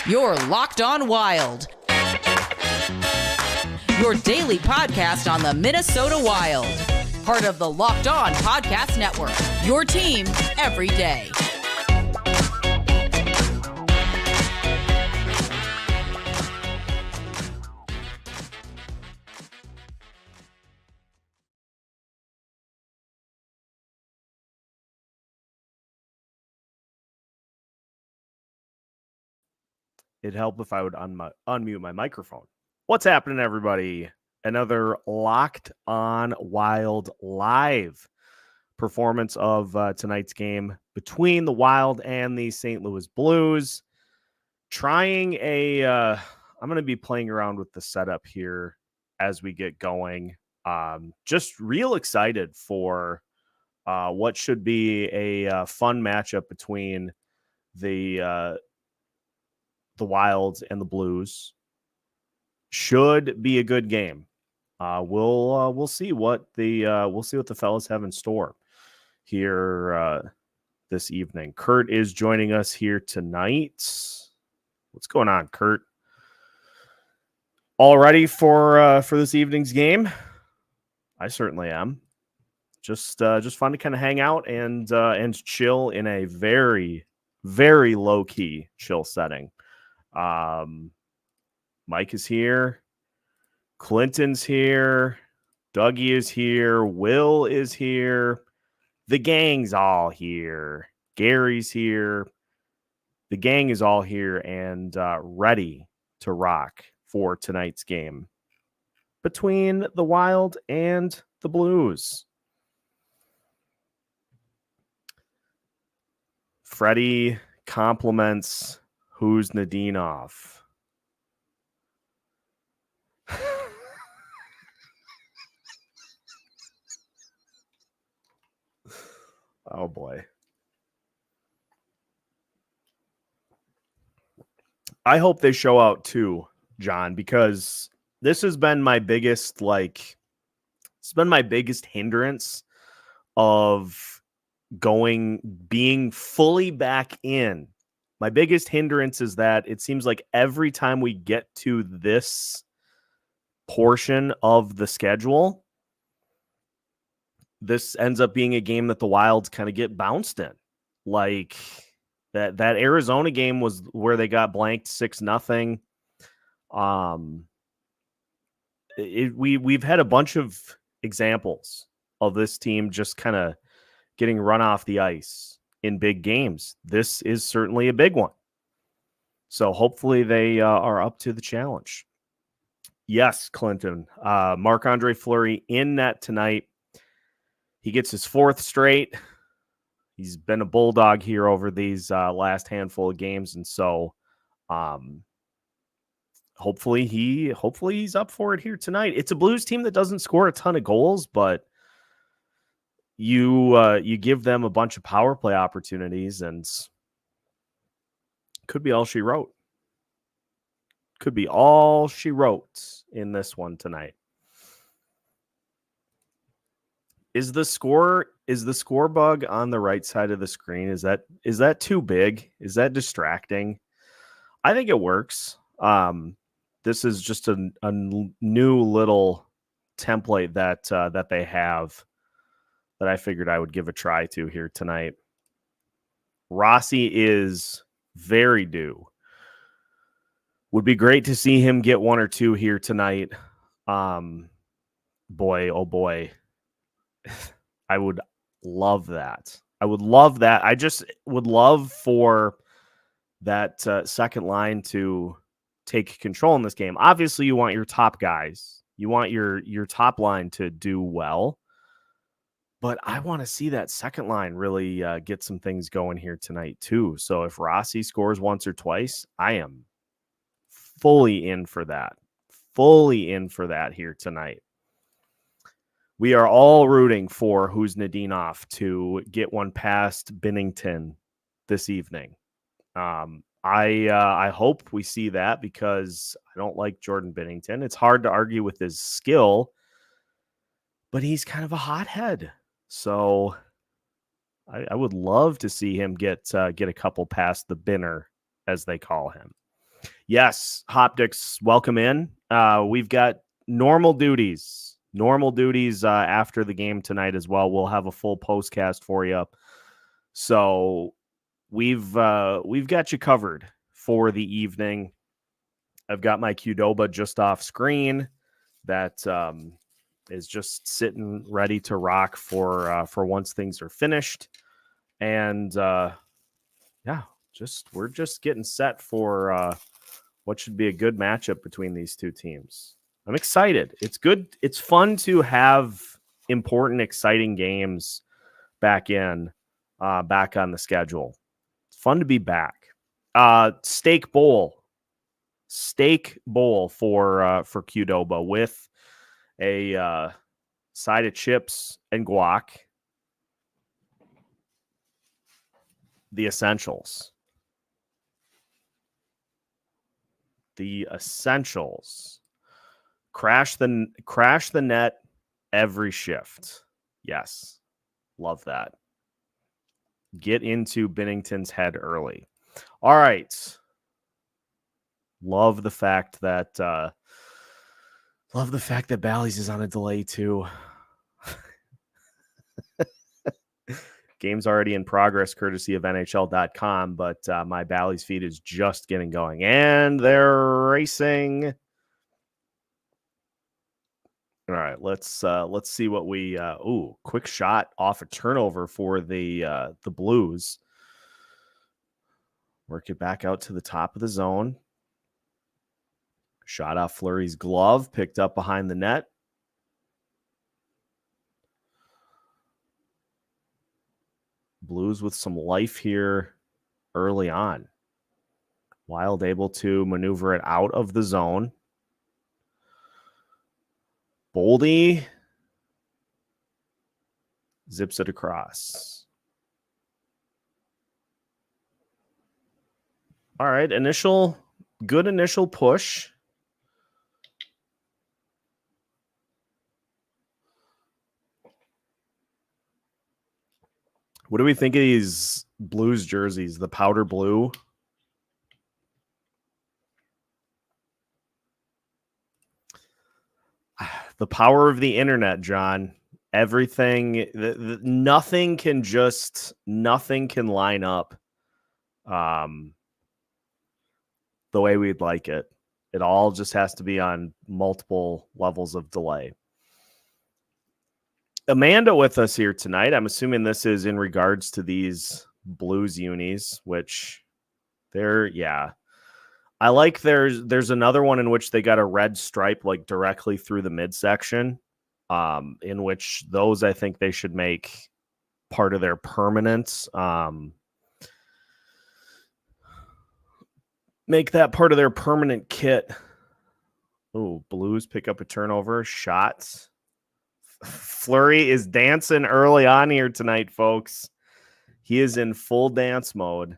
You're Locked On Wild. Your daily podcast on the Minnesota Wild. Part of the Locked On Podcast Network. Your team every day. It'd help if I would unmute my microphone. What's happening, everybody? Another Locked On Wild live performance of tonight's game between the Wild and the St. Louis Blues. I'm going to be playing around with the setup here as we get going. Just real excited for what should be a fun matchup between the Wilds and the Blues. Should be a good game. We'll see what the fellas have in store here this evening. Kurt is joining us here tonight. What's going on, Kurt? All ready for this evening's game? I certainly am. Just fun to kind of hang out and chill in a very, very low key chill setting. Mike is here. Clinton's here. Dougie is here. Will is here. The gang's all here. Gary's here. The gang is all here and ready to rock for tonight's game between the Wild and the Blues. Freddie compliments Who's Nadinov? Oh boy. I hope they show out too, John, because this has been my biggest hindrance of being fully back in. My biggest hindrance is that it seems like every time we get to this portion of the schedule, this ends up being a game that the Wilds kind of get bounced in. Like that Arizona game was where they got blanked 6-0. We've had a bunch of examples of this team just kind of getting run off the ice in big games. This is certainly a big one. So hopefully they are up to the challenge. Yes, Clinton. Marc-Andre Fleury in net tonight. He gets his fourth straight. He's been a bulldog here over these last handful of games. And so hopefully he's up for it here tonight. It's a Blues team that doesn't score a ton of goals, but you give them a bunch of power play opportunities, and could be all she wrote. Could be all she wrote in this one tonight. Is the score bug on the right side of the screen? Is that too big? Is that distracting? I think it works. This is just a new little template that they have that I figured I would give a try to here tonight. Rossi is very due. Would be great to see him get one or two here tonight. Boy, oh boy. I would love that. I just would love for that second line to take control in this game. Obviously, you want your top guys. You want your top line to do well. But I want to see that second line really get some things going here tonight, too. So if Rossi scores once or twice, I am fully in for that. Fully in for that here tonight. We are all rooting for Who's Nadinov to get one past Binnington this evening. I hope we see that because I don't like Jordan Binnington. It's hard to argue with his skill, but he's kind of a hothead. So I would love to see him get a couple past the Binner, as they call him. Yes, Hoptics, welcome in. We've got normal duties after the game tonight as well. We'll have a full postcast for you. So we've got you covered for the evening. I've got my Qdoba just off screen that is just sitting ready to rock for once things are finished. And we're just getting set for what should be a good matchup between these two teams. I'm excited. It's good. It's fun to have important, exciting games back on the schedule. It's fun to be back. Steak bowl for Qdoba with a side of chips and guac. The essentials. Crash the net every shift. Yes. Love that. Get into Binnington's head early. All right. Love the fact that Bally's is on a delay too. Game's already in progress, courtesy of NHL.com, but my Bally's feed is just getting going, and they're racing. All right, let's see what we. Quick shot off a turnover for the Blues. Work it back out to the top of the zone. Shot off Fleury's glove, picked up behind the net. Blues with some life here early on. Wild able to maneuver it out of the zone. Boldy zips it across. All right, good initial push. What do we think of these Blues jerseys? The powder blue. The power of the internet, John. Everything, nothing can line up the way we'd like it. It all just has to be on multiple levels of delay. Amanda with us here tonight. I'm assuming this is in regards to these Blues unis, which I like. There's another one in which they got a red stripe like directly through the midsection, in which those I think they should make part of their permanent. Make that part of their permanent kit. Oh, Blues pick up a turnover. Shots. Fleury is dancing early on here tonight, folks. He is in full dance mode.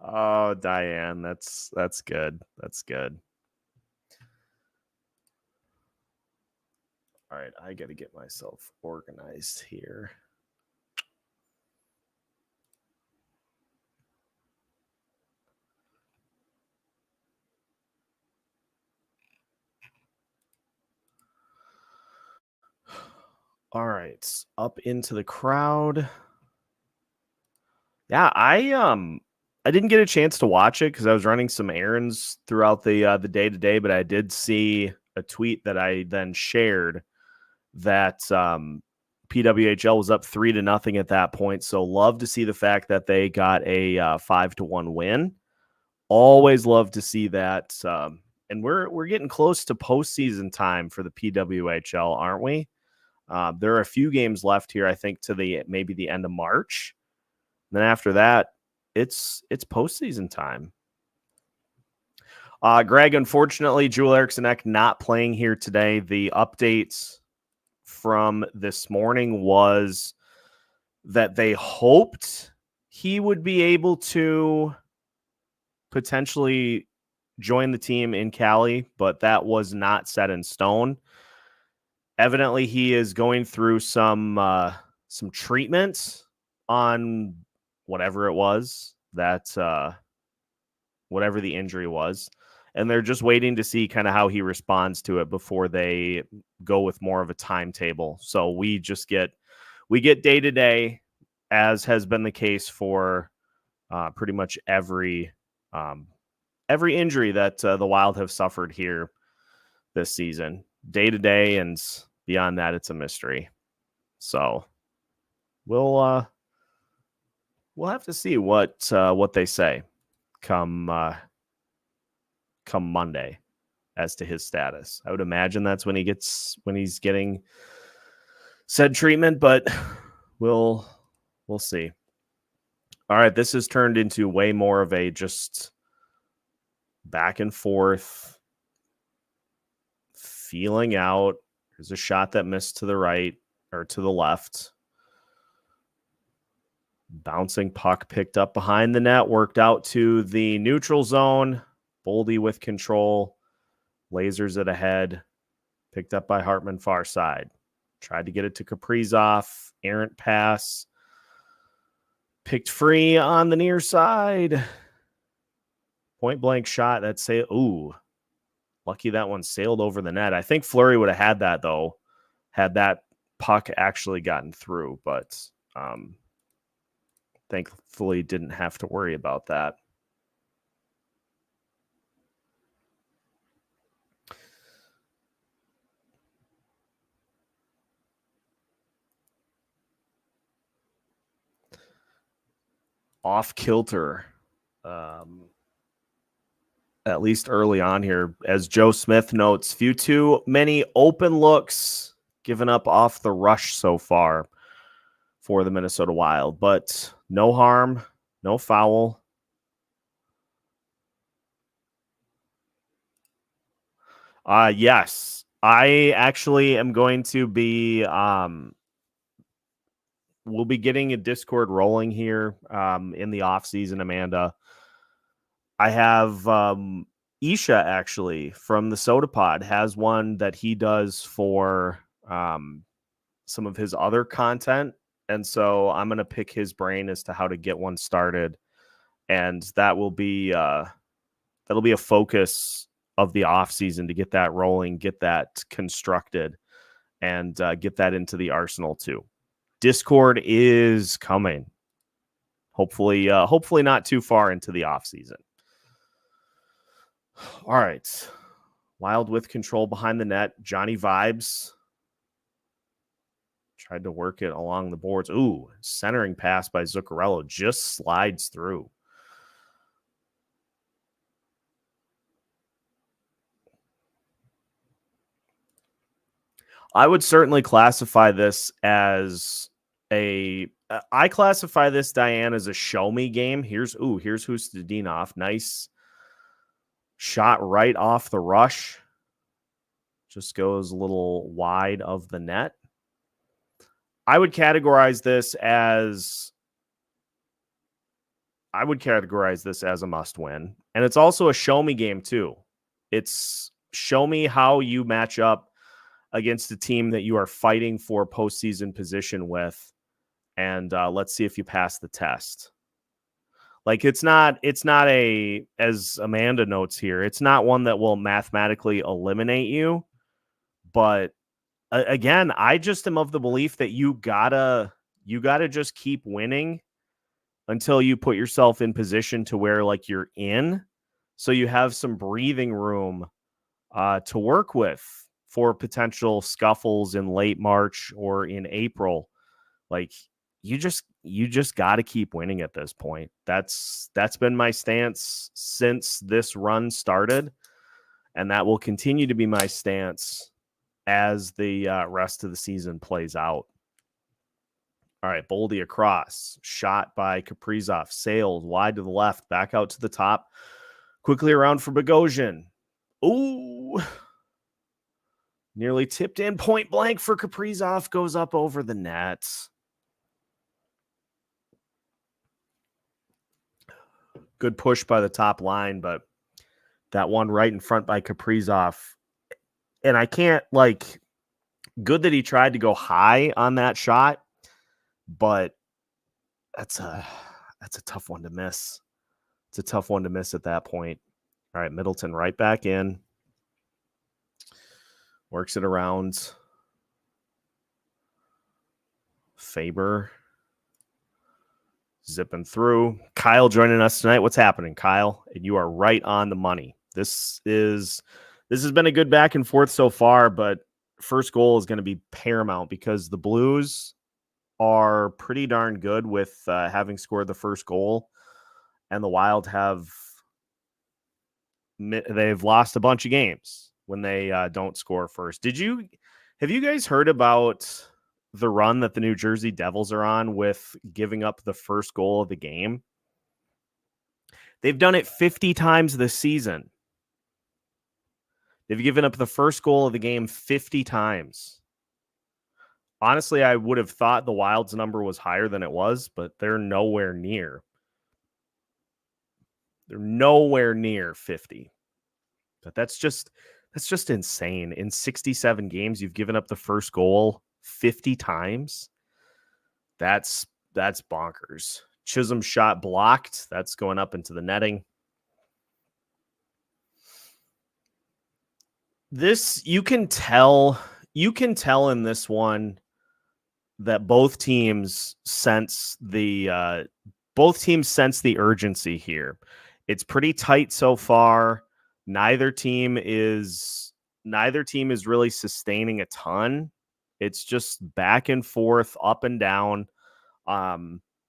Oh, Diane, that's good. That's good. All right, I got to get myself organized here. All right, up into the crowd. Yeah, I didn't get a chance to watch it because I was running some errands throughout the day today, but I did see a tweet that I then shared that PWHL was up 3-0 at that point. So love to see the fact that they got a 5-1 win. Always love to see that. And we're getting close to postseason time for the PWHL, aren't we? There are a few games left here, I think, to maybe the end of March. And then after that, it's postseason time. Greg, unfortunately, Joel Eriksson-Ek not playing here today. The updates from this morning was that they hoped he would be able to potentially join the team in Cali, but that was not set in stone. Evidently, he is going through some treatment on whatever it was whatever the injury was, and they're just waiting to see kind of how he responds to it before they go with more of a timetable. So we get day to day, as has been the case for pretty much every injury that the Wild have suffered here this season. Day to day, and beyond that, it's a mystery. So we'll have to see what they say come Monday as to his status. I would imagine that's when he's getting said treatment, but we'll see. All right, this has turned into way more of a just back and forth, feeling out. There's a shot that missed to the right or to the left. Bouncing puck picked up behind the net, worked out to the neutral zone. Boldy with control. Lasers it ahead. Picked up by Hartman far side. Tried to get it to Kaprizov. Errant pass. Picked free on the near side. Point blank shot. Lucky that one sailed over the net. I think Fleury would have had that, though, had that puck actually gotten through. But thankfully didn't have to worry about that. Off kilter, at least early on here, as Joe Smith notes, few too many open looks given up off the rush so far for the Minnesota Wild, but no harm, no foul. Yes, I actually am going to be we'll be getting a Discord rolling here in the off season, Amanda. I have Isha actually from the Soda Pod has one that he does for some of his other content. And so I'm going to pick his brain as to how to get one started. And that will be that'll be a focus of the off season to get that rolling, get that constructed, and get that into the arsenal too. Discord is coming. Hopefully not too far into the off season. All right. Wild with control behind the net. Johnny Vibes tried to work it along the boards. Ooh, centering pass by Zuccarello just slides through. I would certainly classify this as I classify this, Diane, as a show me game. Here's Hustadinov. Nice shot right off the rush. Just goes a little wide of the net. I would categorize this as a must win. And it's also a show me game too. It's show me how you match up against a team that you are fighting for postseason position with. And let's see if you pass the test. Like it's not as Amanda notes here, it's not one that will mathematically eliminate you. But again, I just am of the belief that you gotta just keep winning until you put yourself in position to where like you're in. So you have some breathing room to work with for potential scuffles in late March or in April. Like you just got to keep winning at this point. That's been my stance since this run started, and that will continue to be my stance as the rest of the season plays out. All right, Boldy across, shot by Kaprizov, sailed wide to the left, back out to the top, quickly around for Bogosian. Ooh, nearly tipped in, point blank for Kaprizov, goes up over the net. Good push by the top line, but that one right in front by Kaprizov. And I can't Good that he tried to go high on that shot, but that's a tough one to miss. It's a tough one to miss at that point. All right, Middleton right back in. Works it around. Faber zipping through. Kyle joining us tonight. What's happening, Kyle? And you are right on the money. This has been a good back and forth so far, but first goal is going to be paramount because the Blues are pretty darn good with having scored the first goal, and the Wild they've lost a bunch of games when they don't score first. Have you guys heard about the run that the New Jersey Devils are on with giving up the first goal of the game? They've done it 50 times this season. They've given up the first goal of the game 50 times. Honestly, I would have thought the Wild's number was higher than it was, but they're nowhere near. They're nowhere near 50. But that's just insane. In 67 games, you've given up the first goal 50 times. That's bonkers. Chisholm shot blocked. That's going up into the netting. This, you can tell in this one that both teams sense the urgency here. It's pretty tight so far. Neither team is really sustaining a ton. It's just back and forth, up and down.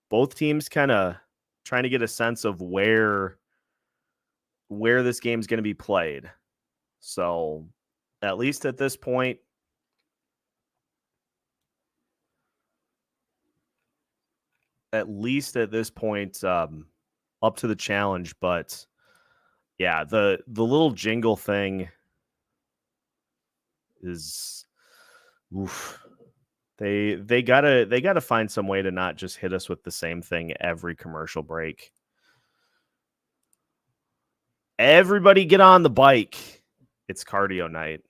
Both teams kind of trying to get a sense of where this game's going to be played. So at least at this point, up to the challenge. But yeah, the little jingle thing is, oof. They gotta find some way to not just hit us with the same thing every commercial break. Everybody get on the bike. It's cardio night.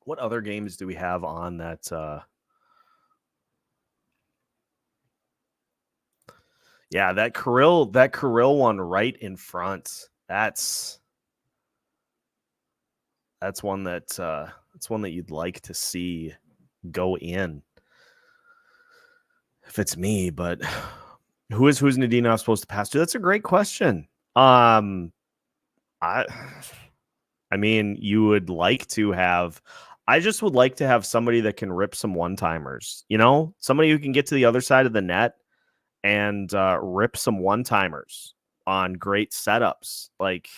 What other games do we have on that? Yeah, that Kirill one right in front. That's one that you'd like to see go in. If it's me, but who's Nadinov supposed to pass to? That's a great question. I mean, you would like to have. I just would like to have somebody that can rip some one-timers. You know, somebody who can get to the other side of the net and rip some one-timers on great setups. Like,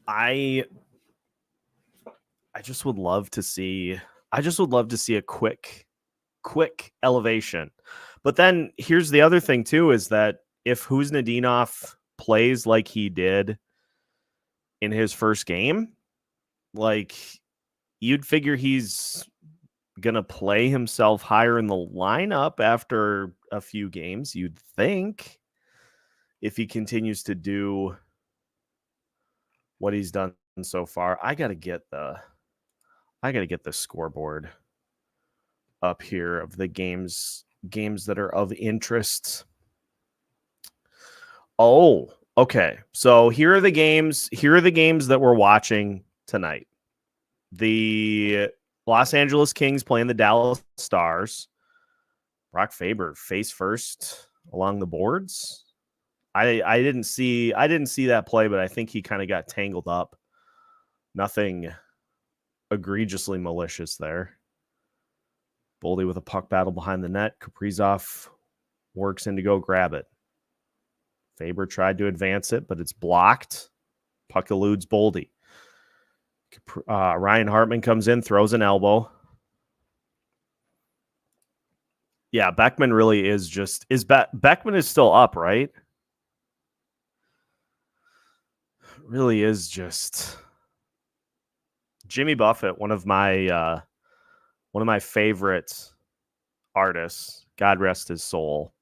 I just would love to see. A quick elevation. But then here's the other thing too, is that if Nadinov plays like he did in his first game, like, you'd figure he's gonna play himself higher in the lineup after a few games, you'd think, if he continues to do what he's done so far. I gotta get the scoreboard up here of the games that are of interest. Oh, okay. So here are the games that we're watching tonight. The Los Angeles Kings playing the Dallas Stars. Brock Faber face first along the boards. I didn't see that play, but I think he kind of got tangled up. Nothing egregiously malicious there. Boldy with a puck battle behind the net. Kaprizov works in to go grab it. Faber tried to advance it, but it's blocked. Puck eludes Boldy. Ryan Hartman comes in, throws an elbow. Yeah, Beckman really is just... Beckman is still up, right? Really is just... Jimmy Buffett, one of my favorite artists, God rest his soul.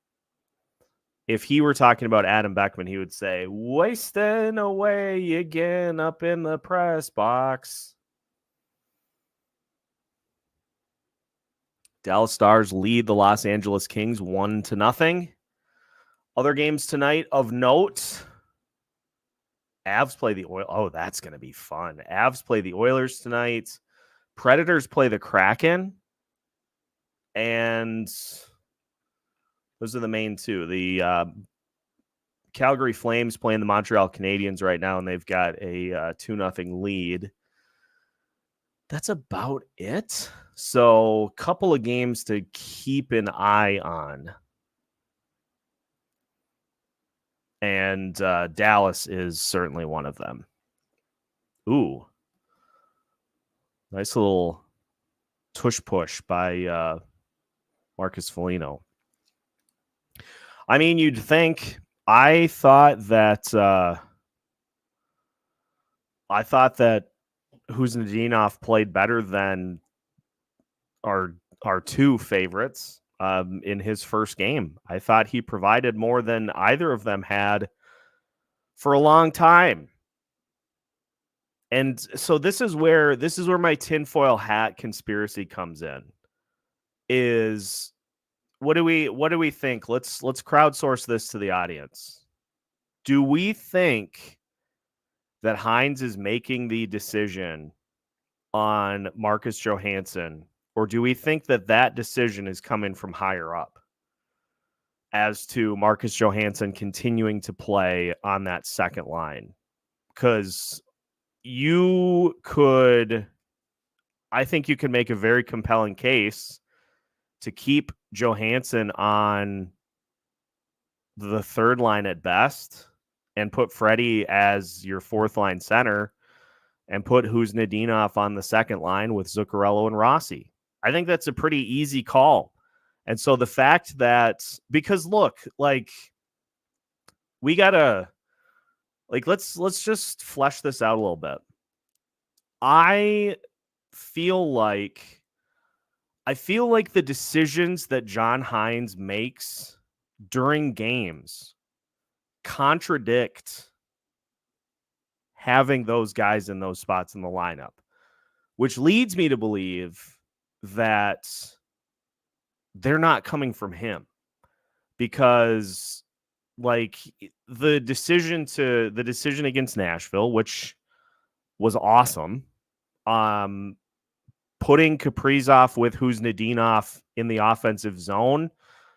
if he were talking about Adam Beckman, he would say, "Wasting away again up in the press box." Dallas Stars lead the Los Angeles Kings 1-0. Other games tonight of note. Avs play the Oilers. Oh, that's going to be fun. Avs play the Oilers tonight. Predators play the Kraken. And those are the main two. The Calgary Flames playing the Montreal Canadiens right now, and they've got a 2-0 lead. That's about it. So, a couple of games to keep an eye on. And Dallas is certainly one of them. Ooh. Nice little tush push by Marcus Foligno. I mean, you'd think. I thought that Huznadinov played better than our two favorites in his first game. I thought he provided more than either of them had for a long time. And so this is where my tinfoil hat conspiracy comes in. Is what do we think? Let's crowdsource this to the audience. Do we think that Hines is making the decision on Marcus Johansson, or do we think that decision is coming from higher up as to Marcus Johansson continuing to play on that second line? Because I think you can make a very compelling case to keep Johansson on the third line at best and put Freddie as your fourth line center and put Huznadinov on the second line with Zuccarello and Rossi. I think that's a pretty easy call. And so the fact that, because look, like, we gotta, like, let's just flesh this out a little bit. I feel like the decisions that John Hines makes during games contradict having those guys in those spots in the lineup, which leads me to believe that they're not coming from him, because like the decision against Nashville, which was awesome, putting Kaprizov with Huznadinov in the offensive zone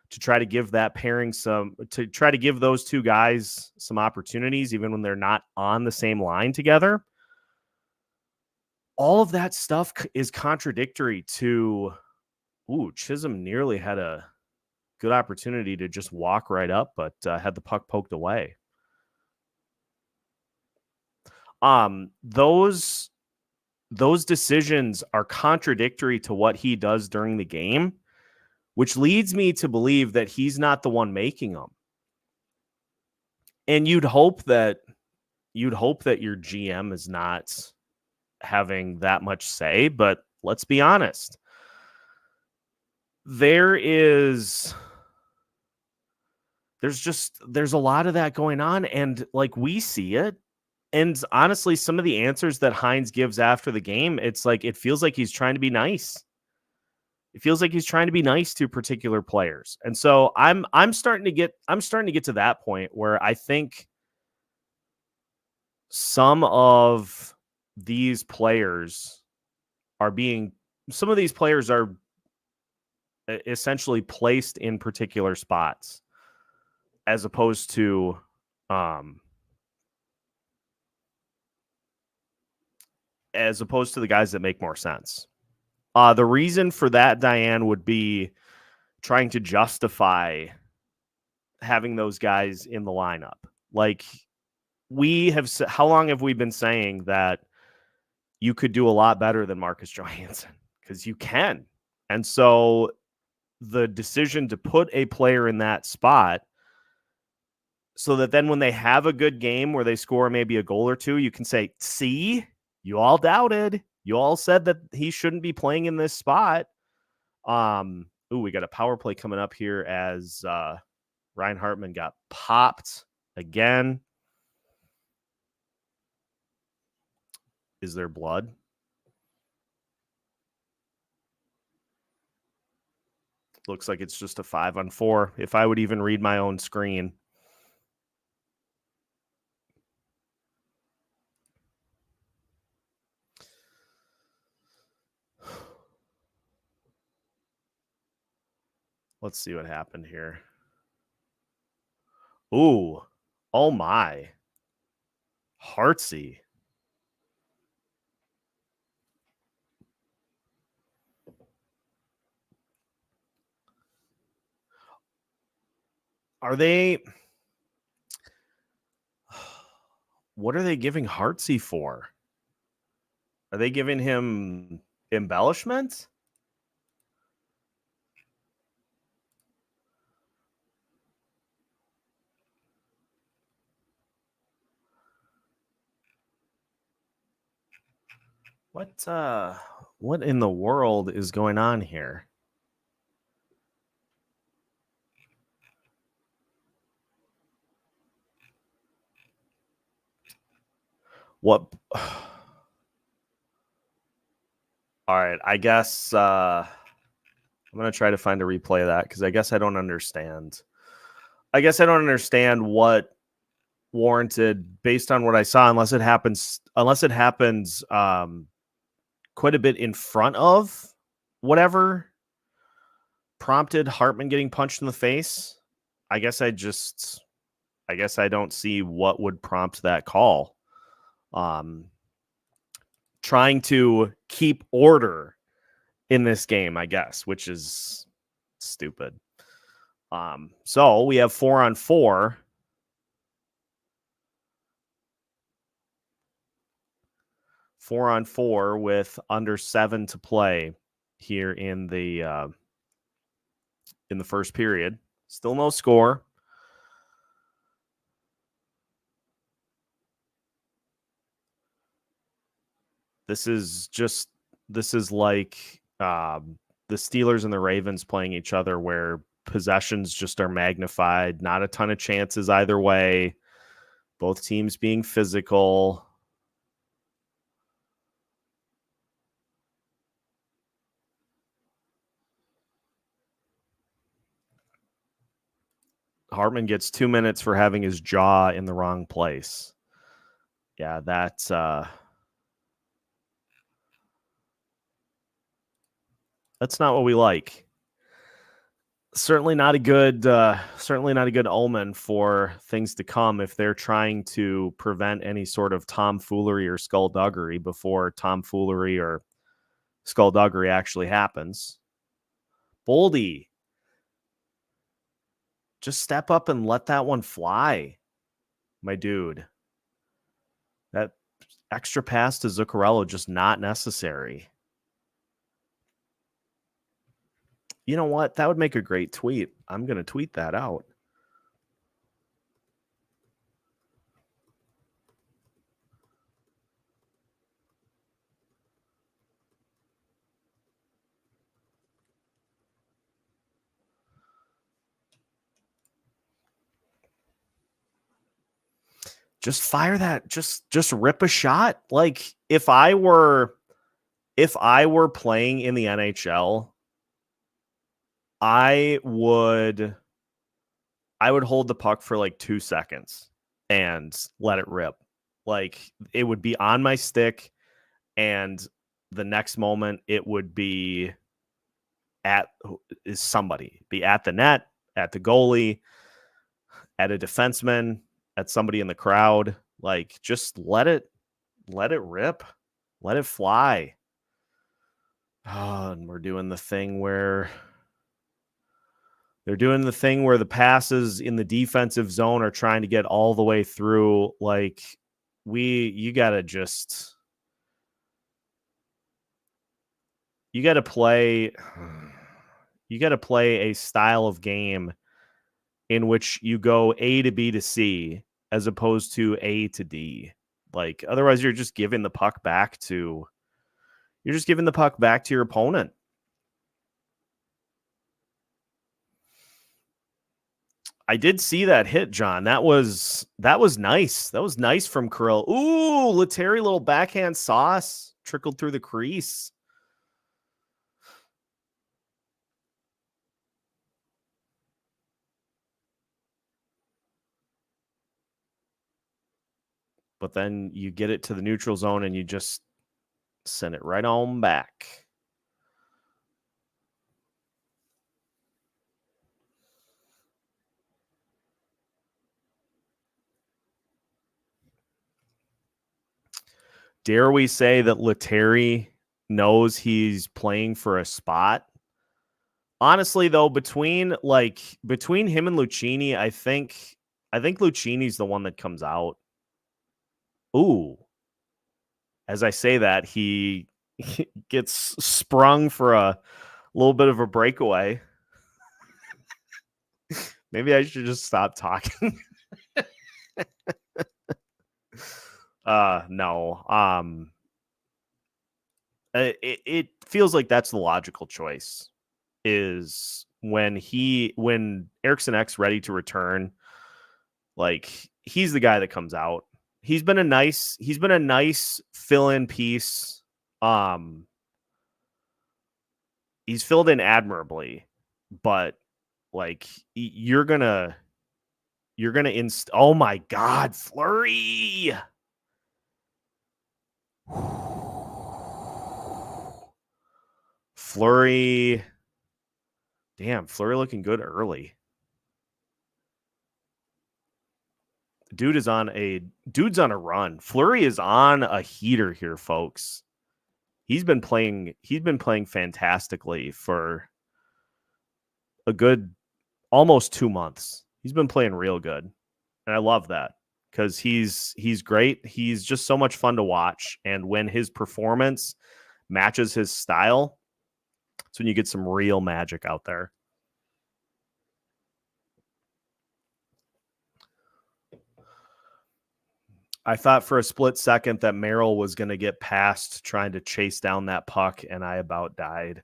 to try to give that pairing to try to give those two guys some opportunities, even when they're not on the same line together. All of that stuff is contradictory to, Chisholm nearly had a good opportunity to just walk right up, but had the puck poked away. Those decisions are contradictory to what he does during the game, which leads me to believe that he's not the one making them. And you'd hope that your GM is not having that much say, but let's be honest. There's a lot of that going on, and like, we see it. And honestly, some of the answers that Hines gives after the game, it's like, it feels like he's trying to be nice. It feels like he's trying to be nice to particular players. And so I'm starting to get to that point where I think some of these players are essentially placed in particular spots, as opposed to the guys that make more sense. The reason for that, Diane, would be trying to justify having those guys in the lineup. Like, how long have we been saying that you could do a lot better than Marcus Johansson? Because you can. And so the decision to put a player in that spot, so that then when they have a good game where they score maybe a goal or two, you can say, see, you all doubted. You all said that he shouldn't be playing in this spot. We got a power play coming up here as Ryan Hartman got popped again. Is there blood? Looks like it's just a 5-on-4. If I would even read my own screen. Let's see what happened here. Ooh. Oh my. Heartsy. Are they... What are they giving Heartsy for? Are they giving him embellishments? What in the world is going on here? What? All right, I guess I'm going to try to find a replay of that because I guess I don't understand. I guess I don't understand what warranted based on what I saw, unless it happens quite a bit in front of whatever prompted Hartman getting punched in the face. I guess I don't see what would prompt that call. Trying to keep order in this game, I guess, which is stupid. So we have 4-on-4. 4-on-4 with under 7 to play here in the first period. Still no score. This is like the Steelers and the Ravens playing each other, where possessions just are magnified. Not a ton of chances either way. Both teams being physical. Hartman gets 2 minutes for having his jaw in the wrong place. Yeah, that's not what we like. Certainly not a good omen for things to come if they're trying to prevent any sort of tomfoolery or skullduggery before tomfoolery or skullduggery actually happens. Boldy, just step up and let that one fly, my dude. That extra pass to Zuccarello just not necessary. You know what? That would make a great tweet. I'm going to tweet that out. Just fire that. Just rip a shot. Like if I were playing in the NHL, I would hold the puck for like 2 seconds and let it rip. Like it would be on my stick, and the next moment it would be at the net, at the goalie, at a defenseman, at somebody in the crowd. Like just let it rip, let it fly. Oh, and we're doing the thing where the passes in the defensive zone are trying to get all the way through. Like you got to play a style of game in which you go A to B to C as opposed to A to D. Like otherwise you're just giving the puck back to your opponent. I did see that hit, John. That was nice. That was nice from Kirill. Ooh, Letary, little backhand sauce trickled through the crease. But then you get it to the neutral zone and you just send it right on back. Dare we say that Letary knows he's playing for a spot? Honestly, though, between him and Lucchini, I think Lucchini's the one that comes out. Ooh. As I say that, he gets sprung for a little bit of a breakaway. Maybe I should just stop talking. No. It feels like that's the logical choice. Is when Eriksson Ek's ready to return, like he's the guy that comes out. He's been a nice fill-in piece. He's filled in admirably, but like you're gonna oh my God, Fleury. Fleury. Damn, Fleury looking good early. Dude's on a run. Fleury is on a heater here, folks. He's been playing fantastically for a good almost 2 months. He's been playing real good. And I love that because he's great. He's just so much fun to watch. And when his performance matches his style, that's when you get some real magic out there. I thought for a split second that Merrill was going to get past trying to chase down that puck, and I about died.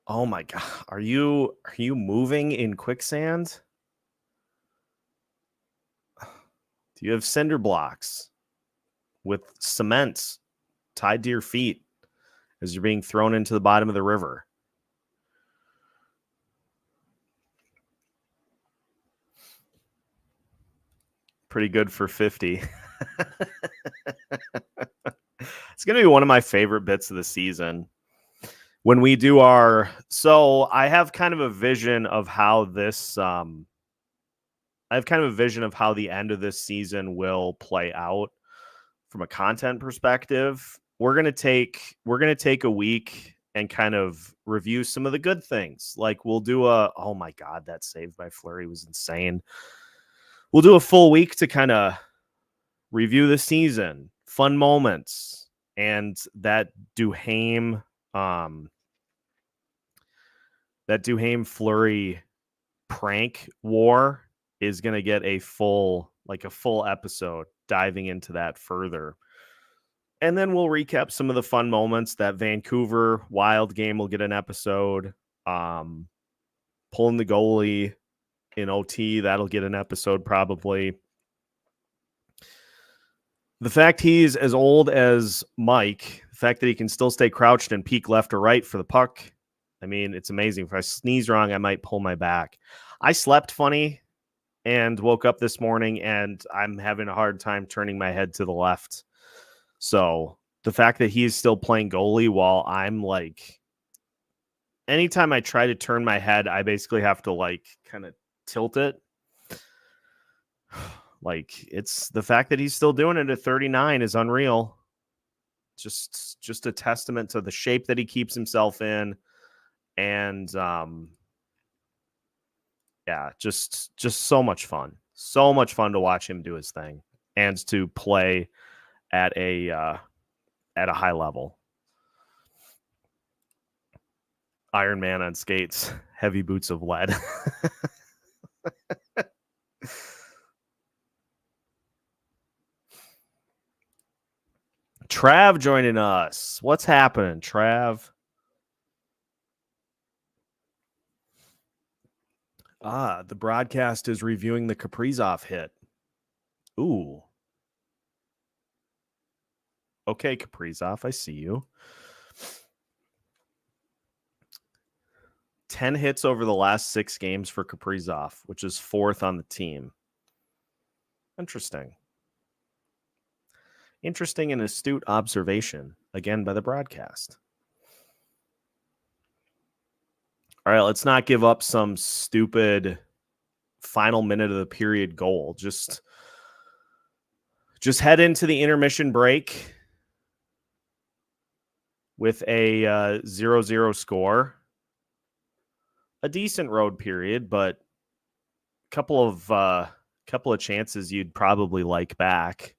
Oh my God. Are you moving in quicksand? Do you have cinder blocks with cement tied to your feet as you're being thrown into the bottom of the river? Pretty good for 50. It's going to be one of my favorite bits of the season. When we do so I have kind of a vision of how this, I have kind of a vision of how the end of this season will play out from a content perspective. We're going to take a week and kind of review some of the good things. Like we'll do oh my God, that save by Fleury was insane. We'll do a full week to kind of review the season, fun moments, and that Duhaime Fleury prank war is going to get a full episode diving into that further. And then we'll recap some of the fun moments. That Vancouver Wild game will get an episode. Pulling the goalie in OT, that'll get an episode probably. The fact he's as old as Mike, the fact that he can still stay crouched and peek left or right for the puck, I mean, it's amazing. If I sneeze wrong, I might pull my back. I slept funny and woke up this morning, and I'm having a hard time turning my head to the left. So the fact that he's still playing goalie while I'm like, anytime I try to turn my head, I basically have to like kind of tilt it. Like it's the fact that he's still doing it at 39 is unreal. Just a testament to the shape that he keeps himself in. And yeah, just so much fun. So much fun to watch him do his thing and to play at a high level. Iron Man on skates, heavy boots of lead. Trav joining us. What's happening, Trav? The broadcast is reviewing the Kaprizov hit. Ooh. Okay, Kaprizov, I see you. 10 hits over the last 6 games for Kaprizov, which is 4th on the team. Interesting. Interesting and astute observation, again, by the broadcast. All right, let's not give up some stupid final minute of the period goal. Just head into the intermission break with a 0-0 score. A decent road period, but a couple of chances you'd probably like back.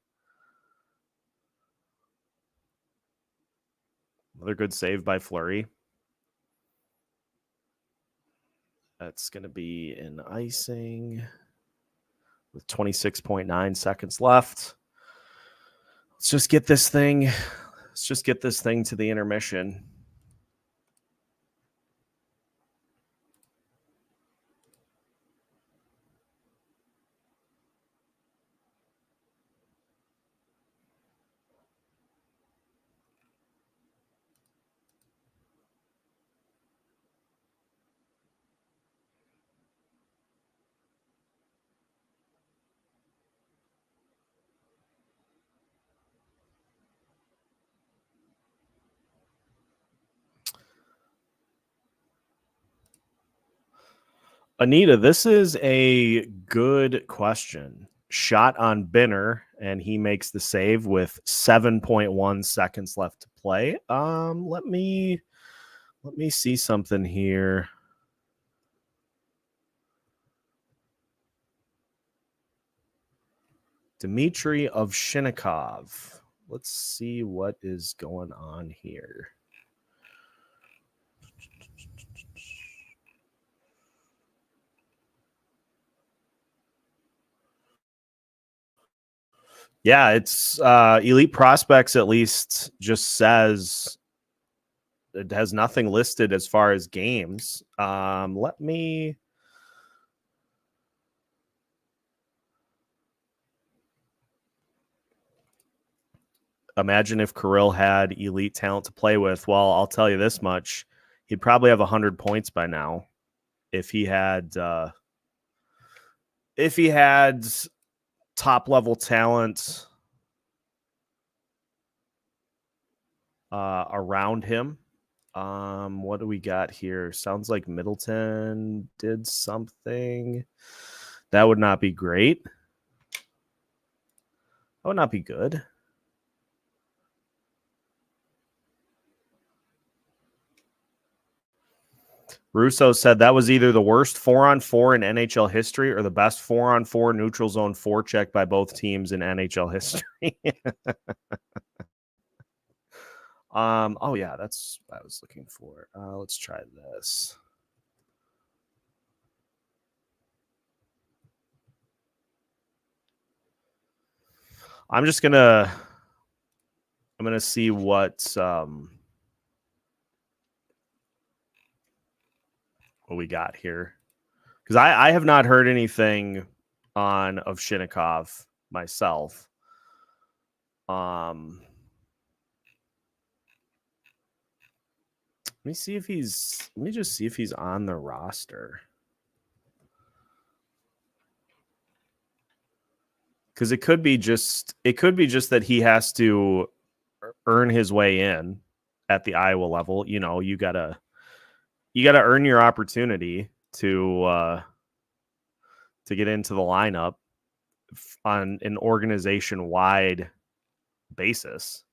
Another good save by Fleury. That's going to be an icing with 26.9 seconds left. Let's just get this thing to the intermission. Anita, this is a good question. Shot on Binner, and he makes the save with 7.1 seconds left to play. Let me see something here. Dmitry Ovshinnikov. Let's see what is going on here. Yeah, it's Elite Prospects at least just says it has nothing listed as far as games. Let me imagine if Kirill had elite talent to play with. Well, I'll tell you this much. He'd probably have 100 points by now if he had top level talent around him. What do we got here? Sounds like Middleton did something. That would not be great. That would not be good. Russo said that was either the worst 4-on-4 in NHL history or the best 4-on-4 neutral zone forecheck by both teams in NHL history. Oh yeah, that's what I was looking for. Let's try this. I'm gonna see what we got here, because I have not heard anything on Ovshinnikov myself. Let me see if he's. Let me just see if he's on the roster. Because it could be just that he has to earn his way in at the Iowa level. You know, you gotta earn your opportunity to get into the lineup on an organization-wide basis.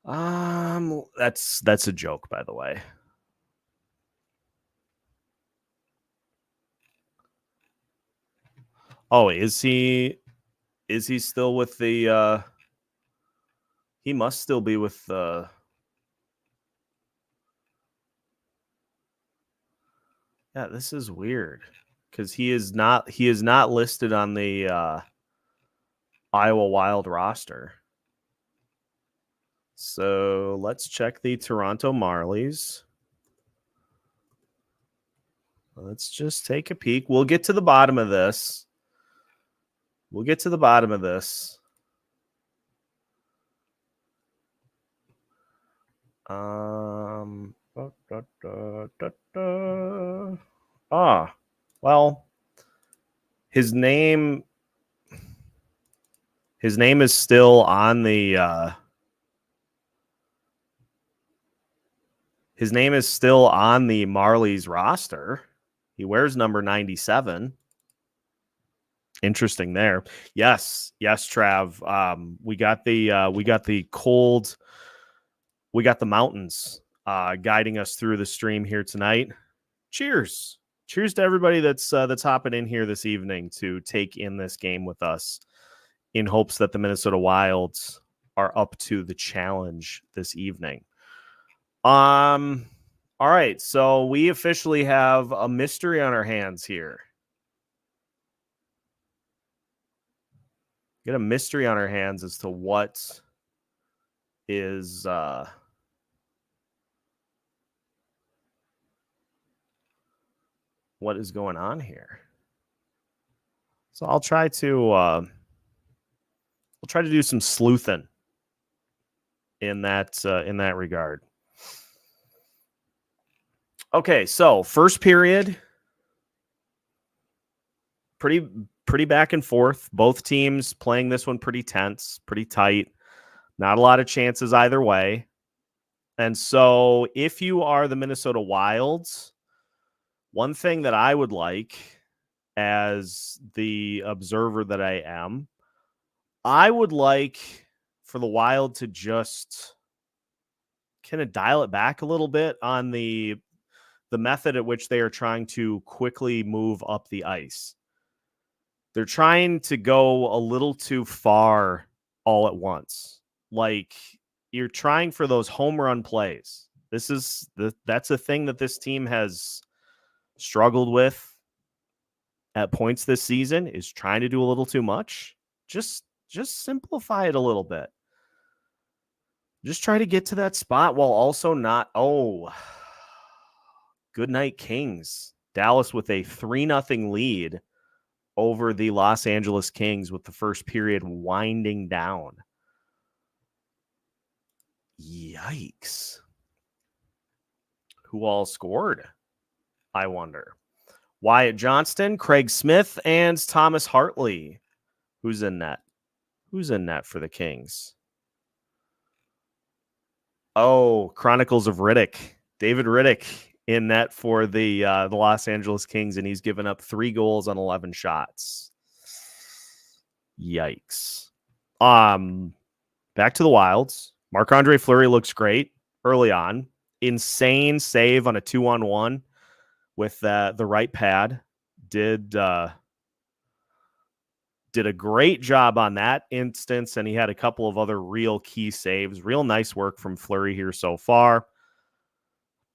That's a joke, by the way. Oh, is he still with the he must still be with the Yeah, this is weird because he is not listed on the Iowa Wild roster. So let's check the Toronto Marlies. Let's just take a peek. We'll get to the bottom of this. Well, his name is still on the Marlies roster. He wears number 97. Interesting there. Yes, Trav. We got the cold. We got the mountains guiding us through the stream here tonight. Cheers to everybody that's hopping in here this evening to take in this game with us, in hopes that the Minnesota Wilds are up to the challenge this evening. All right, so we officially have a mystery on our hands here. Get a mystery on our hands as to what is going on here. So I'll try to do some sleuthing in that regard. Okay, so first period, pretty back and forth. Both teams playing this one pretty tense, pretty tight. Not a lot of chances either way. And so if you are the Minnesota Wilds, one thing that I would like, as the observer that I am, I would like for the Wild to just kind of dial it back a little bit on the method at which they are trying to quickly move up the ice. They're trying to go a little too far all at once. Like, you're trying for those home run plays. That's a thing that this team has struggled with at points this season, is trying to do a little too much. Just simplify it a little bit. Just try to get to that spot while also not. Good night, Kings. Dallas with a 3-0 lead over the Los Angeles Kings with the first period winding down. Yikes. Who all scored? I wonder. Wyatt Johnston, Craig Smith, and Thomas Hartley. Who's in net? Who's in net for the Kings? Oh, Chronicles of Riddick. David Riddick in net for the Los Angeles Kings, and he's given up 3 goals on 11 shots. Yikes. Back to the Wilds. Marc-Andre Fleury looks great early on. Insane save on a 2-on-1 with the right pad. Did a great job on that instance, and he had a couple of other real key saves. Real nice work from Fleury here so far.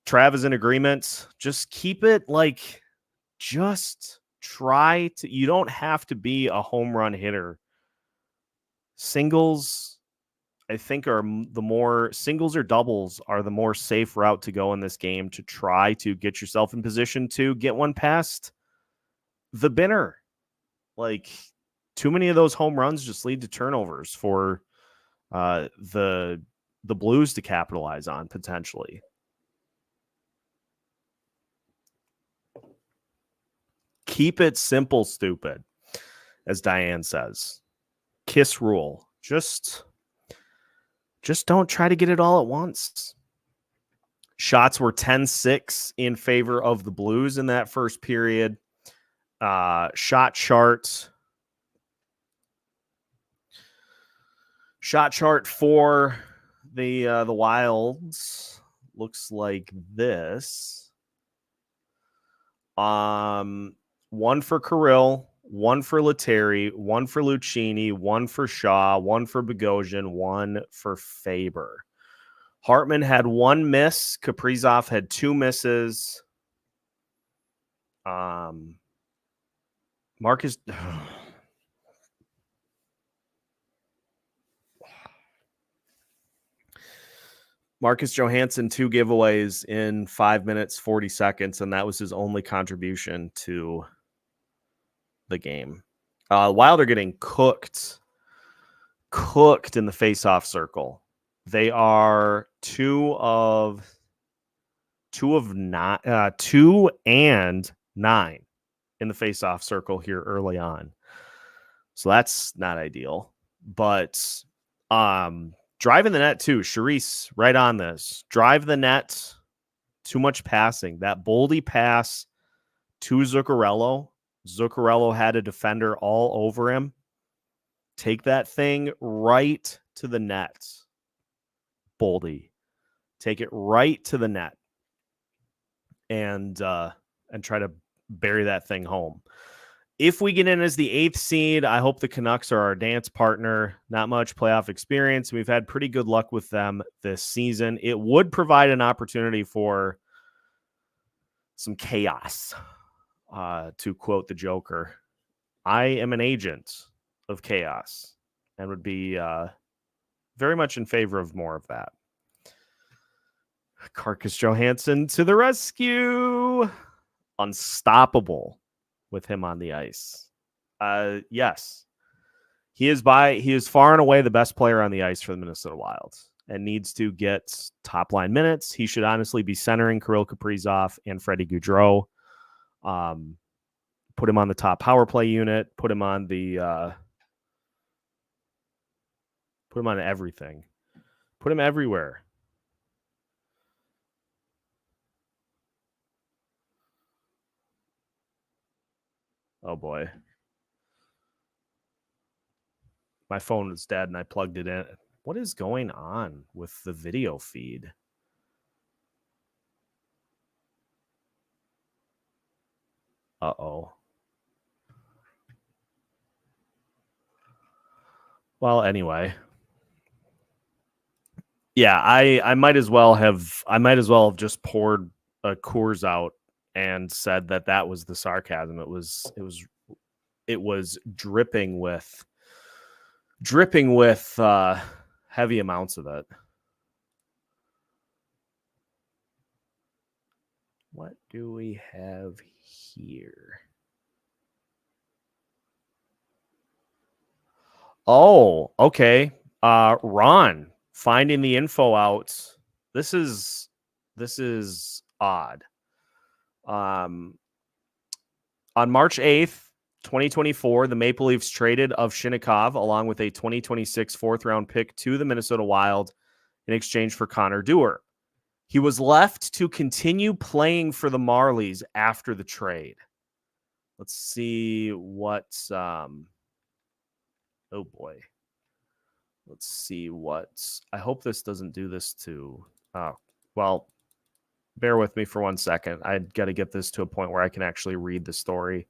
Trav is in agreement. Just keep it just try to. You don't have to be a home run hitter. Singles, I think, singles or doubles are the more safe route to go in this game, to try to get yourself in position to get one past the binner. Too many of those home runs just lead to turnovers for the Blues to capitalize on potentially. Keep it simple, stupid, as Diane says. KISS rule. Just don't try to get it all at once. Shots were 10-6 in favor of the Blues in that first period. Shot chart for the Wilds looks like this. 1 for Kirill, 1 for Lettieri, 1 for Lucchini, 1 for Shaw, 1 for Bogosian, 1 for Faber. Hartman had 1 miss. Kaprizov had 2 misses. Marcus. Marcus Johansson, 2 giveaways in 5 minutes, 40 seconds, and that was his only contribution to the game. Wild are getting cooked in the face-off circle. They are 2 and 9 in the face-off circle here early on. So that's not ideal. But driving the net too. Charisse, right on this. Drive the net. Too much passing. That Boldy pass to Zuccarello. Zuccarello had a defender all over him. Take that thing right to the net. Boldy. Take it right to the net. And try to bury that thing home. If we get in as the 8th seed, I hope the Canucks are our dance partner. Not much playoff experience. We've had pretty good luck with them this season. It would provide an opportunity for some chaos. To quote the Joker, I am an agent of chaos and would be very much in favor of more of that. Marcus Johansson to the rescue. Unstoppable with him on the ice. Yes. He is far and away the best player on the ice for the Minnesota Wild and needs to get top line minutes. He should honestly be centering Kirill Kaprizov and Freddie Gaudreau. Put him on the top power play unit, put him on everything. Put him everywhere. Oh boy. My phone is dead and I plugged it in. What is going on with the video feed? Uh-oh. Well, anyway. Yeah, I might as well have just poured a Coors out and said that was the sarcasm. It was dripping with heavy amounts of it. What do we have here? Oh, okay. Ron finding the info out. This is odd. On March 8th, 2024, the Maple Leafs traded Ovchynnikov along with a 2026 4th-round pick to the Minnesota Wild in exchange for Connor Dewar. He was left to continue playing for the Marlies after the trade. Let's see what... oh, boy. Let's see what... I hope this doesn't do this to... well... Bear with me for 1 second. I got to get this to a point where I can actually read the story.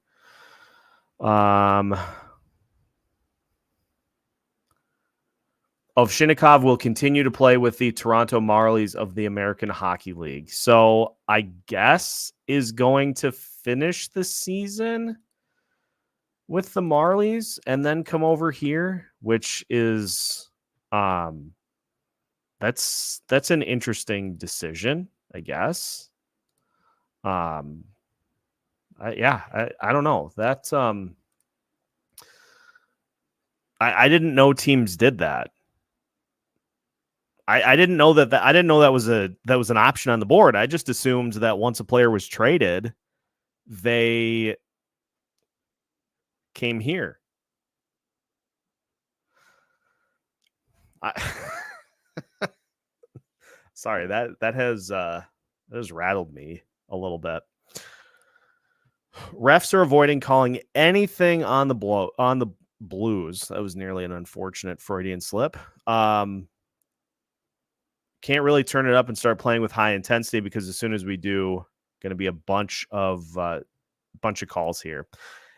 Ovchynnikov will continue to play with the Toronto Marlies of the American Hockey League. So I guess is going to finish the season with the Marlies and then come over here, which is that's an interesting decision. I guess. I don't know. That's I didn't know teams did that. I didn't know that was an option on the board. I just assumed that once a player was traded, they came here. Sorry, that has rattled me a little bit. Refs are avoiding calling anything on the Blues. That was nearly an unfortunate Freudian slip. Can't really turn it up and start playing with high intensity because as soon as we do, going to be a bunch of calls here.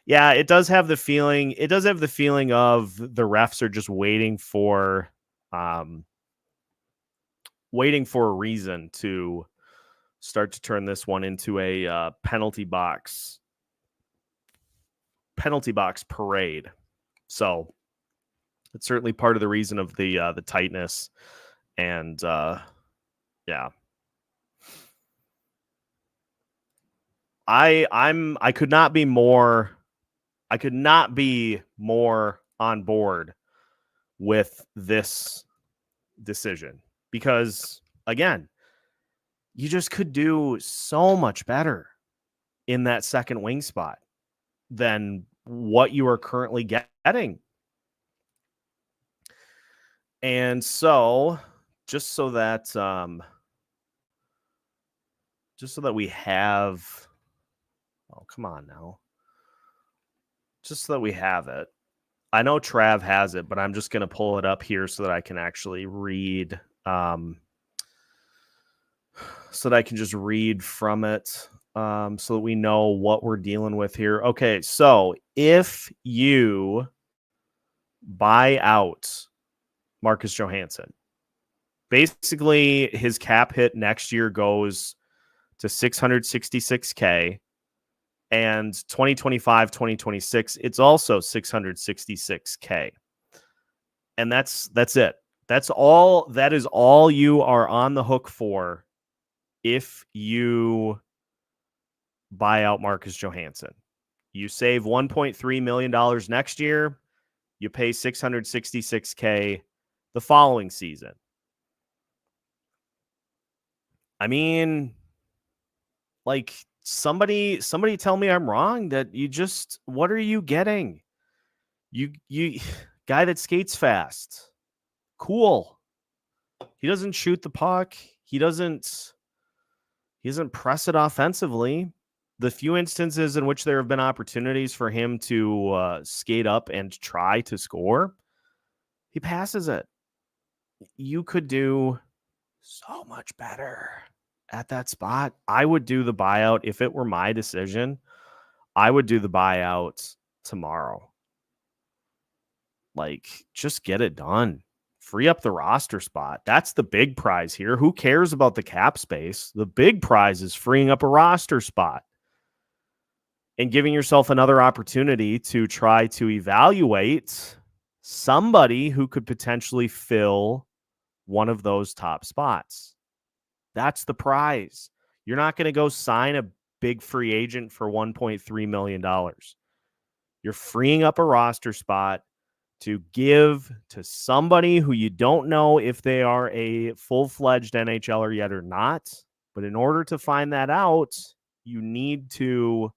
Yeah, it does have the feeling. It does have the feeling of the refs are just waiting for a reason to start to turn this one into a penalty box parade. So it's certainly part of the reason of the tightness and Yeah. I could not be more on board with this decision because again, you just could do so much better in that second wing spot than what you are currently getting. And so just so that we have, oh, come on now. Just so that we have it. I know Trav has it, but I'm just going to pull it up here so that I can actually read, so that I can just read from it, so that we know what we're dealing with here. Okay, so if you buy out Marcus Johansson, basically his cap hit next year goes to $666K. And 2025, 2026, it's also $666K. And that's it. That is all you are on the hook for if you buy out Marcus Johansson. You save $1.3 million next year. You pay $666K the following season. I mean, like, somebody tell me I'm wrong. That you just, what are you getting? You guy that skates fast. Cool. He doesn't shoot the puck. He doesn't press it offensively. The few instances in which there have been opportunities for him to skate up and try to score, he passes it. You could do so much better at that spot. I would do the buyout. If it were my decision, I would do the buyout tomorrow. Like, just get it done. Free up the roster spot. That's the big prize here. Who cares about the cap space? The big prize is freeing up a roster spot and giving yourself another opportunity to try to evaluate somebody who could potentially fill one of those top spots. That's the prize. You're not going to go sign a big free agent for $1.3 million. You're freeing up a roster spot to give to somebody who you don't know if they are a full-fledged NHLer yet or not. But in order to find that out, you need to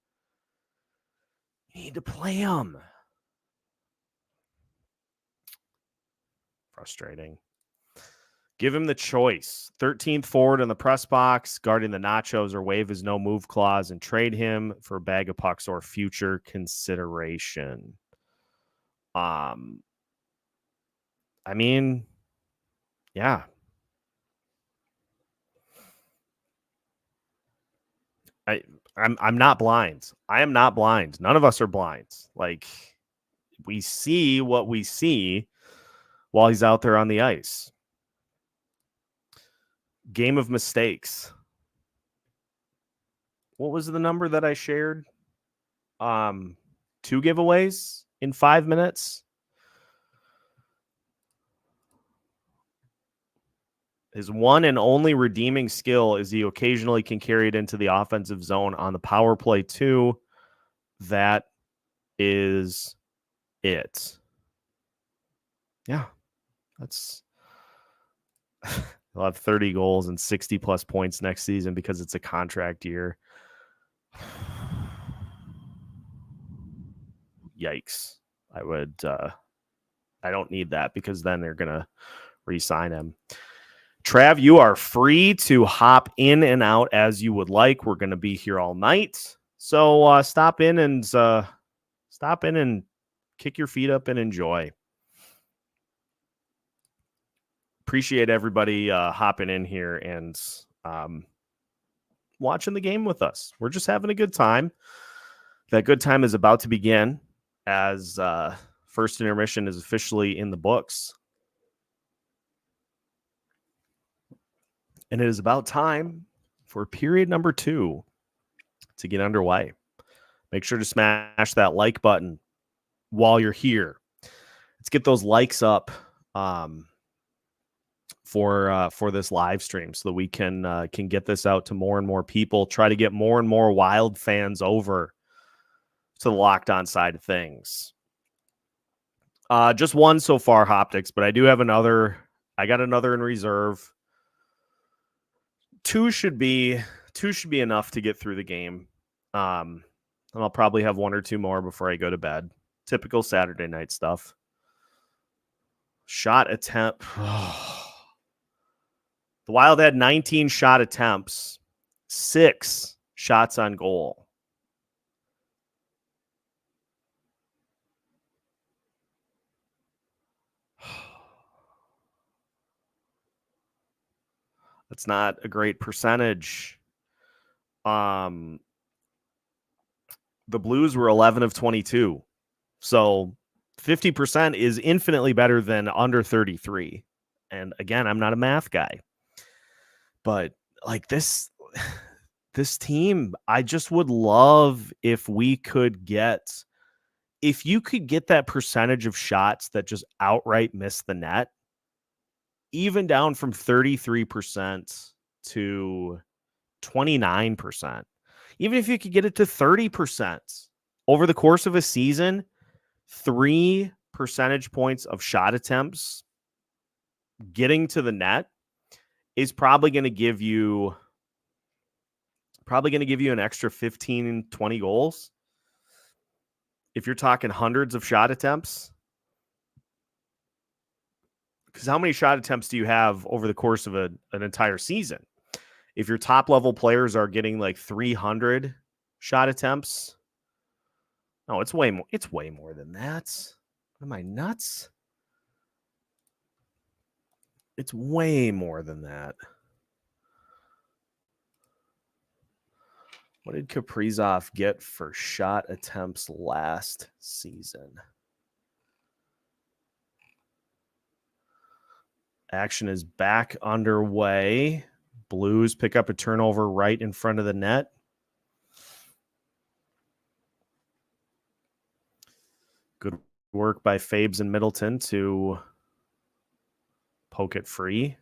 play them. Frustrating. Give him the choice. 13th forward in the press box, guarding the nachos, or waive his no-move clause and trade him for a bag of pucks or future consideration. I mean, yeah. I'm not blind. I am not blind. None of us are blind. Like, we see what we see while he's out there on the ice. Game of mistakes. What was the number that I shared? 2 giveaways in 5 minutes. His one and only redeeming skill is he occasionally can carry it into the offensive zone on the power play too. That is it. Yeah, that's he'll have 30 goals and 60 plus points next season because it's a contract year. Yikes. I don't need that because then they're going to re-sign him. Trav, you are free to hop in and out as you would like. We're going to be here all night. So stop in and kick your feet up and enjoy. Appreciate everybody hopping in here and watching the game with us. We're just having a good time. That good time is about to begin as first intermission is officially in the books. And it is about time for period number 2 to get underway. Make sure to smash that like button while you're here. Let's get those likes up for this live stream so that we can get this out to more and more people, try to get more and more Wild fans over to the Locked On side of things. Just one so far, Hoptics, but I do have another. I got another in reserve. Two should be enough to get through the game. And I'll probably have one or two more before I go to bed. Typical Saturday night stuff. Shot attempt. The Wild had 19 shot attempts, 6 shots on goal. That's not a great percentage. The Blues were 11 of 22. So 50% is infinitely better than under 33. And again, I'm not a math guy. But like this team, I just would love if you could get that percentage of shots that just outright miss the net, even down from 33% to 29%. Even if you could get it to 30% over the course of a season, 3 percentage points of shot attempts getting to the net is probably going to give you an extra 15, 20 goals. If you're talking hundreds of shot attempts, because how many shot attempts do you have over the course of an entire season? If your top level players are getting like 300 shot attempts, no, it's way more. It's way more than that. Am I nuts? It's way more than that. What did Kaprizov get for shot attempts last season? Action is back underway. Blues pick up a turnover right in front of the net. Good work by Fabes and Middleton to poke it free.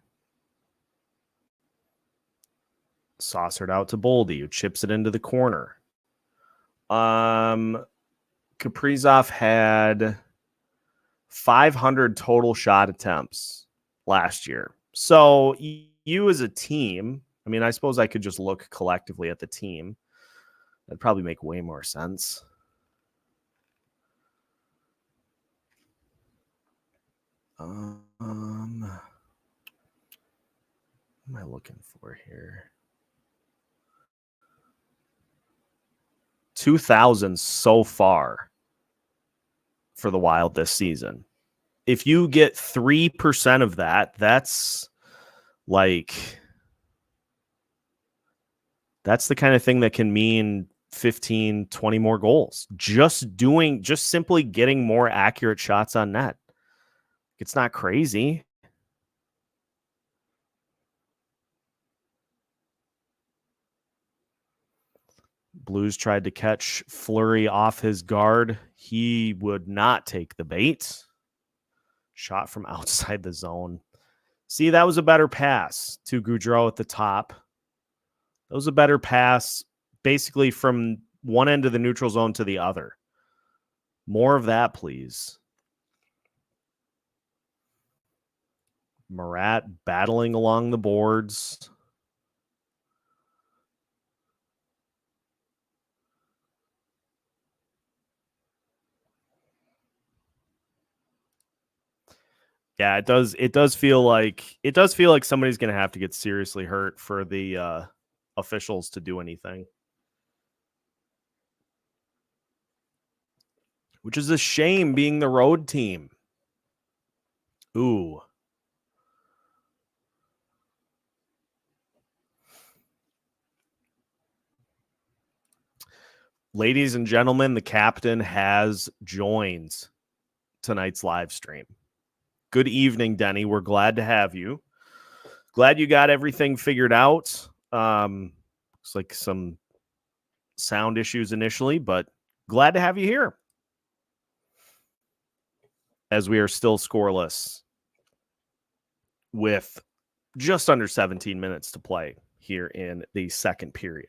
Saucered out to Boldy, who chips it into the corner. Kaprizov had 500 total shot attempts last year. So you as a team, I mean, I suppose I could just look collectively at the team. That'd probably make way more sense. What am I looking for here? 2,000 so far for the Wild this season. If you get 3% of that, that's the kind of thing that can mean 15, 20 more goals. Just simply getting more accurate shots on net. It's not crazy. Blues tried to catch Fleury off his guard. He would not take the bait. Shot from outside the zone. See, that was a better pass to Gaudreau at the top. That was a better pass basically from one end of the neutral zone to the other. More of that, please. Marat battling along the boards. Yeah, it does. It does feel like somebody's going to have to get seriously hurt for the officials to do anything, which is a shame, being the road team. Ooh. Ladies and gentlemen, the captain has joined tonight's live stream. Good evening, Denny. We're glad to have you. Glad you got everything figured out. Looks like some sound issues initially, but glad to have you here. As we are still scoreless with just under 17 minutes to play here in the second period.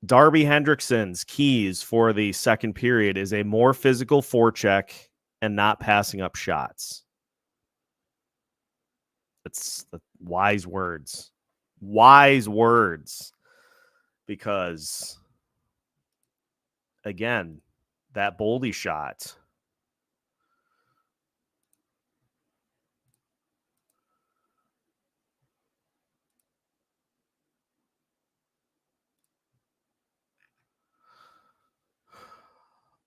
Darby Hendrickson's keys for the second period is a more physical forecheck and not passing up shots. That's the wise words. Wise words. Because, again, that Boldy shot.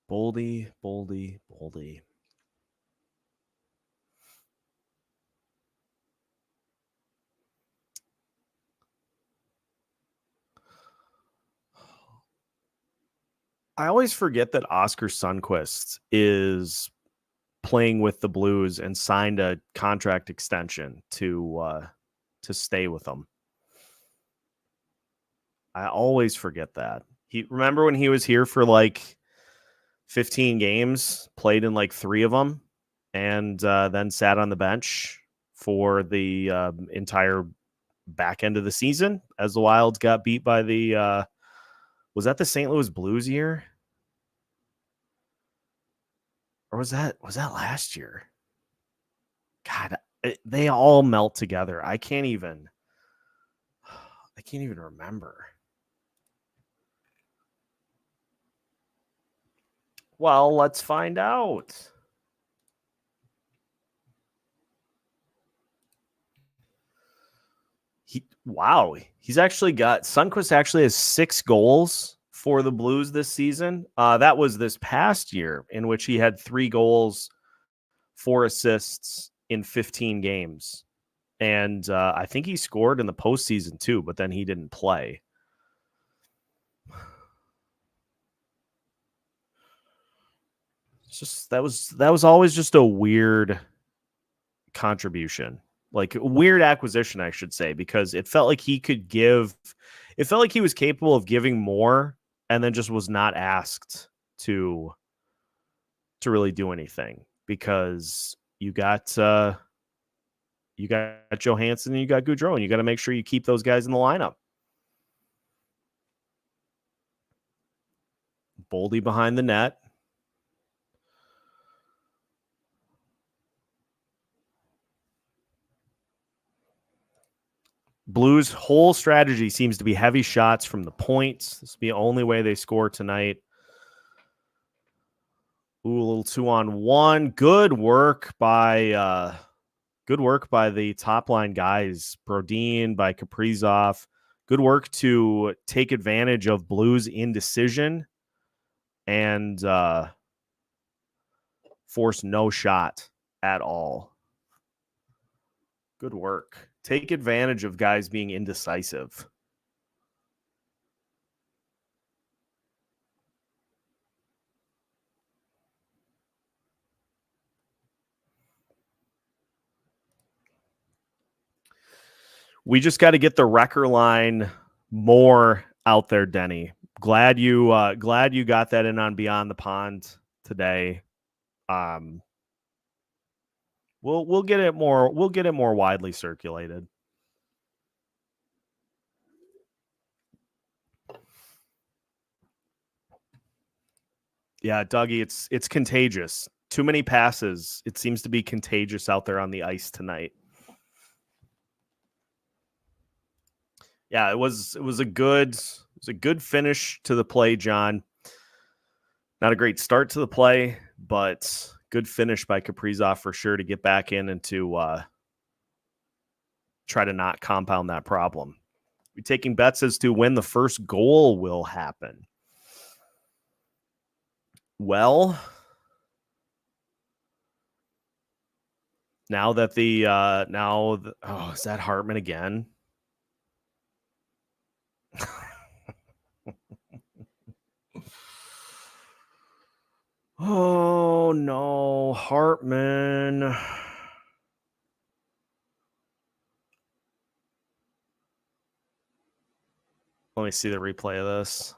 Boldy. I always forget that Oscar Sundqvist is playing with the Blues and signed a contract extension to stay with them. I always forget that. Remember when he was here for like 15 games, played in like 3 of them, and then sat on the bench for the entire back end of the season as the Wilds got beat by the was that the St. Louis Blues year? Or was that last year? God, they all melt together. I can't even remember. Well, let's find out. Sundqvist actually has 6 goals for the Blues this season. That was this past year, in which he had 3 goals, 4 assists in 15 games. And I think he scored in the postseason too, but then he didn't play. It's just that was always just a weird contribution. Like a weird acquisition, I should say, because it felt like he was capable of giving more and then just was not asked to really do anything, because you got Johansson and you got Gaudreau, and you got to make sure you keep those guys in the lineup. Boldy behind the net. Blues' whole strategy seems to be heavy shots from the points. This will be the only way they score tonight. Ooh, a little 2-on-1. Good work by the top line guys. Brodin by Kaprizov. Good work to take advantage of Blues' indecision and force no shot at all. Good work. Take advantage of guys being indecisive. We just got to get the wrecker line more out there, Denny. Glad you got that in on Beyond the Pond today. We'll get it more. We'll get it more widely circulated. Yeah, Dougie, it's contagious. Too many passes. It seems to be contagious out there on the ice tonight. Yeah, it was a good finish to the play, John. Not a great start to the play, but good finish by Kaprizov for sure to get back in and to try to not compound that problem. We're taking bets as to when the first goal will happen. Well, now that is that Hartman again? Oh no, Hartman. Let me see the replay of this.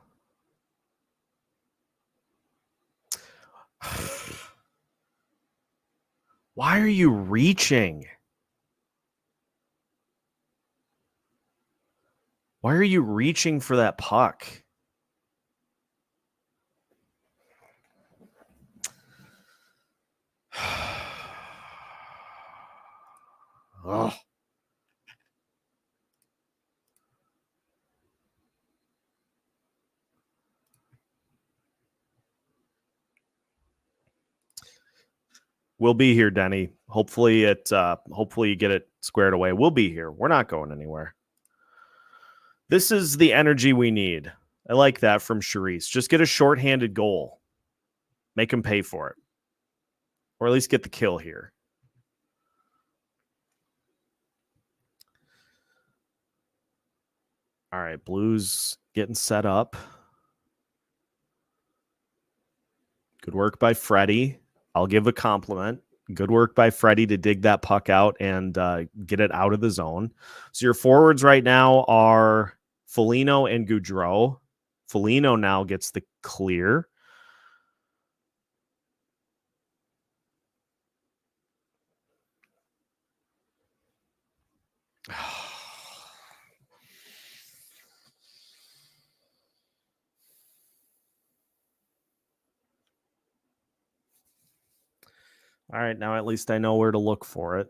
Why are you reaching? Why are you reaching for that puck? Oh. We'll be here, Denny. Hopefully you get it squared away. We'll be here. We're not going anywhere. This is the energy we need. I like that from Charisse. Just get a shorthanded goal. Make him pay for it. Or at least get the kill here. All right, Blues getting set up. Good work by Freddie. I'll give a compliment. Good work by Freddie to dig that puck out and get it out of the zone. So your forwards right now are Foligno and Gaudreau. Foligno now gets the clear. All right, now at least I know where to look for it.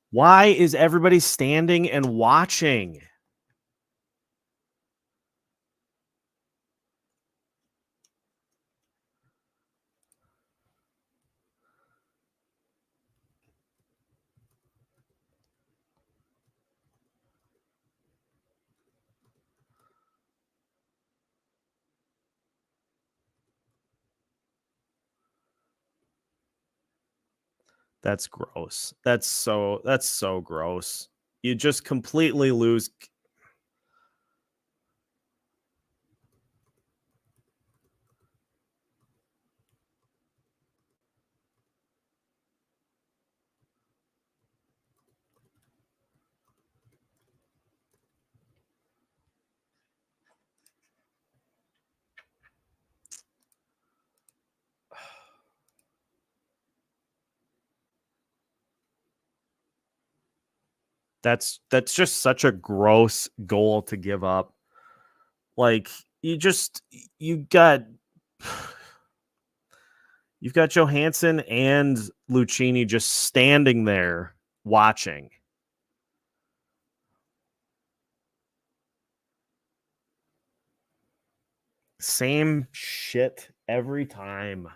Why is everybody standing and watching? That's gross. That's so gross. You just completely lose. That's just such a gross goal to give up. Like you've got Johansson and Lucchini just standing there watching. Same shit every time.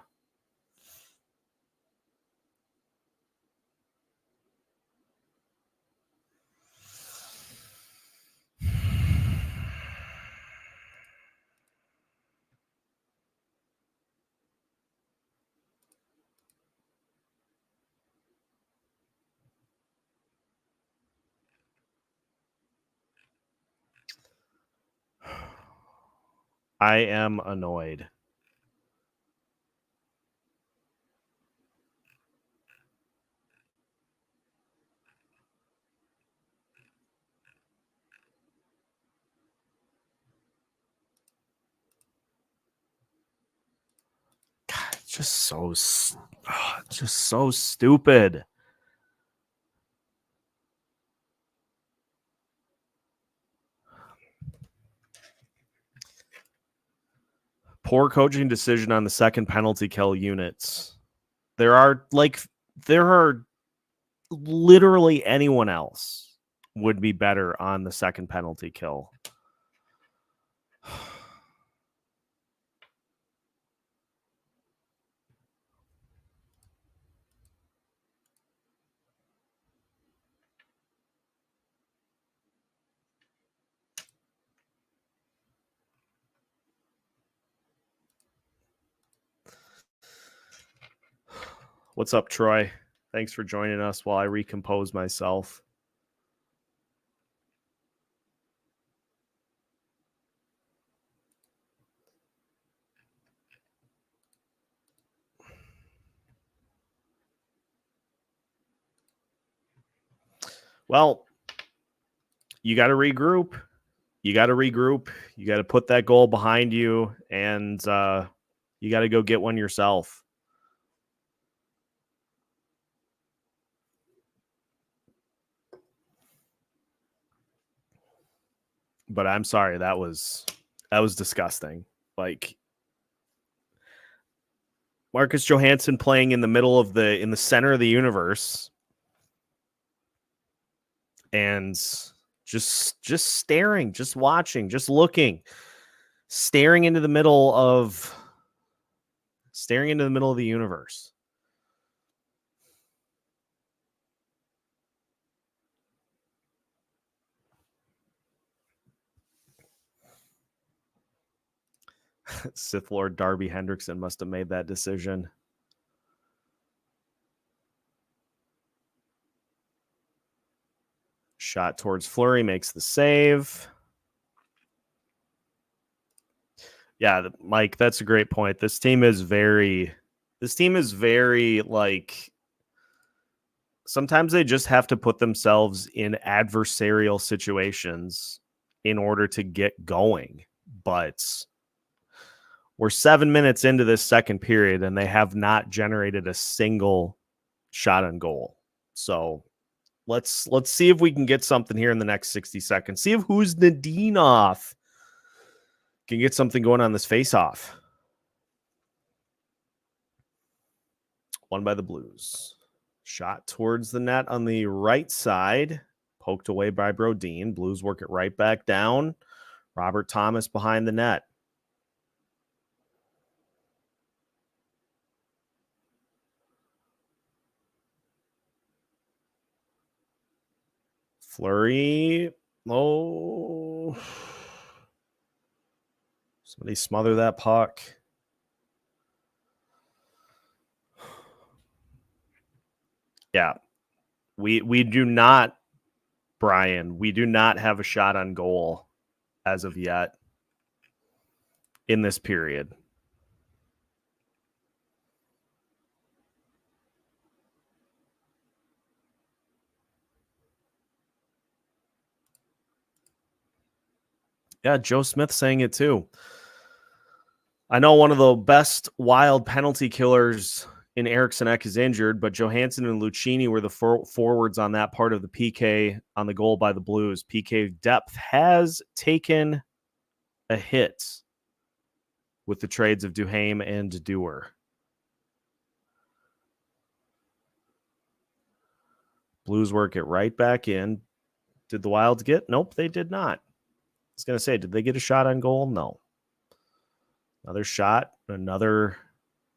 I am annoyed. God, just so stupid. Poor coaching decision on the second penalty kill units. There are literally anyone else would be better on the second penalty kill. What's up, Troy? Thanks for joining us while I recompose myself. Well, you got to regroup. You got to put that goal behind you, and You got to go get one yourself. But I'm sorry, that was disgusting. Like, Marcus Johansson playing in the center of the universe, and just staring, just watching, just looking, staring into the middle of the universe. Sith Lord Darby Hendrickson must have made that decision. Shot towards Fleury, makes the save. Yeah, Mike, that's a great point. This team is very like, sometimes they just have to put themselves in adversarial situations in order to get going. But we're 7 minutes into this second period, and they have not generated a single shot on goal. So let's see if we can get something here in the next 60 seconds. See if Khusnutdinov can get something going on this face-off. Won by the Blues. Shot towards the net on the right side. Poked away by Brodin. Blues work it right back down. Robert Thomas behind the net. Fleury. Oh. Somebody smother that puck. Yeah. We do not, Brian, we do not have a shot on goal as of yet in this period. Yeah, Joe Smith saying it too. I know one of the best Wild penalty killers in Eriksson Ek is injured, but Johansson and Lucchini were the forwards on that part of the PK on the goal by the Blues. PK depth has taken a hit with the trades of Duhaime and Dewar. Blues work it right back in. Did the Wilds get? Nope, they did not. I was going to say, did they get a shot on goal? No. Another shot, another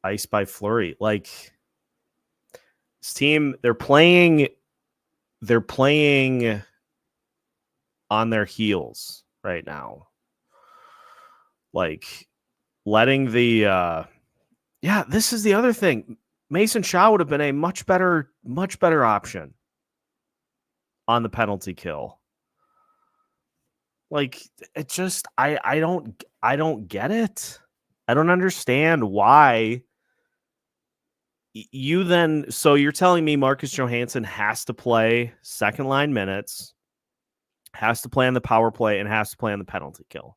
ice by Fleury. Like, this team, they're playing on their heels right now. Like, letting the this is the other thing. Mason Shaw would have been a much better option on the penalty kill. Like, it just I don't get it. I don't understand why you then. So you're telling me Marcus Johansson has to play second line minutes, has to play on the power play, and has to play on the penalty kill.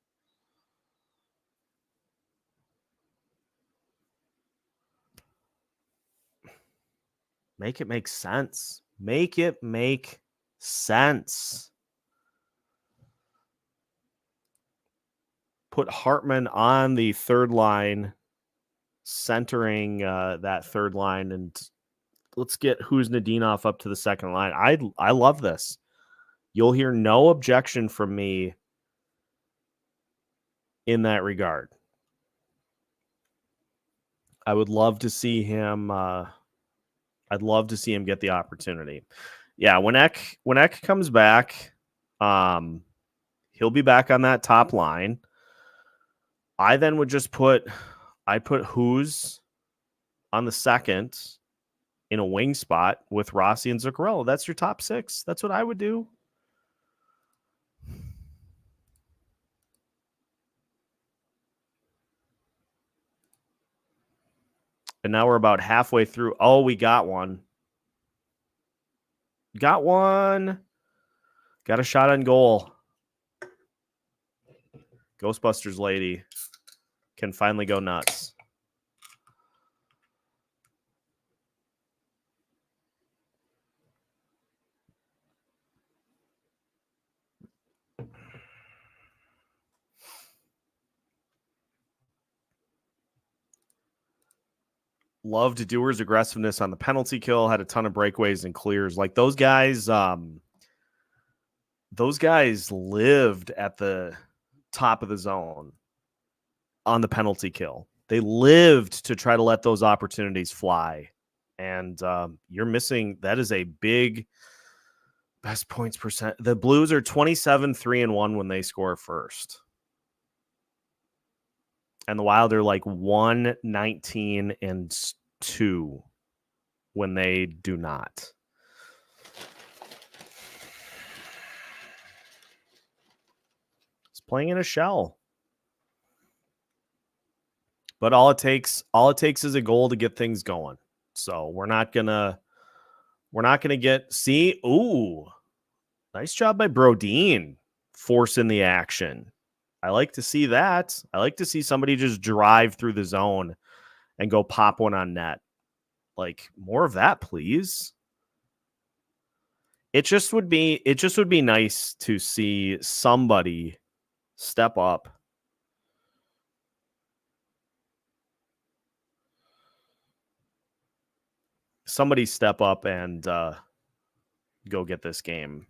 Make it make sense. Make it make sense. Put Hartman on the third line, centering that third line, and let's get Khusnutdinov up to the second line. I love this. You'll hear no objection from me in that regard. I would love to see him. I'd love to see him get the opportunity. Yeah, when Ek comes back, he'll be back on that top line. I then would just put Who's on the second in a wing spot with Rossi and Zuccarello. That's your top six. That's what I would do. And now we're about halfway through. Oh, we got one. Got one. Got a shot on goal. Ghostbusters lady can finally go nuts. Loved Dewar's aggressiveness on the penalty kill, had a ton of breakaways and clears. Like those guys lived at the top of the zone on the penalty kill. They lived to try to let those opportunities fly. And you're missing, that is a big best points percent. The Blues are 27-3-1 when they score first. And the Wild are like 1-19-2 when they do not. It's playing in a shell. But all it takes is a goal to get things going. So we're not gonna get nice job by Brodin forcing the action. I like to see that. I like to see somebody just drive through the zone and go pop one on net. Like more of that, please. It just would be nice to see somebody step up. Somebody step up and go get this game.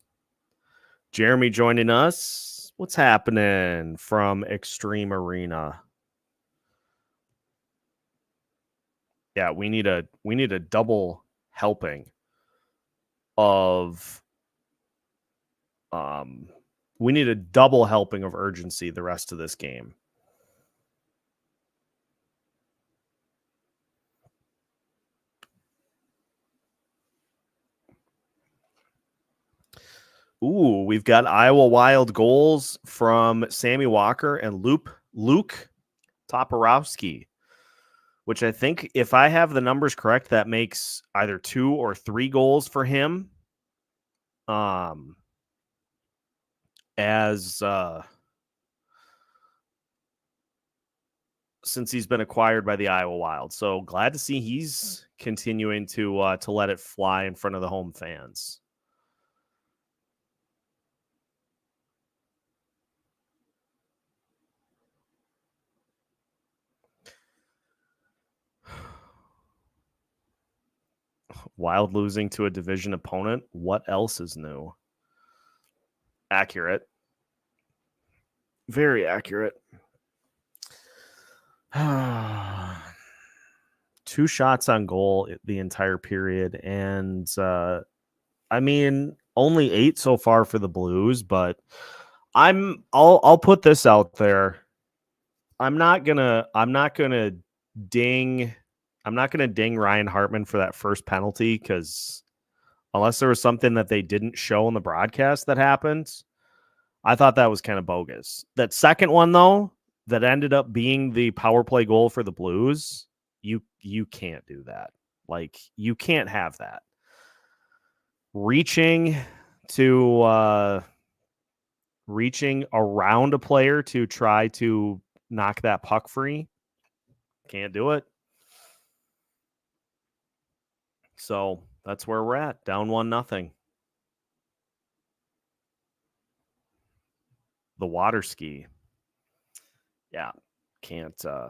Jeremy joining us. What's happening from Extreme Arena? Yeah, we need a double helping of we need a double helping of urgency the rest of this game. Ooh, we've got Iowa Wild goals from Sammy Walker and Luke Toporowski, which I think, if I have the numbers correct, that makes either 2 or 3 goals for him. Since he's been acquired by the Iowa Wild. So glad to see he's continuing to let it fly in front of the home fans. Wild losing to a division opponent. What else is new? Accurate. Very accurate. 2 shots on goal the entire period. And I mean, only 8 so far for the Blues, but I'll put this out there. I'm not gonna ding Ryan Hartman for that first penalty, because unless there was something that they didn't show in the broadcast that happened, I thought that was kind of bogus. That second one, though, that ended up being the power play goal for the Blues, you can't do that. Like, you can't have that. Reaching around a player to try to knock that puck free, can't do it. So that's where we're at. Down 1-0. The water ski. Yeah, can't do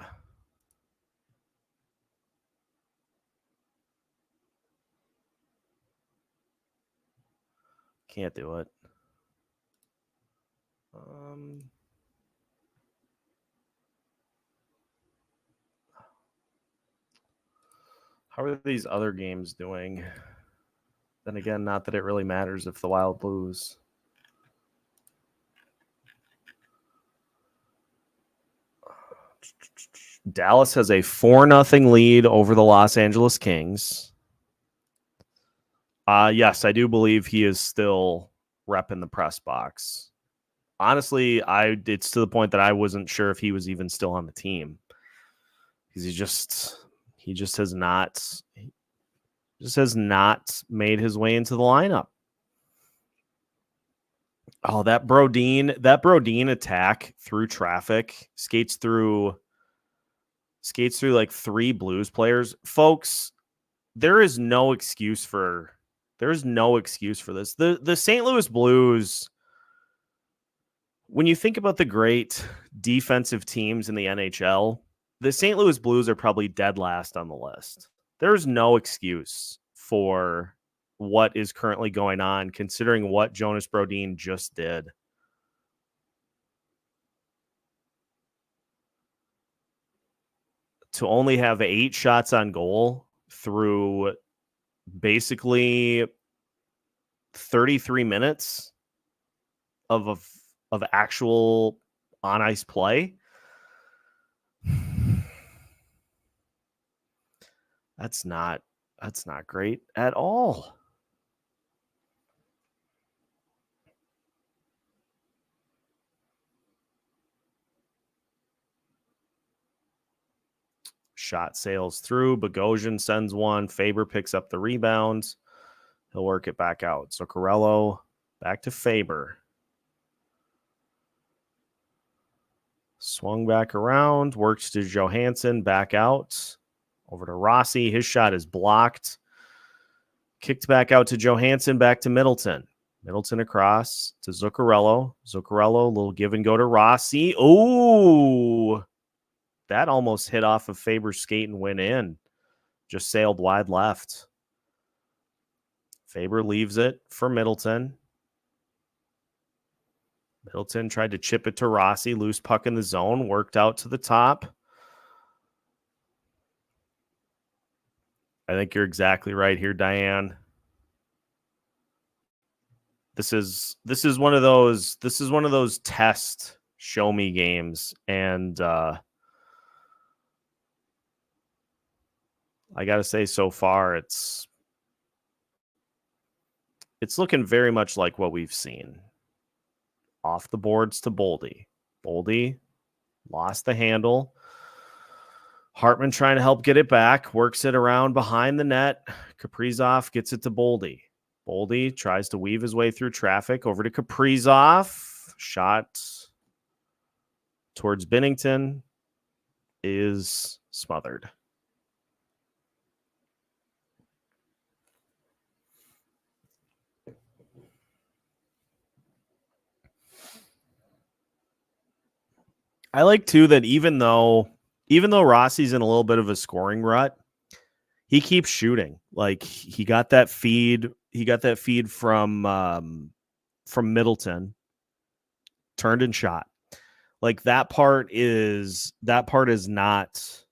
it. How are these other games doing? Then again, not that it really matters if the Wild lose. Dallas has a 4-0 lead over the Los Angeles Kings. Yes, I do believe he is still repping the press box. Honestly, it's to the point that I wasn't sure if he was even still on the team, because he just has not made his way into the lineup. Oh, that Brodin attack through traffic, skates through like 3 Blues players. Folks, there is no excuse for this. The St. Louis Blues, when you think about the great defensive teams in the NHL, the St. Louis Blues are probably dead last on the list. There's no excuse for what is currently going on, considering what Jonas Brodin just did. To only have 8 shots on goal through basically 33 minutes of actual on ice play. That's not great at all. Shot sails through. Bogosian sends one. Faber picks up the rebounds. He'll work it back out. So Zuccarello back to Faber. Swung back around. Works to Johansson. Back out. Over to Rossi. His shot is blocked. Kicked back out to Johansson. Back to Middleton. Middleton across to Zuccarello. Zuccarello, a little give and go to Rossi. Oh, that almost hit off of Faber's skate and went in. Just sailed wide left. Faber leaves it for Middleton. Middleton tried to chip it to Rossi. Loose puck in the zone. Worked out to the top. I think you're exactly right here, Diane. This is one of those test show me games, and I gotta say, so far it's looking very much like what we've seen. Off the boards to Boldy. Boldy lost the handle. Hartman trying to help get it back. Works it around behind the net. Kaprizov gets it to Boldy. Boldy tries to weave his way through traffic over to Kaprizov. Shot towards Binnington is smothered. I like too that even though Rossi's in a little bit of a scoring rut, he keeps shooting. Like he got that feed from Middleton, turned and shot. Like that part is not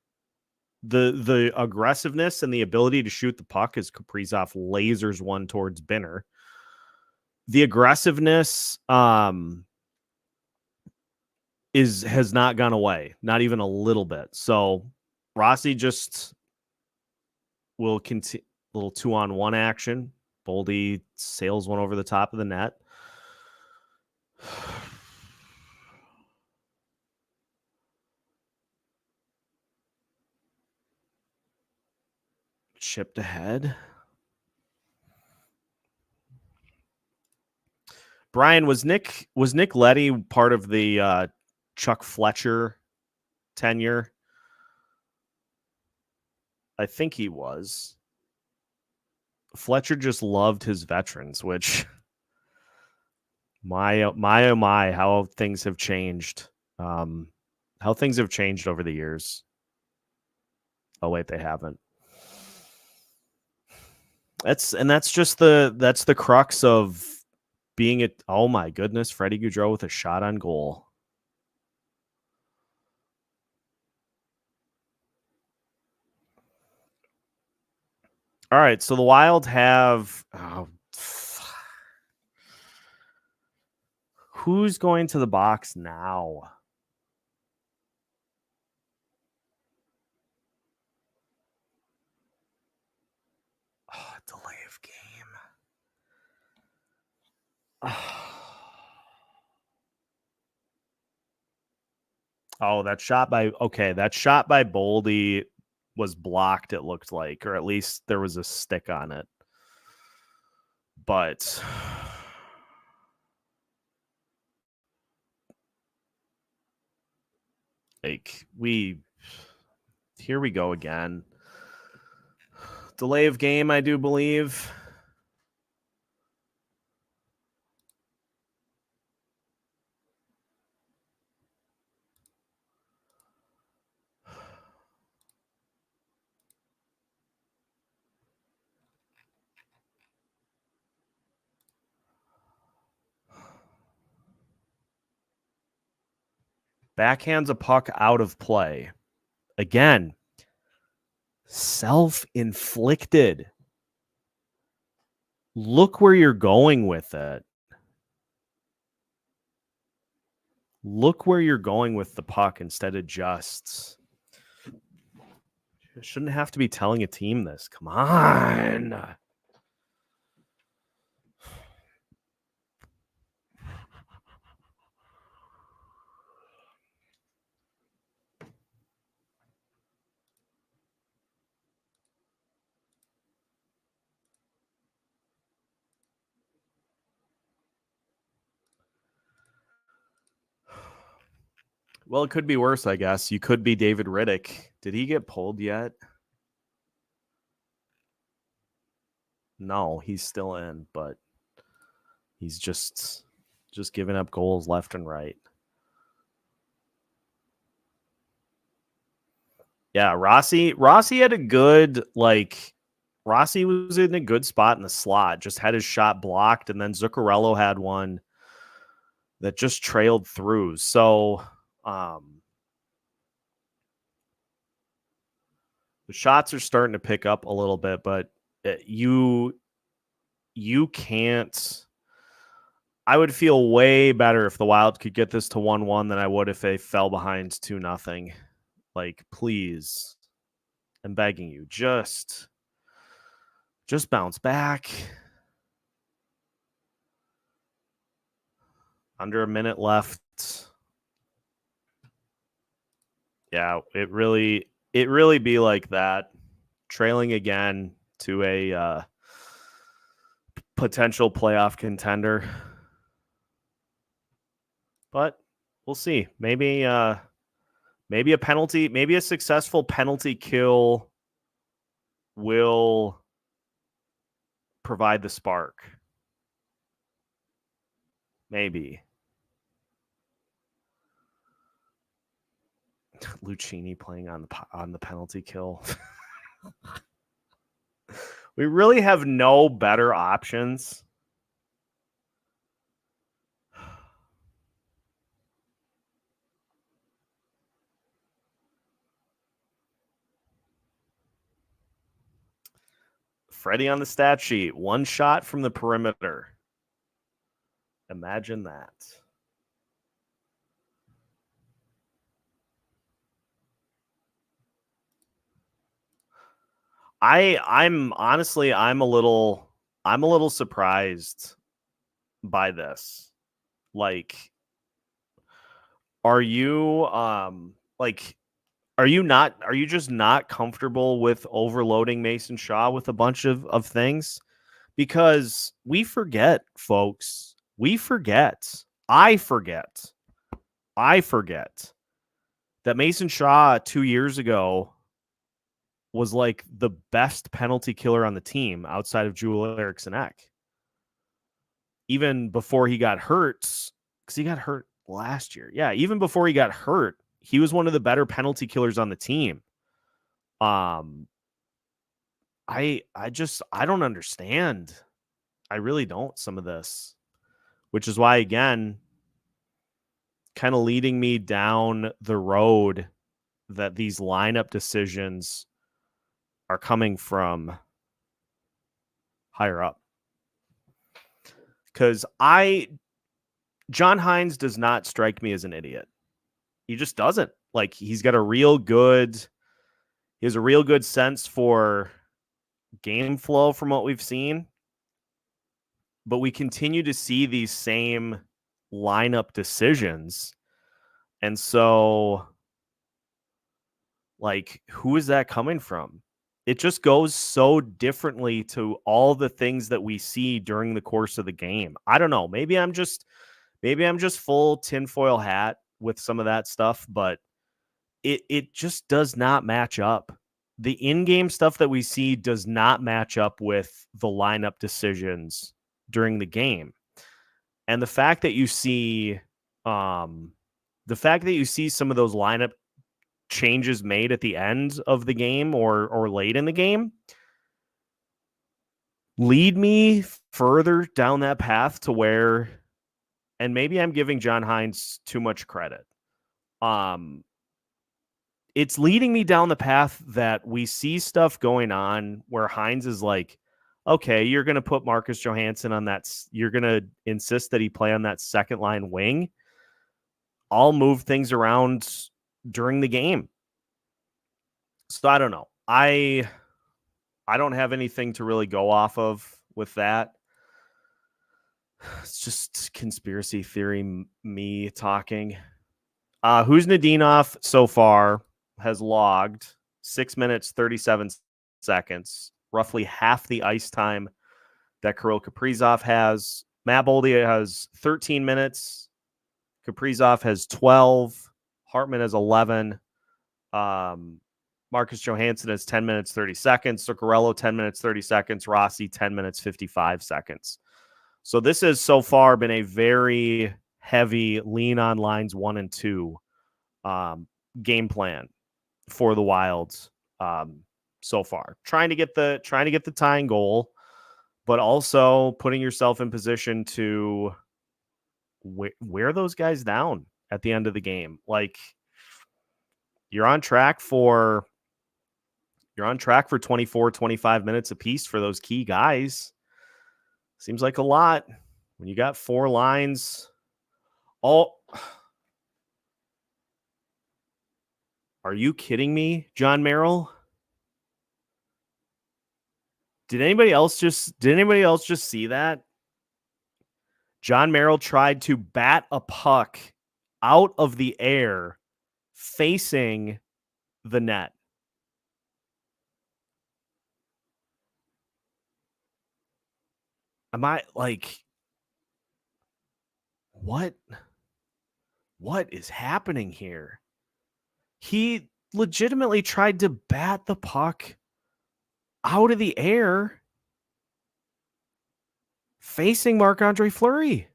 the aggressiveness and the ability to shoot the puck as Kaprizov lasers one towards Binner. The aggressiveness has not gone away, not even a little bit. So Rossi just will continue little 2-on-1 action. Boldy sails one over the top of the net. Chipped ahead. Brian, was Nick Leddy part of the Chuck Fletcher tenure? I think he was. Fletcher just loved his veterans, which my oh my, how things have changed. How things have changed over the years. Oh wait, they haven't. That's just the crux of being it. Oh my goodness, Freddie Gaudreau with a shot on goal. All right, so the Wild have who's going to the box now? Oh, delay of game. Oh, that shot by Boldy was blocked, it looked like, or at least there was a stick on it. But like here we go again. Delay of game, I do believe. backhands a puck out of play. Again, self-inflicted. Look where you're going with it. Look where you're going with the puck instead of just... Shouldn't have to be telling a team this. Come on. Well, it could be worse, I guess. You could be David Riddick. Did he get pulled yet? No, he's still in, but he's just giving up goals left and right. Yeah, Rossi had a good, Rossi was in a good spot in the slot, just had his shot blocked, and then Zuccarello had one that just trailed through. So the shots are starting to pick up a little bit, but you can't. I would feel way better if the Wild could get this to 1-1 than I would if they fell behind 2-0. Like, please, I'm begging you, just bounce back. Under a minute left. Yeah, it really be like that. Trailing again to a potential playoff contender. But we'll see. Maybe a penalty, maybe a successful penalty kill will provide the spark. Maybe. Lucchini playing on the penalty kill. We really have no better options. Freddie on the stat sheet. 1 shot from the perimeter. Imagine that. I'm honestly I'm a little surprised by this. Like, are you just not comfortable with overloading Mason Shaw with a bunch of things? Because we forget, folks. We forget. I forget that Mason Shaw 2 years ago was like the best penalty killer on the team outside of Joel Eriksson Ek. Even before he got hurt, because he got hurt last year. Yeah, even before he got hurt, he was one of the better penalty killers on the team. I don't understand. I really don't, some of this. Which is why, again, kind of leading me down the road that these lineup decisions are coming from higher up. Because John Hynes does not strike me as an idiot. He just doesn't. Like, he has a real good sense for game flow from what we've seen. But we continue to see these same lineup decisions. And so, like, who is that coming from? It just goes so differently to all the things that we see during the course of the game. I don't know. Maybe I'm just full tinfoil hat with some of that stuff, but it just does not match up. The in-game stuff that we see does not match up with the lineup decisions during the game. And the fact that you see some of those lineup changes made at the end of the game or late in the game lead me further down that path to where, and maybe I'm giving John Hynes too much credit, It's leading me down the path that we see stuff going on where Hines is like, okay, you're going to put Marcus Johansson on that. You're going to insist that he play on that second line wing. I'll move things around during the game. So I don't know. I don't have anything to really go off of with that. It's just conspiracy theory me talking. Huznadinov so far has logged 6 minutes, 37 seconds, roughly half the ice time that Kirill Kaprizov has. Matt Boldy has 13 minutes. Kaprizov has 12. Hartman has 11. Marcus Johansson has 10 minutes, 30 seconds. Zuccarello, 10 minutes, 30 seconds. Rossi, 10 minutes, 55 seconds. So this has so far been a very heavy lean on lines 1 and 2 game plan for the Wilds so far. Trying to get the tying goal, but also putting yourself in position to wear those guys down at the end of the game. Like you're on track for 24, 25 minutes apiece for those key guys. Seems like a lot when you got 4 lines. Are you kidding me, John Merrill? Did anybody else just see that? John Merrill tried to bat a puck out of the air facing the net. Am I like, what is happening here? He legitimately tried to bat the puck out of the air facing Marc-Andre Fleury.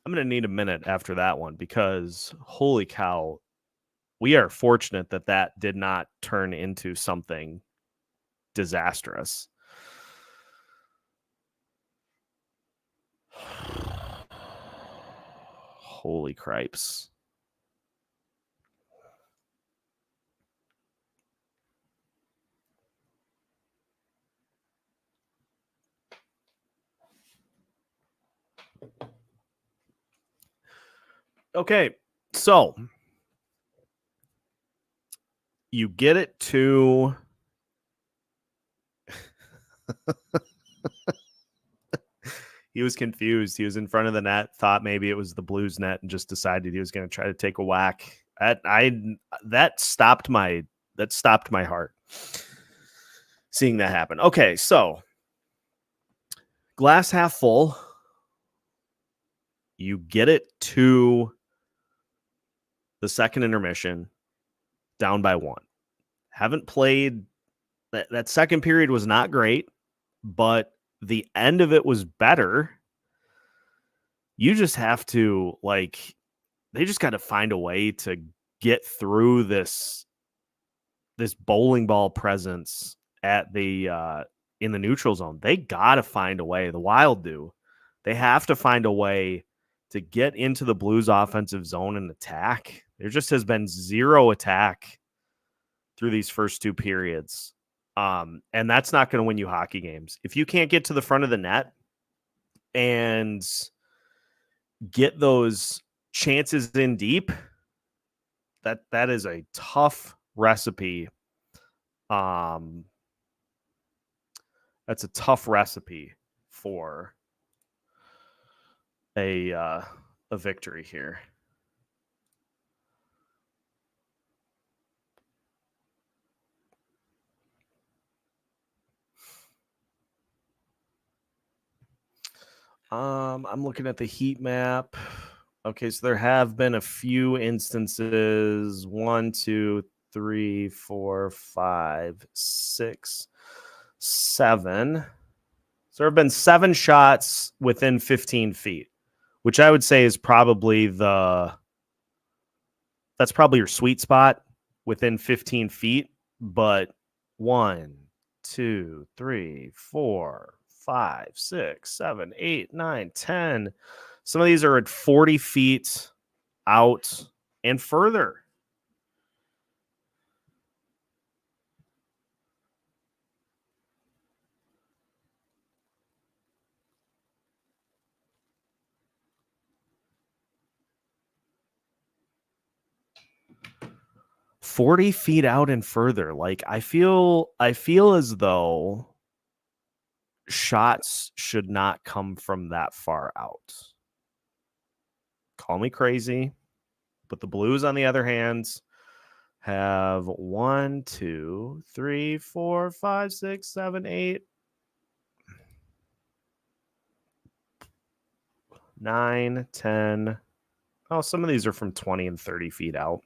I'm going to need a minute after that one because holy cow, we are fortunate that did not turn into something disastrous. Holy cripes. Okay, so you get it to he was confused. He was in front of the net, thought maybe it was the Blues net, and just decided he was going to try to take a whack. That stopped my heart seeing that happen. Okay, so glass half full. You get it to the second intermission, down by 1. Haven't played that second period was not great, but the end of it was better. You just have to they just got to find a way to get through this bowling ball presence at the in the neutral zone. They got to find a way. The Wild do. They have to find a way to get into the Blues offensive zone and attack. There just has been zero attack through these first 2 periods. And that's not going to win you hockey games. If you can't get to the front of the net and get those chances in deep, that is a tough recipe. That's a tough recipe for a victory here. I'm looking at the heat map. Okay, so there have been a few instances. 1, 2, 3, 4, 5, 6, 7. So there have been 7 shots within 15 feet, which I would say is probably that's probably your sweet spot within 15 feet. But 1, 2, 3, 4, 5, 6, 7, 8, 9, 10. Some of these are at 40 feet out and further. "40 feet out and further." Like, I feel as though shots should not come from that far out. Call me crazy, but the Blues, on the other hand, have 1, 2, 3, 4, 5, 6, 7, 8, 9, 10. Oh, some of these are from 20 and 30 feet out.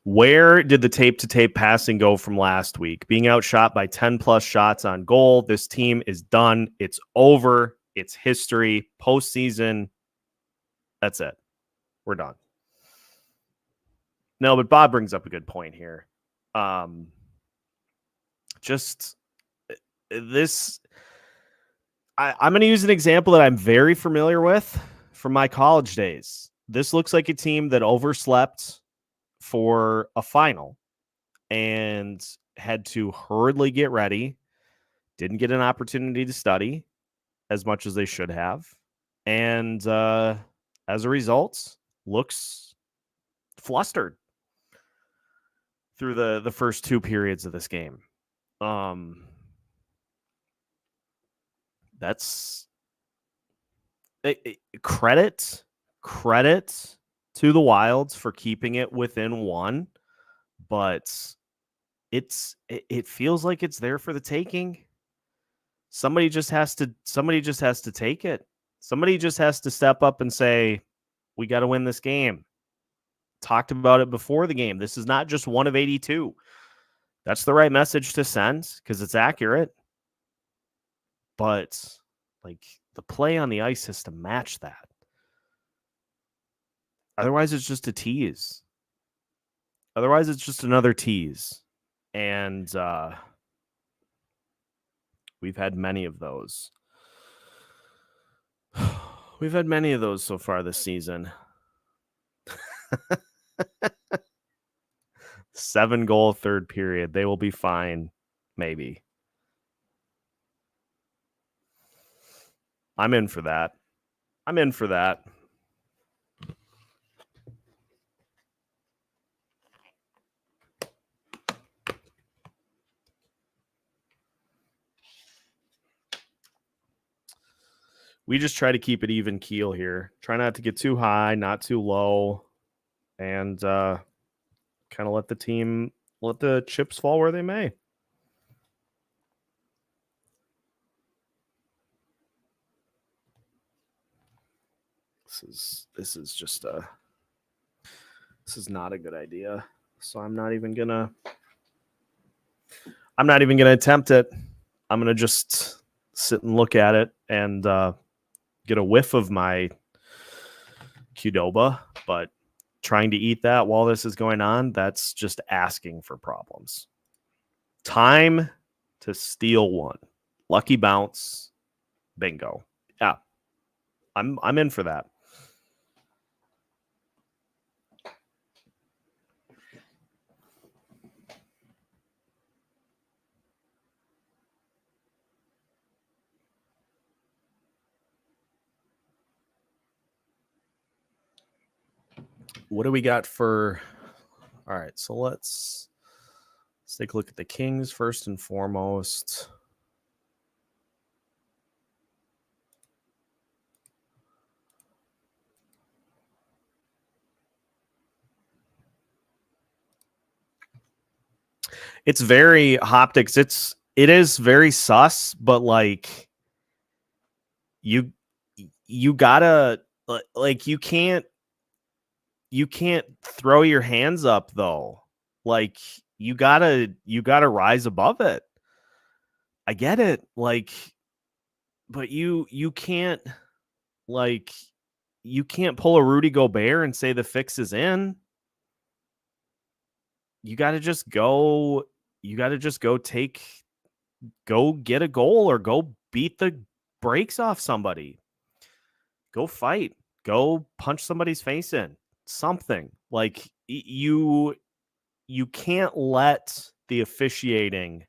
Where did the tape-to-tape passing go from last week? Being outshot by 10-plus shots on goal. This team is done. It's over. It's history. Postseason. That's it. We're done. No, but Bob brings up a good point here. Just this... I'm going to use an example that I'm very familiar with from my college days. This looks like a team that overslept for a final and had to hurriedly get ready, didn't get an opportunity to study as much as they should have, and as a result, looks flustered through the first 2 periods of this game. That's credit to the Wilds for keeping it within 1, but it feels like it's there for the taking. Somebody just has to take it. Somebody just has to step up and say, we got to win this game. Talked about it before the game. This is not just 1 of 82. That's the right message to send because it's accurate. But like, the play on the ice has to match that. Otherwise, it's just a tease. Otherwise, it's just another tease. And we've had many of those. We've had many of those so far this season. 7-goal third period. They will be fine, maybe. I'm in for that. We just try to keep it even keel here. Try not to get too high, not too low, and kind of let the chips fall where they may. This is not a good idea. So I'm not even gonna attempt it. I'm gonna just sit and look at it and get a whiff of my Qdoba, but trying to eat that while this is going on, that's just asking for problems. Time to steal one. Lucky bounce. Bingo. Yeah. I'm in for that. What do we got for... All right, so let's take a look at the Kings first and foremost. It's very Hoptics. It is very sus, but like you gotta, like, you can't throw your hands up though. Like, you gotta rise above it. I get it. Like, but you can't like you can't pull a Rudy Gobert and say the fix is in. You got to just go. You got to just go get a goal or go beat the brakes off somebody. Go fight. Go punch somebody's face in. Something like you can't let the officiating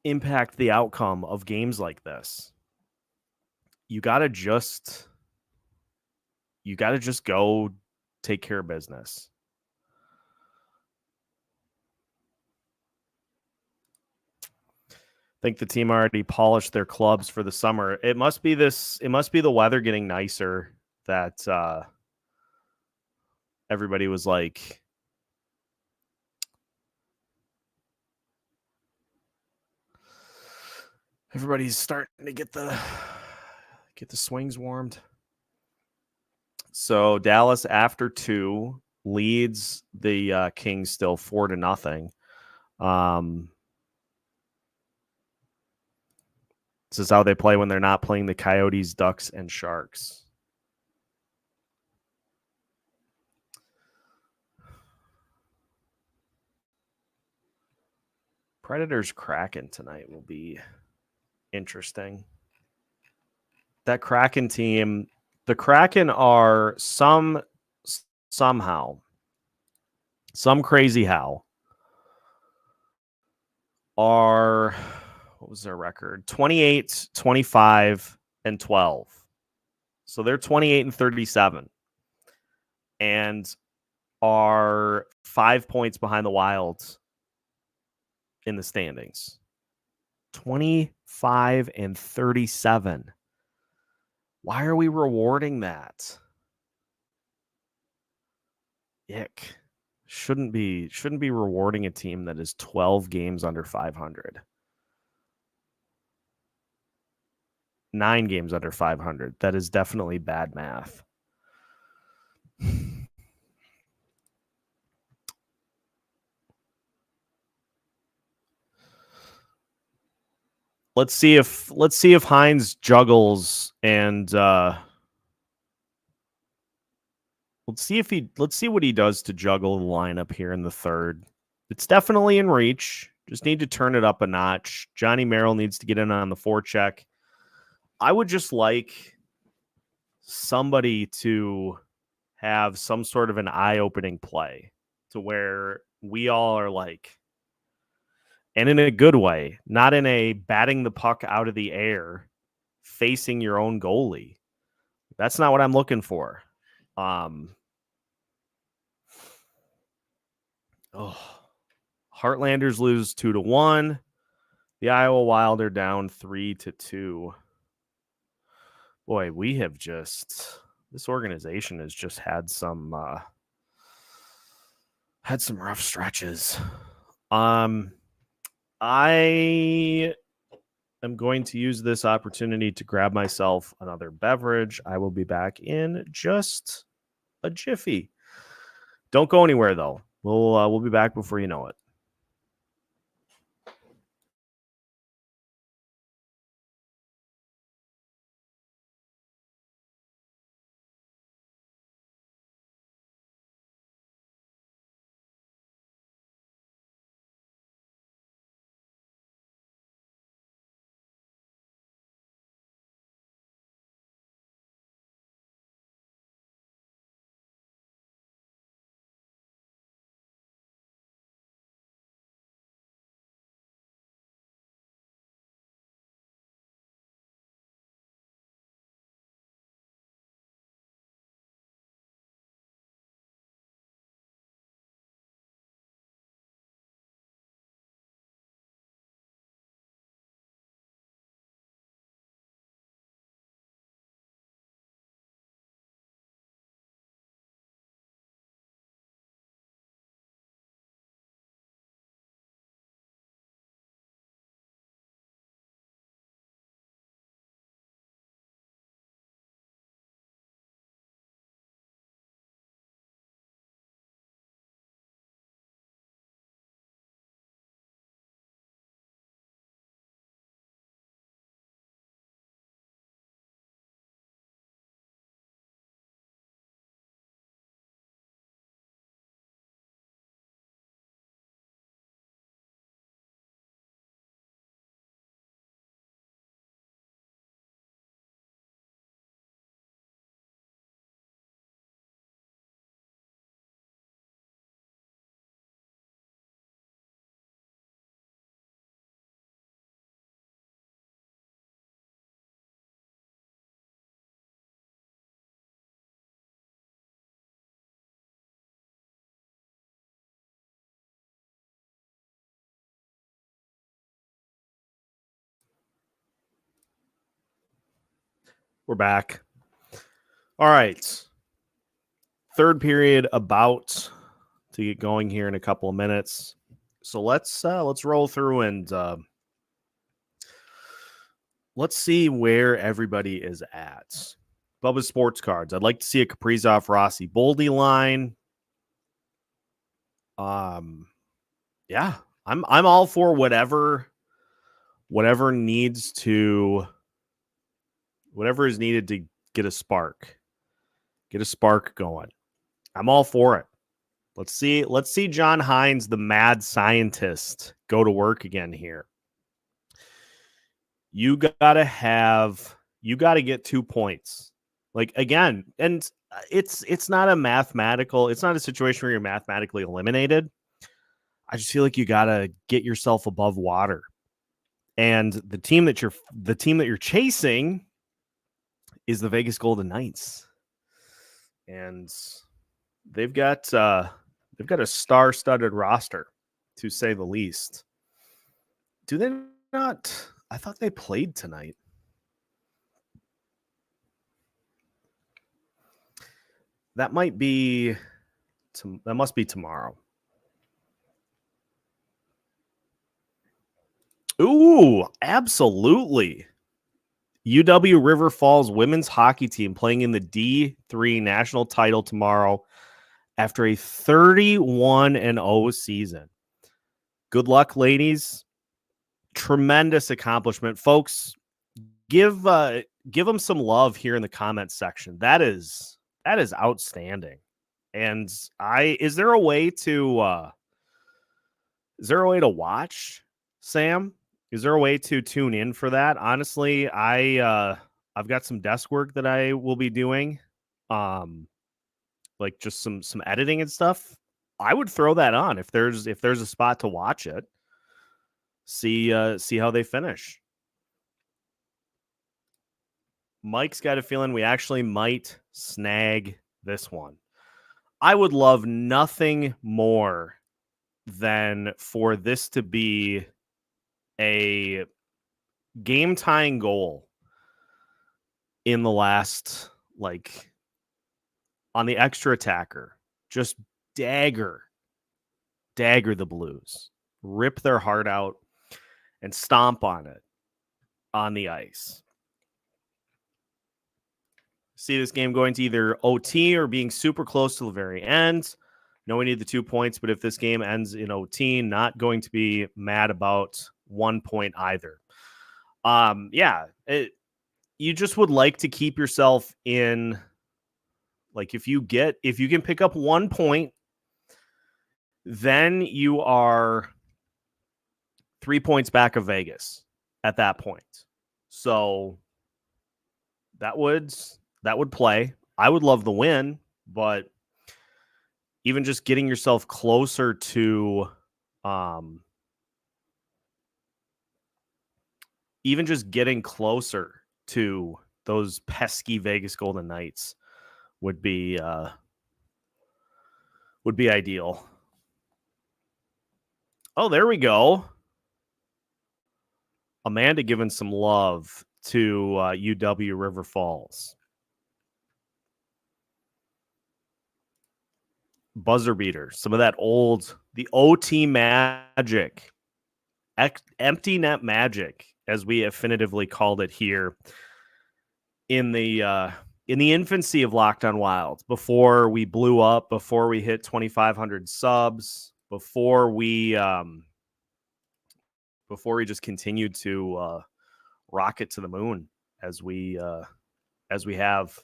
impact the outcome of games like this. You got to just go take care of business. I think the team already polished their clubs for the summer. It must be the weather getting nicer that everybody was like, everybody's starting to get the swings warmed. So Dallas, after 2, leads the Kings still 4-0. This is how they play when they're not playing the Coyotes, Ducks, and Sharks. Predators Kraken tonight will be interesting. That Kraken team, the Kraken are somehow, some crazy how, are, what was their record? 28, 25, and 12. So they're 28 and 37 and are 5 points behind the Wilds in the standings. 25 and 37. Why are we rewarding that? Ick. Shouldn't be rewarding a team that is 12 games under 500. 9 games under 500. That is definitely bad math. Let's see if Hines juggles and let's see what he does to juggle the lineup here in the third. It's definitely in reach. Just need to turn it up a notch. Johnny Merrill needs to get in on the forecheck. I would just like somebody to have some sort of an eye-opening play to where we all are like, and in a good way, not in a batting the puck out of the air, facing your own goalie. That's not what I'm looking for. Heartlanders lose 2-1. The Iowa Wild are down 3-2. Boy, this organization has just had some rough stretches. I am going to use this opportunity to grab myself another beverage. I will be back in just a jiffy. Don't go anywhere though. We'll be back before you know it. We're back. All right. Third period about to get going here in a couple of minutes. So let's roll through and let's see where everybody is at. Bubba's Sports Cards. I'd like to see a Kaprizov Rossi Boldy line. Yeah, I'm all for whatever is needed to get a spark going. I'm all for it. Let's see John Hines, the mad scientist, go to work again here. You gotta get 2 points. Like, again, and it's not a situation where you're mathematically eliminated. I just feel like you gotta get yourself above water. And the team that you're chasing is the Vegas Golden Knights. And they've got a star-studded roster, to say the least. Do they not? I thought they played tonight. That must be tomorrow. Ooh, absolutely. UW River Falls women's hockey team playing in the D3 national title tomorrow after a 31-0 season. Good luck, ladies. Tremendous accomplishment, folks. Give them some love here in the comments section. That is outstanding. And is there a way to watch, Sam? Is there a way to tune in for that? Honestly, I've got some desk work that I will be doing, like just some editing and stuff. I would throw that on if there's a spot to watch it. See how they finish. Mike's got a feeling we actually might snag this one. I would love nothing more than for this to be a game-tying goal in the last, like, on the extra attacker. Just dagger the Blues. Rip their heart out and stomp on it on the ice. See this game going to either OT or being super close to the very end. No, we need the 2 points, but if this game ends in OT, not going to be mad about 1 point either. You just would like to keep yourself in, like, if you can pick up 1 point, then you are 3 points back of Vegas at that point. So that would play. I would love the win, but even just getting yourself closer to those pesky Vegas Golden Knights would be ideal. Oh, there we go. Amanda giving some love to UW River Falls. Buzzer beater. Some of that the OT magic. Empty net magic, as we definitively called it here in the infancy of Locked On Wild, before we blew up, before we hit 2,500 subs, before we just continued to rocket to the moon as we have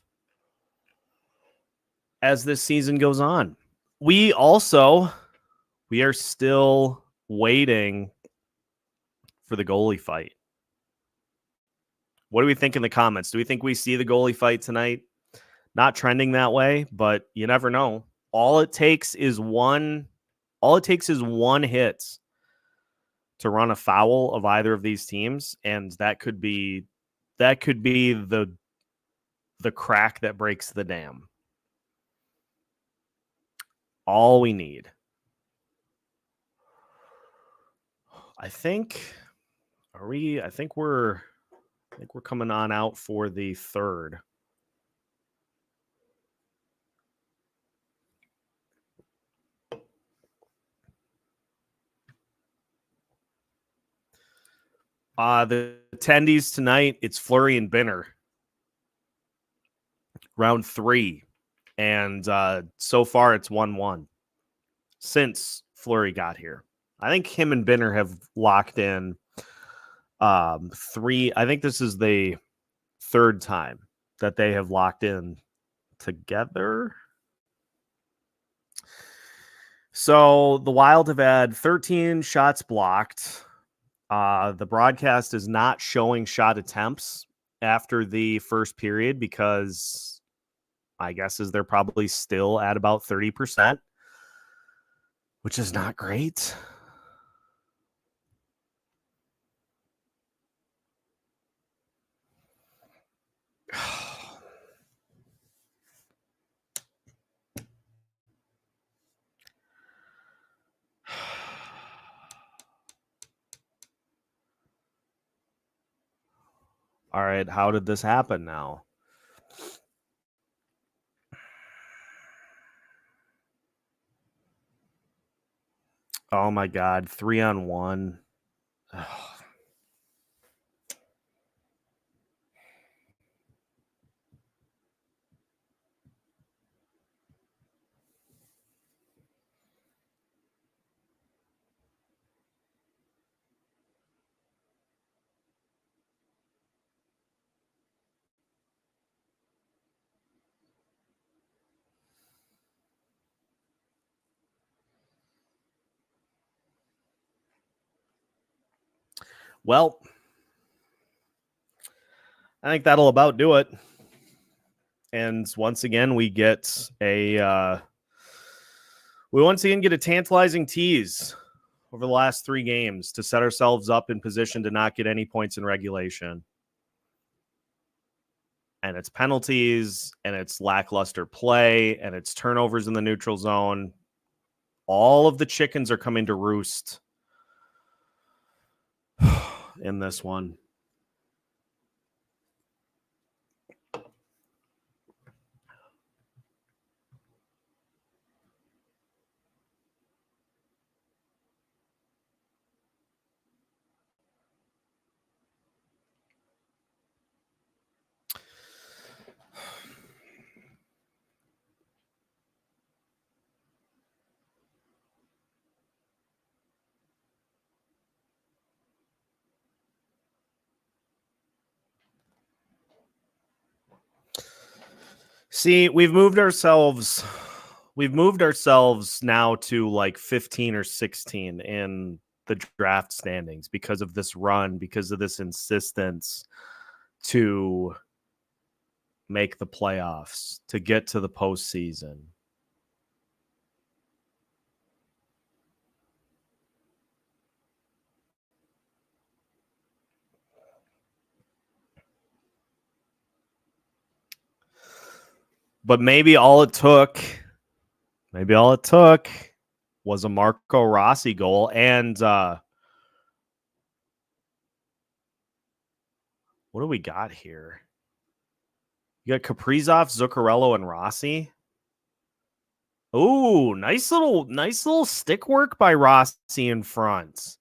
as this season goes on. We are still waiting for the goalie fight. What do we think in the comments? Do we think we see the goalie fight tonight? Not trending that way, but you never know. All it takes is one hit to run afoul of either of these teams, and that could be the crack that breaks the dam. All we need. I think we're I think we're coming on out for the third. The attendees tonight, it's Fleury and Binner. Round 3. And so far it's 1-1 since Fleury got here. I think him and Binner have locked in 3. I think this is the third time that they have locked in together. So the Wild have had 13 shots blocked. The broadcast is not showing shot attempts after the first period because my guess is they're probably still at about 30%, which is not great. All right, how did this happen now? Oh my God, 3-on-1. Well, I think that'll about do it. And once again, we get a tantalizing tease over the last 3 games to set ourselves up in position to not get any points in regulation. And it's penalties, and it's lackluster play, and it's turnovers in the neutral zone. All of the chickens are coming to roost in this one. See, we've moved ourselves now to like 15 or 16 in the draft standings because of this run, because of this insistence to make the playoffs, to get to the postseason. But maybe all it took was a Marco Rossi goal. And what do we got here? You got Kaprizov, Zuccarello, and Rossi. Ooh, nice little stick work by Rossi in front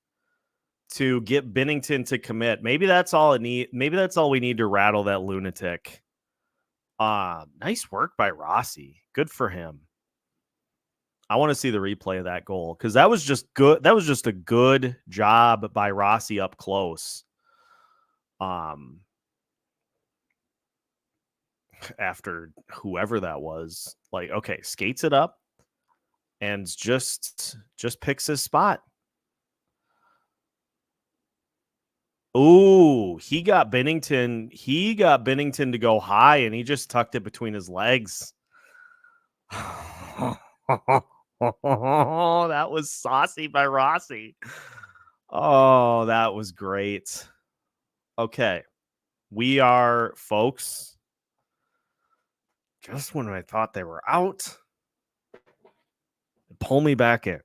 to get Binnington to commit. Maybe that's all it need. Maybe that's all we need to rattle that lunatic. Nice work by Rossi. Good for him. I want to see the replay of that goal because that was just good. That was just a good job by Rossi up close. After whoever that was, like, okay, skates it up and just picks his spot. Ooh, he got Binnington to go high and he just tucked it between his legs. That was saucy by Rossi. Oh, that was great. Okay. We are, folks, just when I thought they were out, pull me back in.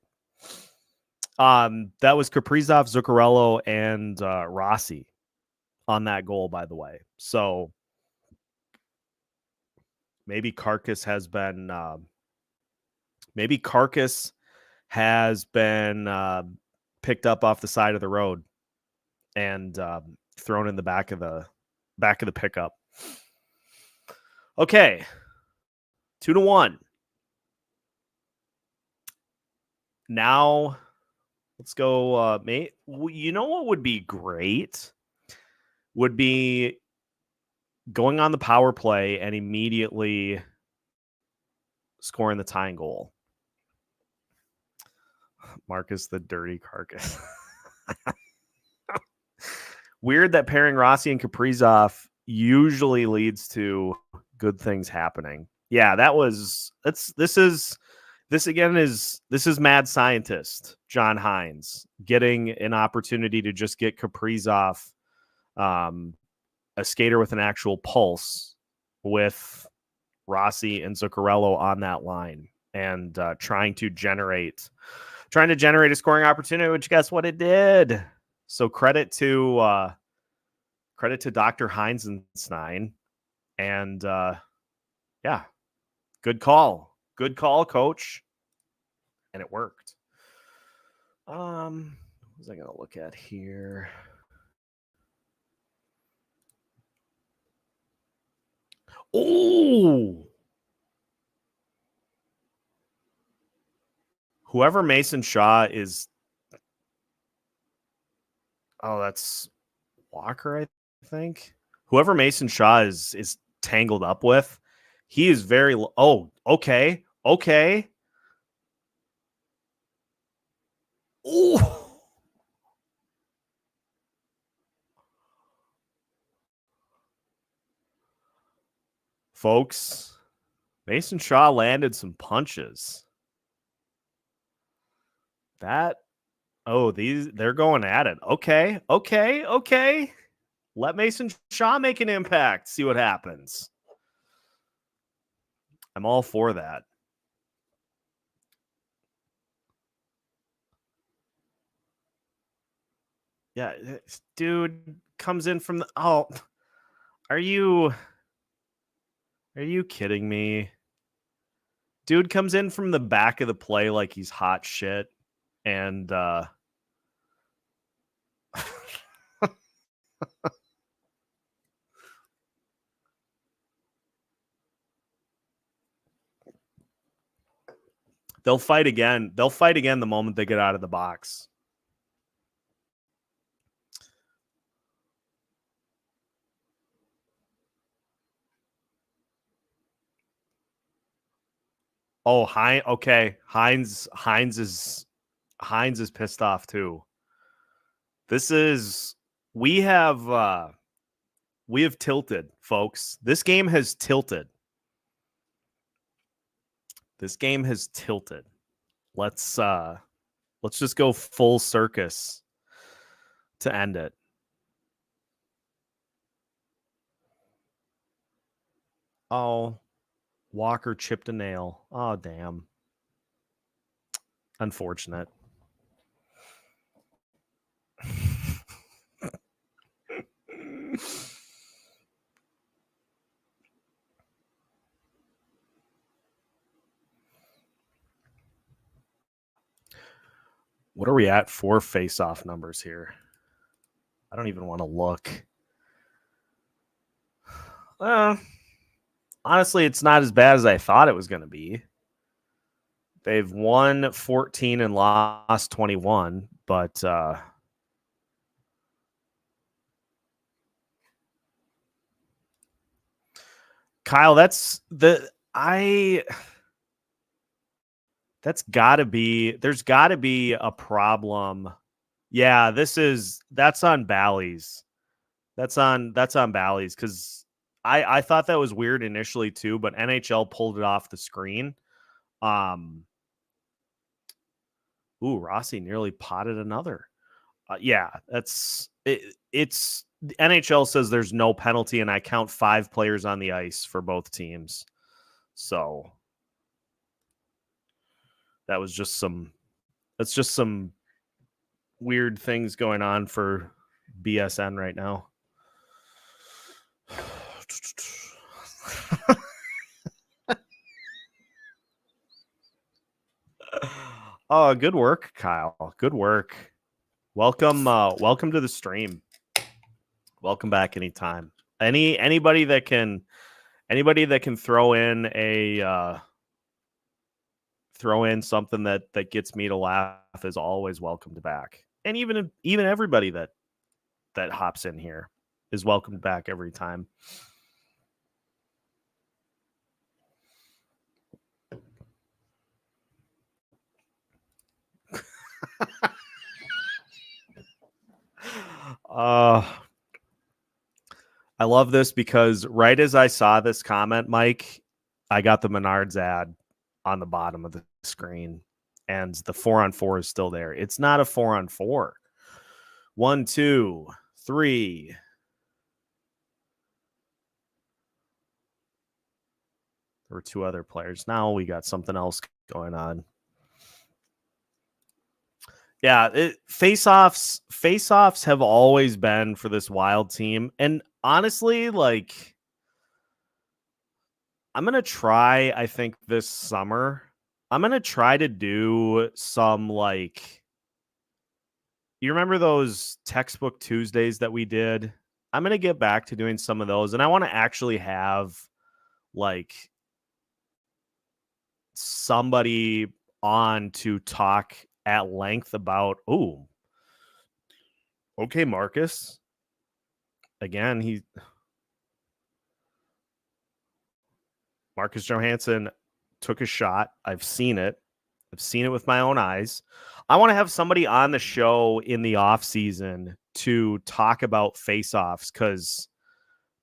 That was Kaprizov, Zuccarello, and Rossi on that goal, by the way. So maybe Carcass has been picked up off the side of the road and thrown in the back of the pickup. Okay, 2-1. Now let's go. Mate, you know what would be great? Would be going on the power play and immediately scoring the tying goal. Marcus the Dirty Carcass. Weird that pairing Rossi and Kaprizov usually leads to good things happening. Yeah, this is mad scientist John Hines getting an opportunity to just get Kaprizov, a skater with an actual pulse, with Rossi and Zuccarello on that line, and trying to generate a scoring opportunity, which guess what it did. So credit to Dr. Heinzenstein, and yeah, good call, coach, and it worked. What was I gonna look at here? Oh, whoever Mason Shaw is. Oh, that's Walker, I think. Whoever Mason Shaw is tangled up with, he is very. Oh, okay. Oh. Folks, Mason Shaw landed some punches. They're going at it. Okay. Let Mason Shaw make an impact. See what happens. I'm all for that. Yeah, dude comes in from the. Oh, are you kidding me? Dude comes in from the back of the play like he's hot shit, and they'll fight again. They'll fight again the moment they get out of the box. Oh, okay. Hines is pissed off too. We have tilted, folks. This game has tilted. Let's just go full circus to end it. Oh, Walker chipped a nail. Oh, damn. Unfortunate. What are we at for face-off numbers here? I don't even want to look. Honestly, it's not as bad as I thought it was going to be. They've won 14 and lost 21, but Kyle, there's got to be a problem. Yeah, that's on Bally's. That's on Bally's, because I thought that was weird initially too, but NHL pulled it off the screen. Rossi nearly potted another. Yeah, that's it. It's the NHL says there's no penalty, and I count 5 players on the ice for both teams. So that's just some weird things going on for BSN right now. Oh, good work, Kyle. Good work. Welcome to the stream. Welcome back anytime. Anybody that can throw in something that gets me to laugh is always welcomed back. And even everybody that hops in here is welcomed back every time. I love this because right as I saw this comment, Mike, I got the Menards ad on the bottom of the screen, and the 4-on-4 is still there. It's not a 4-on-4. 1, 2, 3. There were 2 other players. Now we got something else going on. Yeah, face-offs have always been for this Wild team. And honestly, like, I'm going to try, I think this summer, I'm going to try to do some, like, you remember those textbook Tuesdays that we did? I'm going to get back to doing some of those. And I want to actually have, like, somebody on to talk at length about, okay, Marcus. Again, Marcus Johansson took a shot. I've seen it. I've seen it with my own eyes. I want to have somebody on the show in the off season to talk about face-offs, because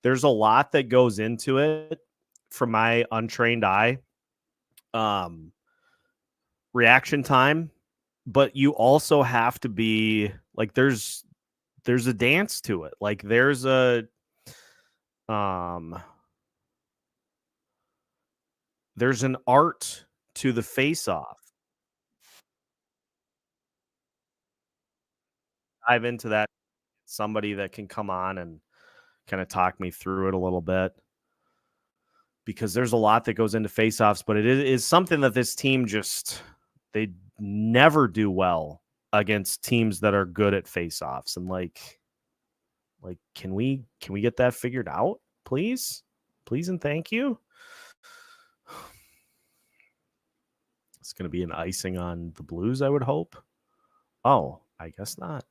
there's a lot that goes into it from my untrained eye. Reaction time, but you also have to be like, there's a dance to it. Like there's an art to the face-off. Dive into that. Somebody that can come on and kind of talk me through it a little bit, because there's a lot that goes into face-offs, but it is something that this team they never do well against teams that are good at face-offs. And like, can we get that figured out, please? Please and thank you. It's going to be an icing on the Blues, I would hope. Oh, I guess not.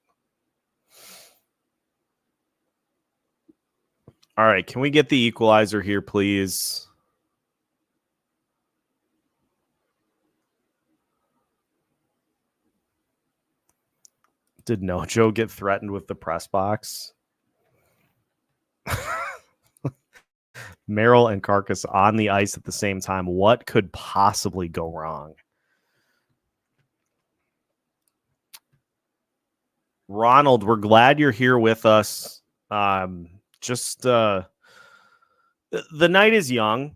All right, can we get the equalizer here, please? Did Nojo get threatened with the press box? Merrill and Carcass on the ice at the same time. What could possibly go wrong? Ronald, we're glad you're here with us. The night is young.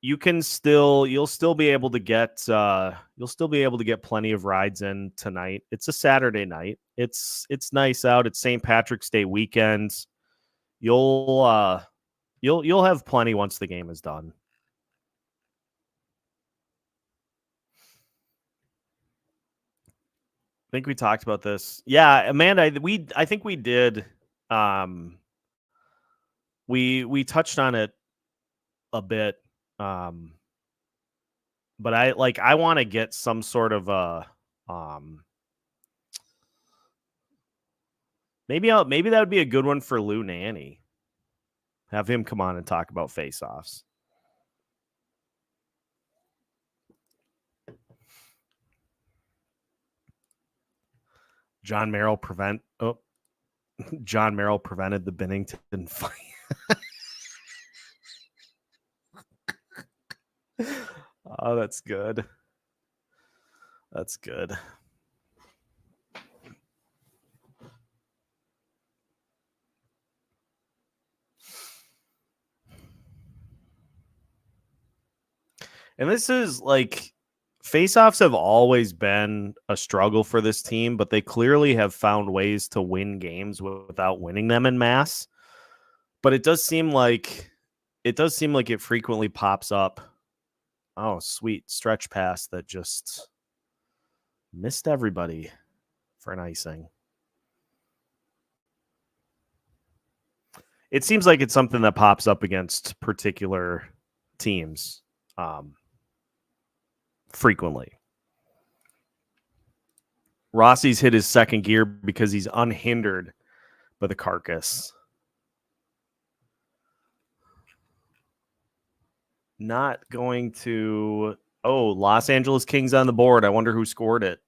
You'll still be able to get plenty of rides in tonight. It's a Saturday night. It's nice out. It's St. Patrick's Day weekend. You'll have plenty once the game is done. I think we talked about this. Yeah, Amanda, I think we did. We touched on it a bit. But I want to get some sort of maybe that would be a good one for Lou Nanny. Have him come on and talk about face-offs. John Merrill prevented the Binnington fight. Oh, that's good. That's good. And this is like, face-offs have always been a struggle for this team, but they clearly have found ways to win games without winning them in mass. But it does seem like it frequently pops up. Oh, sweet stretch pass that just missed everybody for an icing. It seems like it's something that pops up against particular teams frequently. Rossi's hit his second gear because he's unhindered by the carcass. Not going to... Oh, Los Angeles Kings on the board. I wonder who scored it.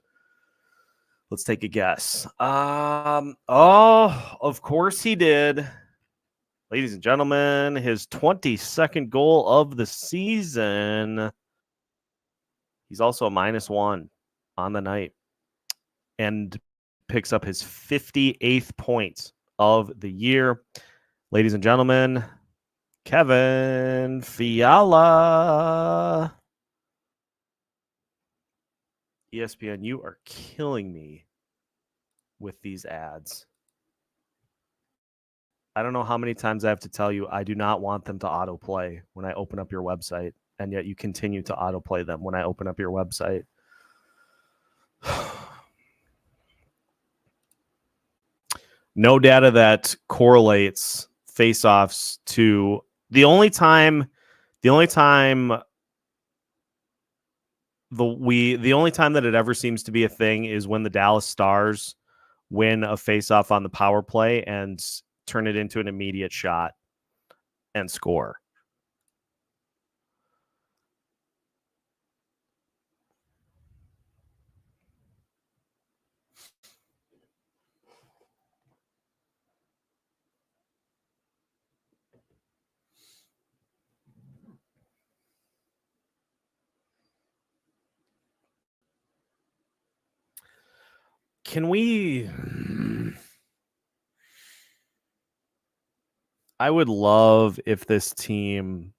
Let's take a guess. Oh, of course he did. Ladies and gentlemen, his 22nd goal of the season. He's also a -1 on the night and picks up his 58th point of the year. Ladies and gentlemen, Kevin Fiala. ESPN, you are killing me with these ads. I don't know how many times I have to tell you I do not want them to autoplay when I open up your website, and yet you continue to autoplay them when I open up your website. No data that correlates face-offs to the only time that it ever seems to be a thing is when the Dallas Stars win a face-off on the power play and turn it into an immediate shot and score. Can we... I would love if this team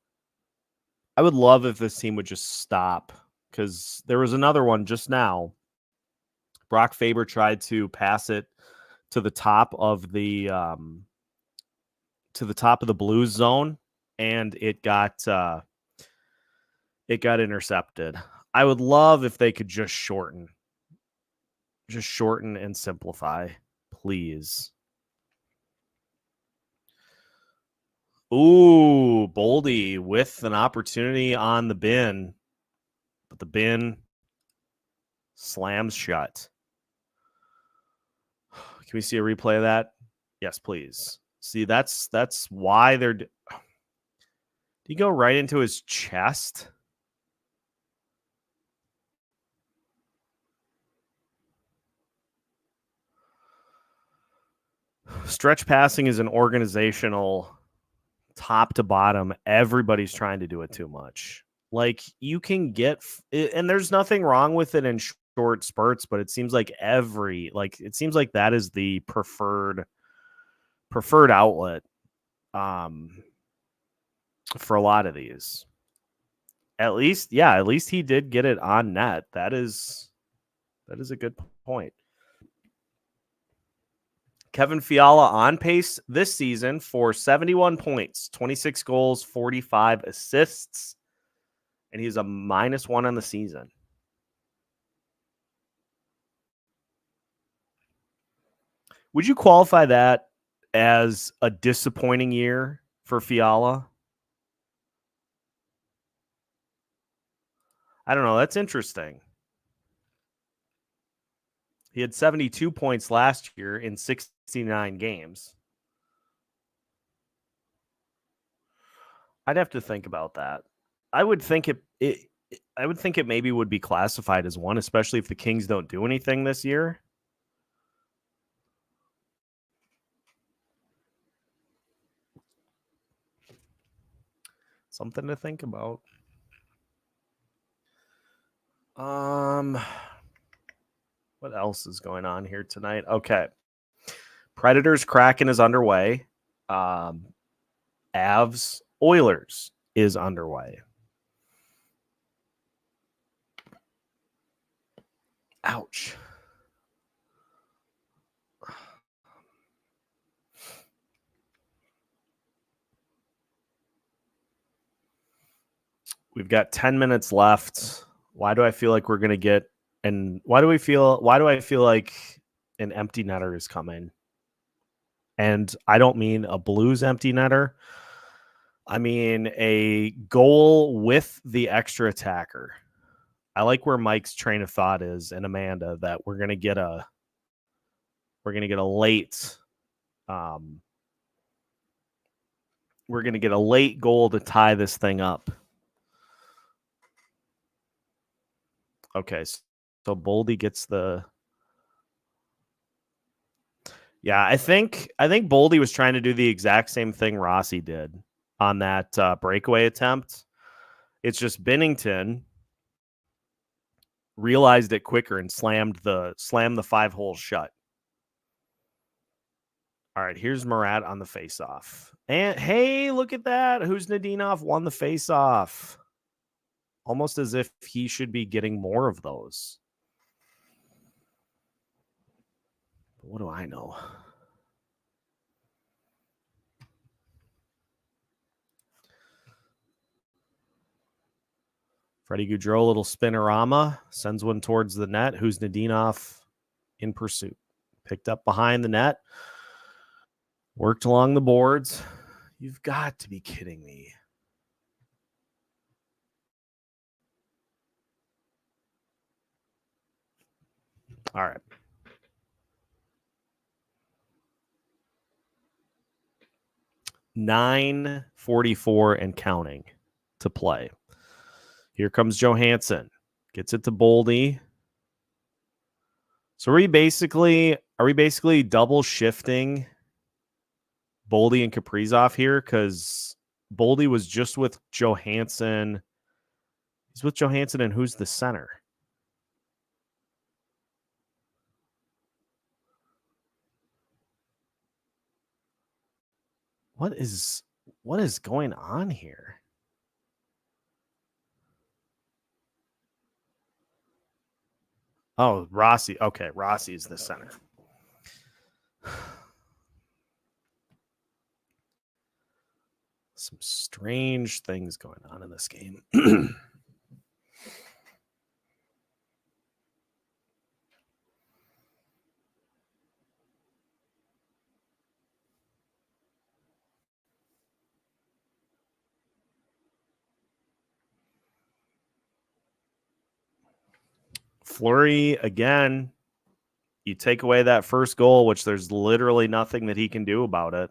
would just stop, because there was another one just now. Brock Faber tried to pass it to the top of the Blues zone, and it got intercepted. I would love if they could just shorten and simplify, please. Ooh, Boldy with an opportunity on the bin, but the bin slams shut. Can we see a replay of that? Yes, please. See, that's why they're... Did he go right into his chest? Stretch passing is an organizational top to bottom. Everybody's trying to do it too much. Like, you can get, and there's nothing wrong with it in short spurts, but it seems like that is the preferred outlet for a lot of these. At least he did get it on net. That is a good point. Kevin Fiala on pace this season for 71 points, 26 goals, 45 assists, and he's a -1 on the season. Would you qualify that as a disappointing year for Fiala? I don't know. That's interesting. He had 72 points last year in 69 games. I'd have to think about that. I would think it maybe would be classified as one, especially if the Kings don't do anything this year. Something to think about. What else is going on here tonight? Okay. Predators Kraken is underway. Avs Oilers is underway. Ouch. We've got 10 minutes left. Why do I feel like we're going to get, and why do I feel like an empty netter is coming? And I don't mean a Blues empty netter. I mean a goal with the extra attacker. I like where Mike's train of thought is, and Amanda, that we're going to get a late we're going to get a late goal to tie this thing up. Okay, so Boldy gets the. Yeah, I think Boldy was trying to do the exact same thing Rossi did on that breakaway attempt. It's just Binnington realized it quicker and slammed the 5-hole shut. All right, here's Murat on the faceoff. And hey, look at that. Who's Nadinov won the faceoff? Almost as if he should be getting more of those. But what do I know? Freddie Gaudreau, little spinorama, sends one towards the net. Who's Nadinov in pursuit? Picked up behind the net. Worked along the boards. You've got to be kidding me. All right. $9:44 and counting to play. Here comes Johansson. Gets it to Boldy. So are we basically double shifting Boldy and Kaprizov here? Because Boldy was just with Johansson. He's with Johansson, and who's the center? What is going on here? Oh, Rossi. Okay, Rossi is the center. Some strange things going on in this game. Fleury, again, you take away that first goal, which there's literally nothing that he can do about it.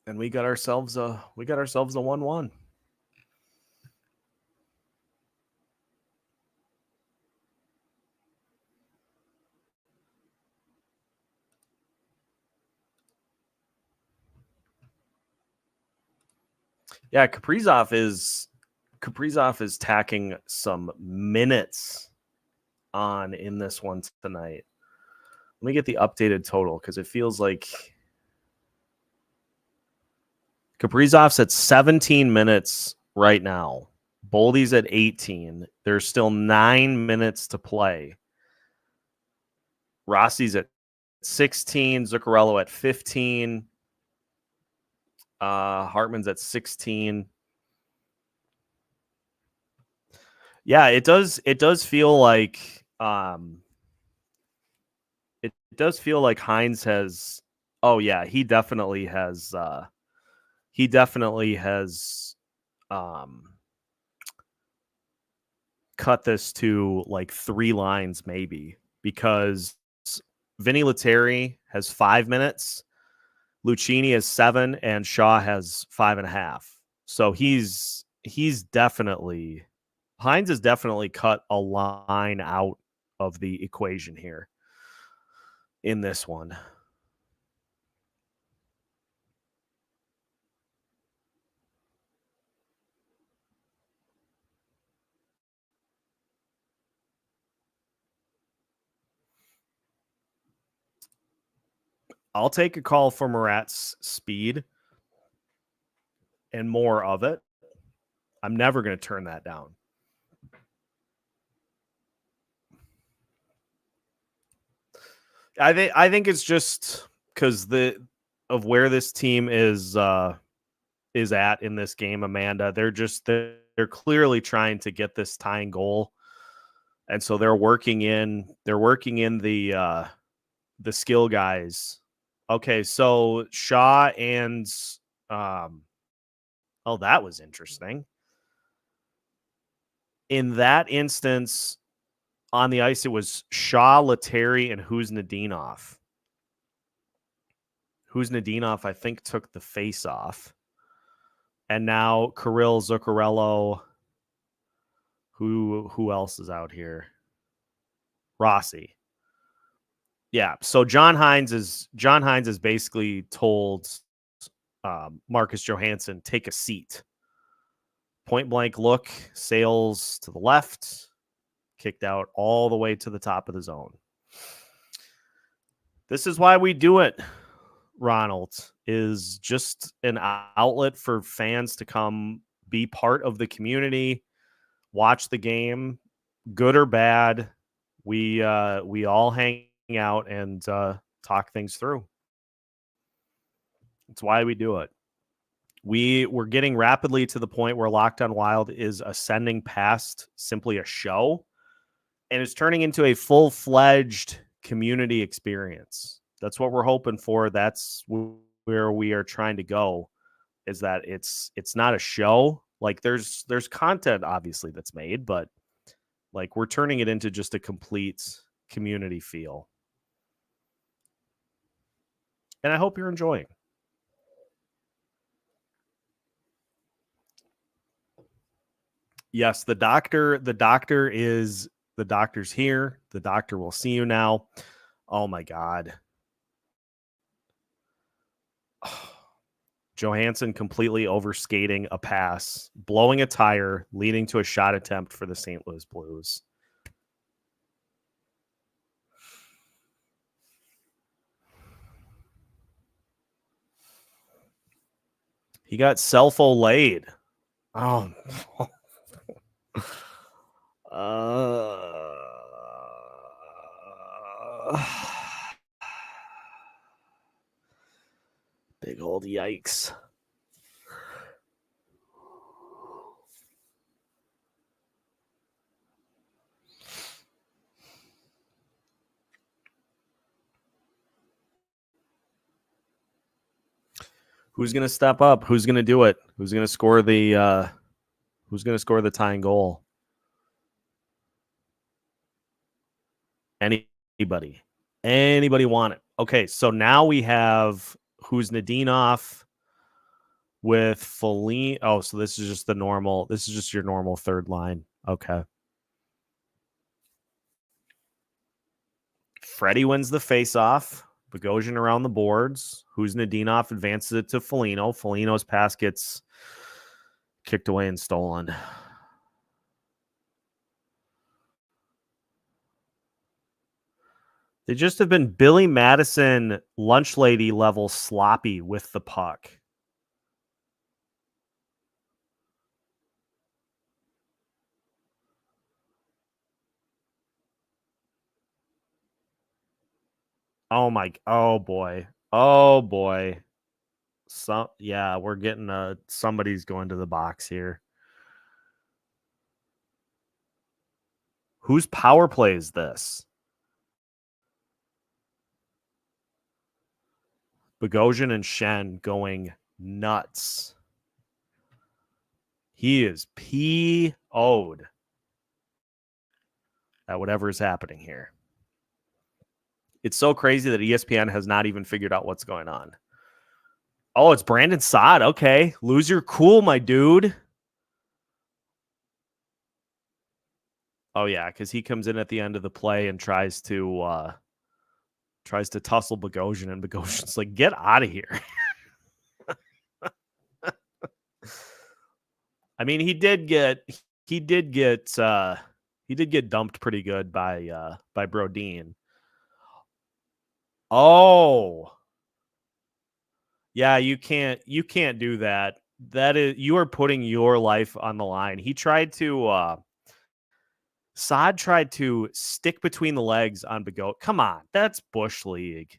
And we got ourselves a 1-1. Yeah, Kaprizov is tacking some minutes on in this one tonight. Let me get the updated total because it feels like Kaprizov's at 17 minutes right now. Boldy's at 18. There's still 9 minutes to play. Rossi's at 16. Zuccarello at 15. Hartman's at 16. Yeah, it does feel like it does feel like Hines has. Oh yeah, he definitely has cut this to like 3 lines maybe, because Vinny Lettieri has 5 minutes, Lucchini has 7, and Shaw has 5.5. So Hines has definitely cut a line out of the equation here in this one. I'll take a call for Murat's speed and more of it. I'm never going to turn that down. I think it's just because of where this team is at in this game, Amanda. They're clearly trying to get this tying goal, and so they're working in the skill guys. Okay, so Shaw and oh, that was interesting. In that instance, on the ice, it was Shaw, Letary, and Huznadinov. Huznadinov, I think, took the face off. And now Kirill Zuccarello. Who else is out here? Rossi. Yeah. So John Hines is basically told Marcus Johansson, take a seat. Point blank look, sails to the left, kicked out all the way to the top of the zone. This is why we do it, Ronald, is just an outlet for fans to come be part of the community, watch the game, good or bad. We all hang out and talk things through. That's why we do it. We're getting rapidly to the point where Locked On Wild is ascending past simply a show and is turning into a full-fledged community experience. That's what we're hoping for. That's where we are trying to go, is that it's not a show. Like there's content obviously that's made, but like we're turning it into just a complete community feel. And I hope you're enjoying. Yes, the doctor's here. The doctor will see you now. Oh my God. Johansson completely overskating a pass, blowing a tire, leading to a shot attempt for the St. Louis Blues. He got self-olayed. Oh. Big old yikes. Who's going to step up? Who's going to do it? Who's going to score the tying goal? Anybody want it? Okay, so now we have Huznadinov with Foligno. Oh, so this is just your normal third line. Okay. Freddie wins the faceoff. Bogosian around the boards. Huznadinov advances it to Foligno. Foligno's pass gets kicked away and stolen. They just have been Billy Madison lunch lady level sloppy with the puck. Oh boy. We're getting somebody's going to the box here. Whose power play is this? Bogosian and Shen going nuts. He is PO'd at whatever is happening here. It's so crazy that ESPN has not even figured out what's going on. Oh, it's Brandon Saad. Okay. Lose your cool, my dude. Oh, yeah, because he comes in at the end of the play and tries to tussle Bogosian, and Bogosian's like, get out of here. I mean, he did get dumped pretty good by Brodin. Oh. Yeah, you can't do that. You are putting your life on the line. He tried to Saad tried to stick between the legs on Bagot. Come on, that's Bush League.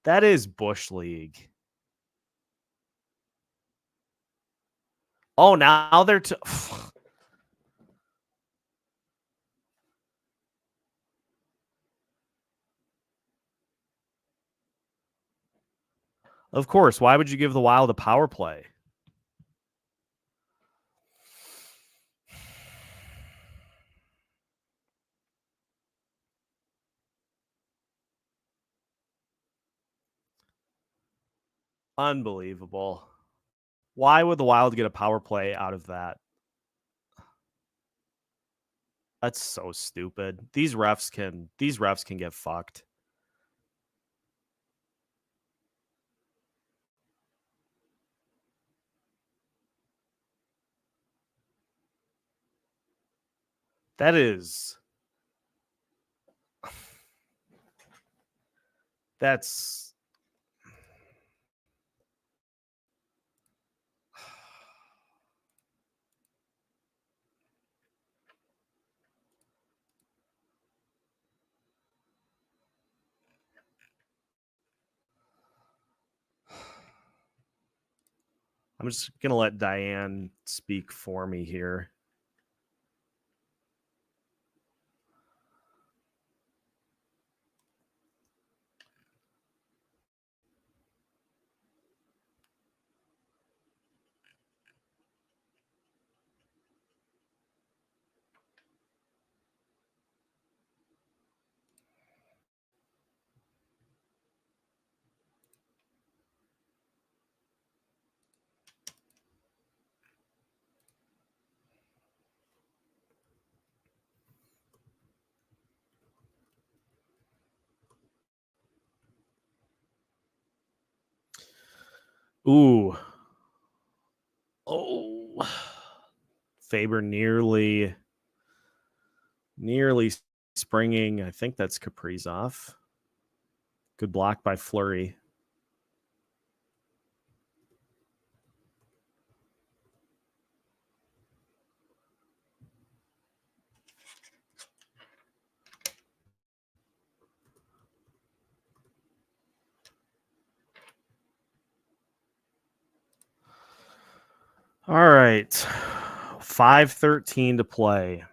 That is Bush League. Oh, now they're Of course. Why would you give the Wild a power play? Unbelievable. Why would the Wild get a power play out of that? That's so stupid. These refs can get fucked. That's I'm just going to let Diane speak for me here. Ooh. Oh. Faber nearly springing. I think that's Kaprizov. Good block by Fleury. All right. 5:13 to play.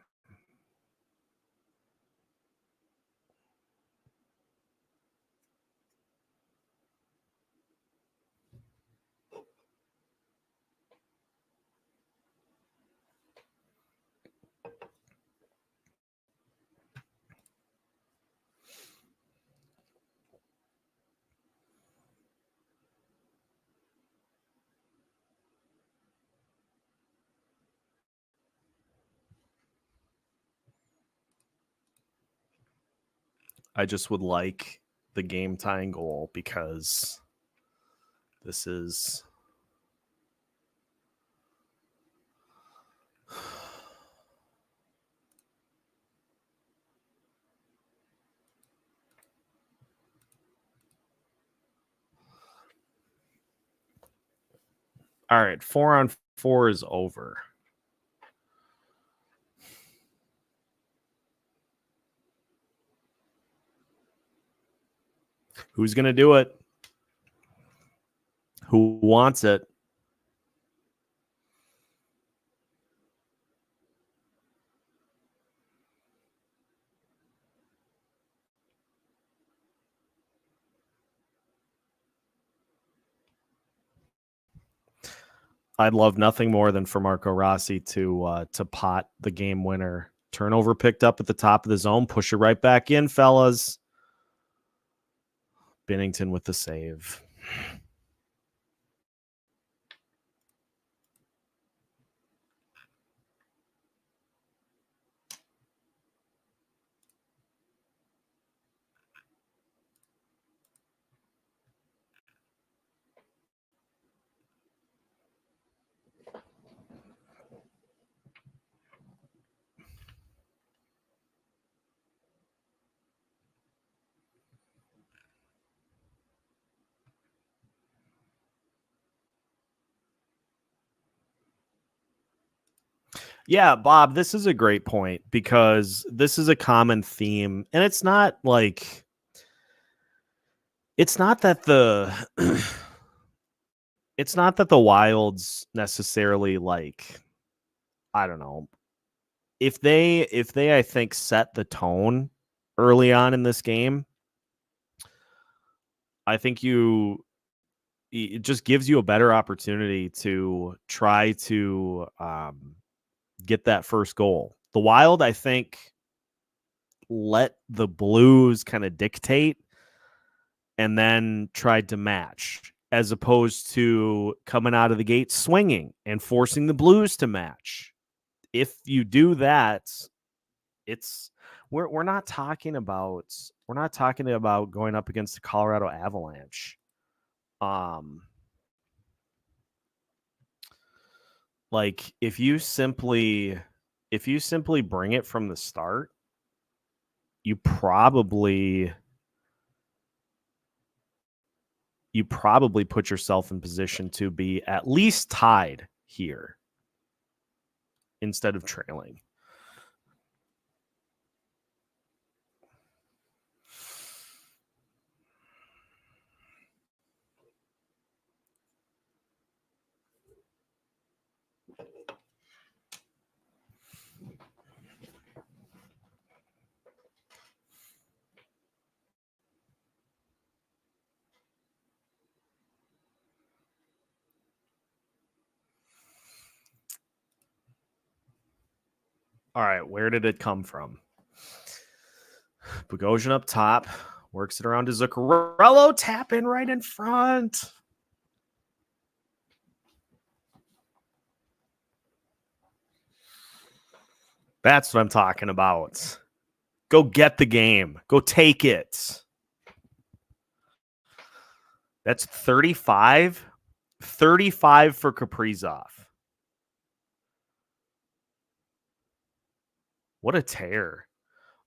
I just would like the game tying goal because this is all right. 4-on-4 is over. Who's going to do it? Who wants it? I'd love nothing more than for Marco Rossi to pot the game winner. Turnover picked up at the top of the zone. Push it right back in, fellas. Binnington with the save. Yeah, Bob, this is a great point because this is a common theme, and it's not like it's not that the it's not that the Wilds necessarily like I don't know. If they I think set the tone early on in this game, I think it just gives you a better opportunity to try to get that first goal. The Wild, I think, let the Blues kind of dictate and then tried to match, as opposed to coming out of the gate swinging and forcing the Blues to match. If you do that, it's we're not talking about going up against the Colorado Avalanche. Like if you simply bring it from the start, you probably put yourself in position to be at least tied here instead of trailing. All right, where did it come from? Bogosian up top, works it around to Zuccarello, tap in right in front. That's what I'm talking about. Go get the game. Go take it. That's 35. 35 for Kaprizov. What a tear.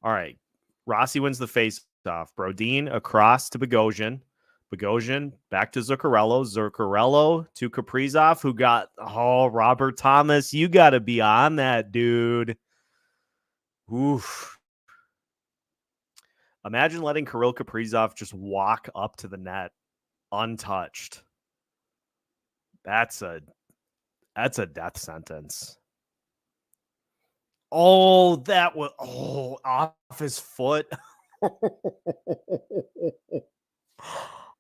All right. Rossi wins the face-off. Brodin across to Bogosian. Bogosian back to Zuccarello. Zuccarello to Kaprizov, who got, Robert Thomas. You got to be on that, dude. Oof. Imagine letting Kirill Kaprizov just walk up to the net untouched. That's a death sentence. Oh, that was off his foot.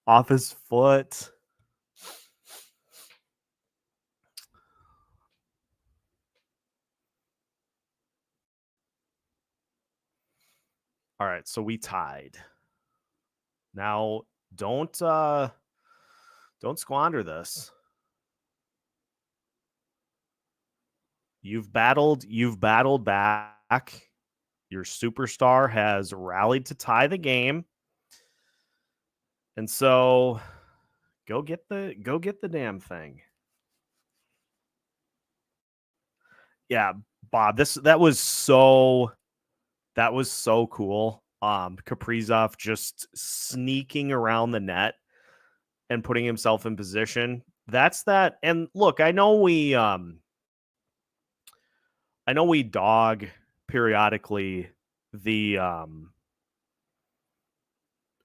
Off his foot. All right, so we tied. Now, don't squander this. You've battled back. Your superstar has rallied to tie the game. And so go get the damn thing. Yeah, Bob, that was so cool. Kaprizov just sneaking around the net and putting himself in position. That's that. And look, I know we dog periodically the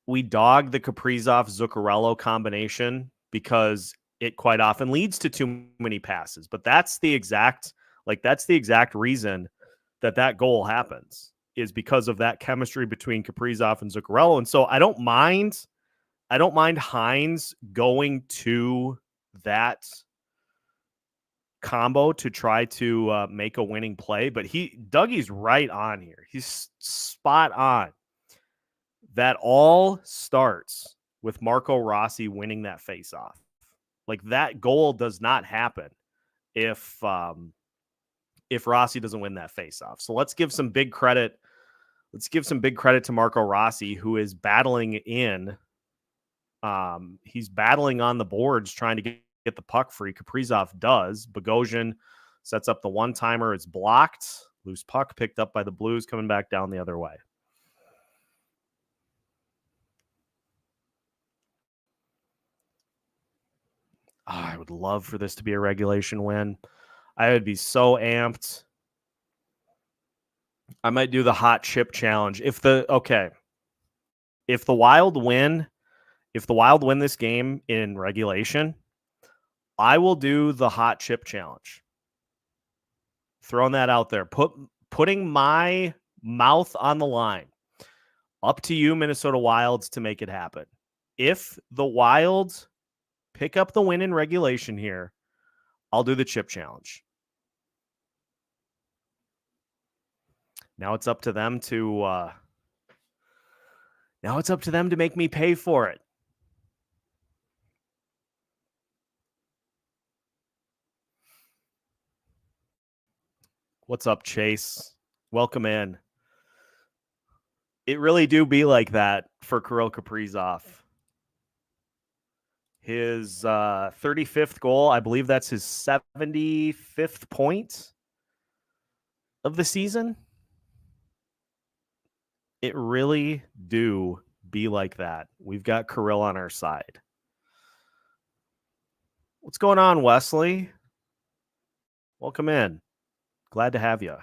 Kaprizov Zuccarello combination because it quite often leads to too many passes. But that's the exact reason that goal happens, is because of that chemistry between Kaprizov and Zuccarello. And so I don't mind Hines going to that combo to try to make a winning play, but Dougie's right on here. He's spot on. That all starts with Marco Rossi winning that faceoff. Like, that goal does not happen if Rossi doesn't win that faceoff. So let's give some big credit. Let's give some big credit to Marco Rossi, who is battling in. He's battling on the boards, trying to get the puck free. Kaprizov does. Bogosian sets up the one-timer. It's blocked. Loose puck picked up by the Blues, coming back down the other way. I would love for this to be a regulation win. I would be so amped. I might do the hot chip challenge. If the Wild win this game in regulation, I will do the hot chip challenge. Throwing that out there. Putting my mouth on the line. Up to you, Minnesota Wilds, to make it happen. If the Wilds pick up the win in regulation here, I'll do the chip challenge. Now it's up to them to make me pay for it. What's up, Chase? Welcome in. It really do be like that for Kirill Kaprizov. His 35th goal, I believe that's his 75th point of the season. It really do be like that. We've got Kirill on our side. What's going on, Wesley? Welcome in. Glad to have you.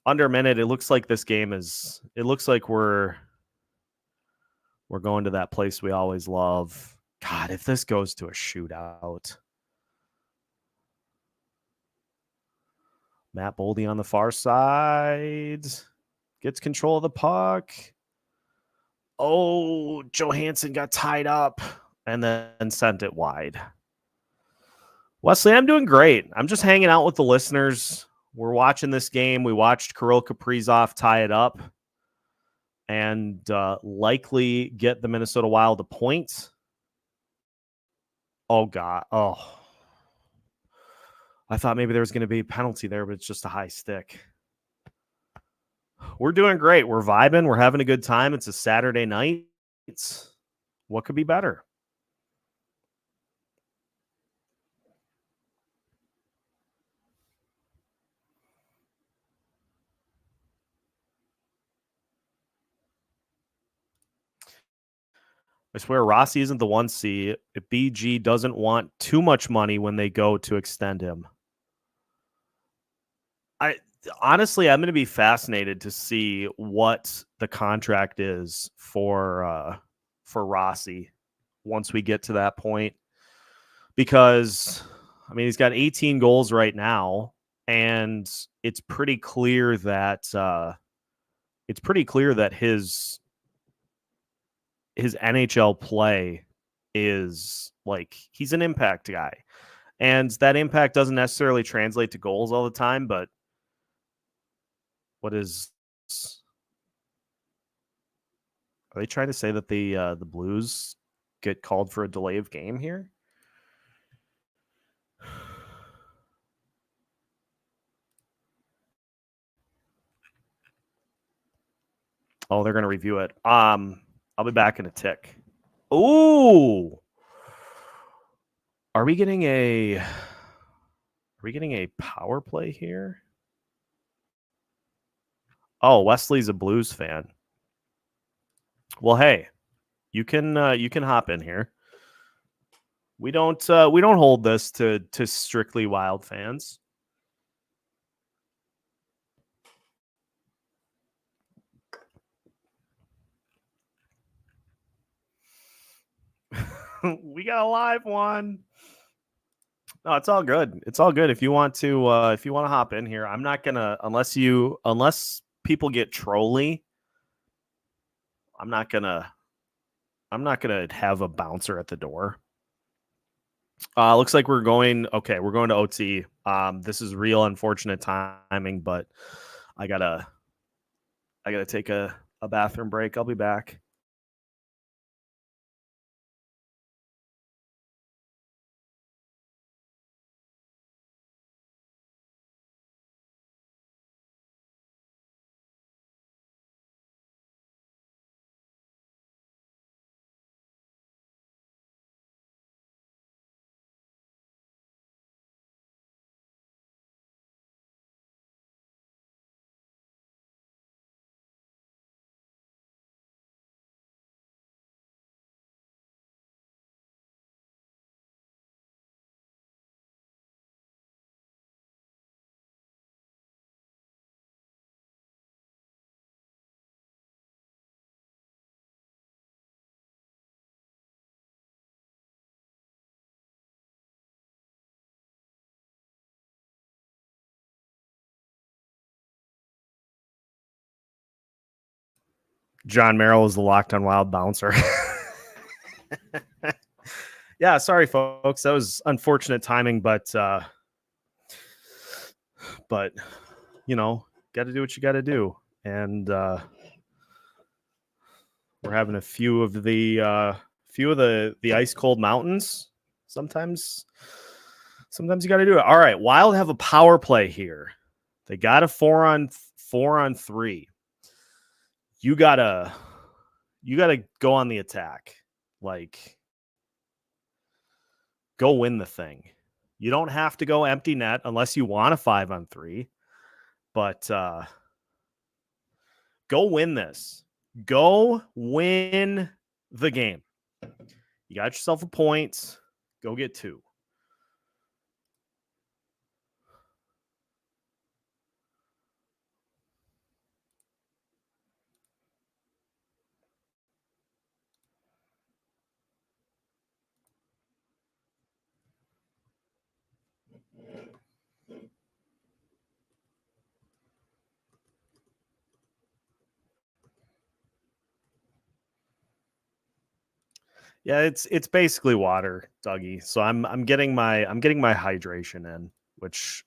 Under a minute, it looks like this game is. It looks like we're going to that place we always love. God, if this goes to a shootout. Matt Boldy on the far side gets control of the puck. Oh, Johansson got tied up and then sent it wide. Wesley, I'm doing great. I'm just hanging out with the listeners. We're watching this game. We watched Kirill Kaprizov tie it up and likely get the Minnesota Wild a point. Oh, God. Oh. I thought maybe there was going to be a penalty there, but it's just a high stick. We're doing great. We're vibing. We're having a good time. It's a Saturday night. What could be better? I swear Rossi isn't the 1C. If BG doesn't want too much money when they go to extend him. Honestly, I'm going to be fascinated to see what the contract is for Rossi once we get to that point. Because, I mean, he's got 18 goals right now, and it's pretty clear that his NHL play is like he's an impact guy. And that impact doesn't necessarily translate to goals all the time, but are they trying to say that the Blues get called for a delay of game here? Oh, they're going to review it. I'll be back in a tick. Ooh. Are we getting a power play here? Oh, Wesley's a Blues fan. Well, hey, you can hop in here. We don't hold this to strictly Wild fans. We got a live one. No, it's all good. It's all good. If you want to hop in here, I'm not gonna unless people get trolly. I'm not gonna have a bouncer at the door. Looks like we're going to OT. This is real unfortunate timing, but I gotta take a bathroom break. I'll be back. John Merrill is the Locked on Wild bouncer. Yeah, sorry, folks. That was unfortunate timing, but you know, got to do what you got to do, and we're having a few of the ice cold mountains. Sometimes you got to do it. All right, Wild have a power play here. They got a 4-on-3. You gotta go on the attack. Like, go win the thing. You don't have to go empty net unless you want a 5-on-3, but go win this. Go win the game. You got yourself a point. Go get 2. Yeah, it's basically water, Dougie. So I'm getting my hydration in, which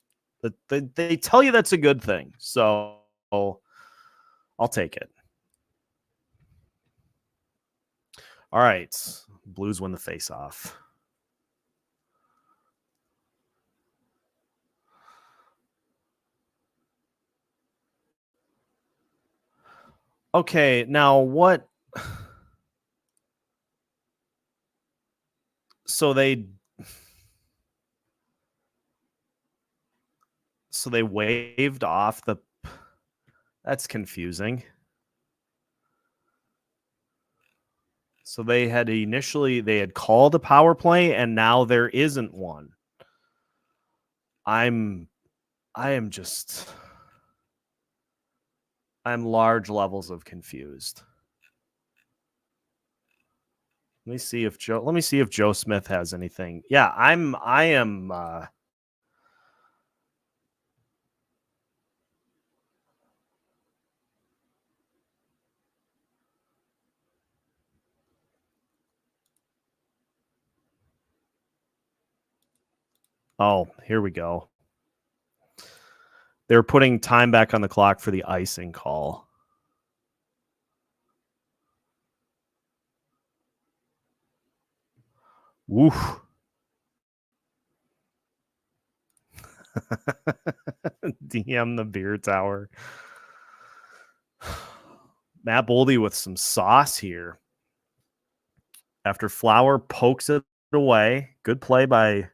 they tell you that's a good thing. So I'll take it. All right, Blues win the face-off. Okay, now what? So they waved off the. That's confusing. So they had called a power play, and now there isn't one. I'm large levels of confused. Let me see if Joe Smith has anything. Yeah, I am Oh, here we go. They're putting time back on the clock for the icing call. Woof. DM the beer tower. Matt Boldy with some sauce here. After Flower pokes it away. Good play by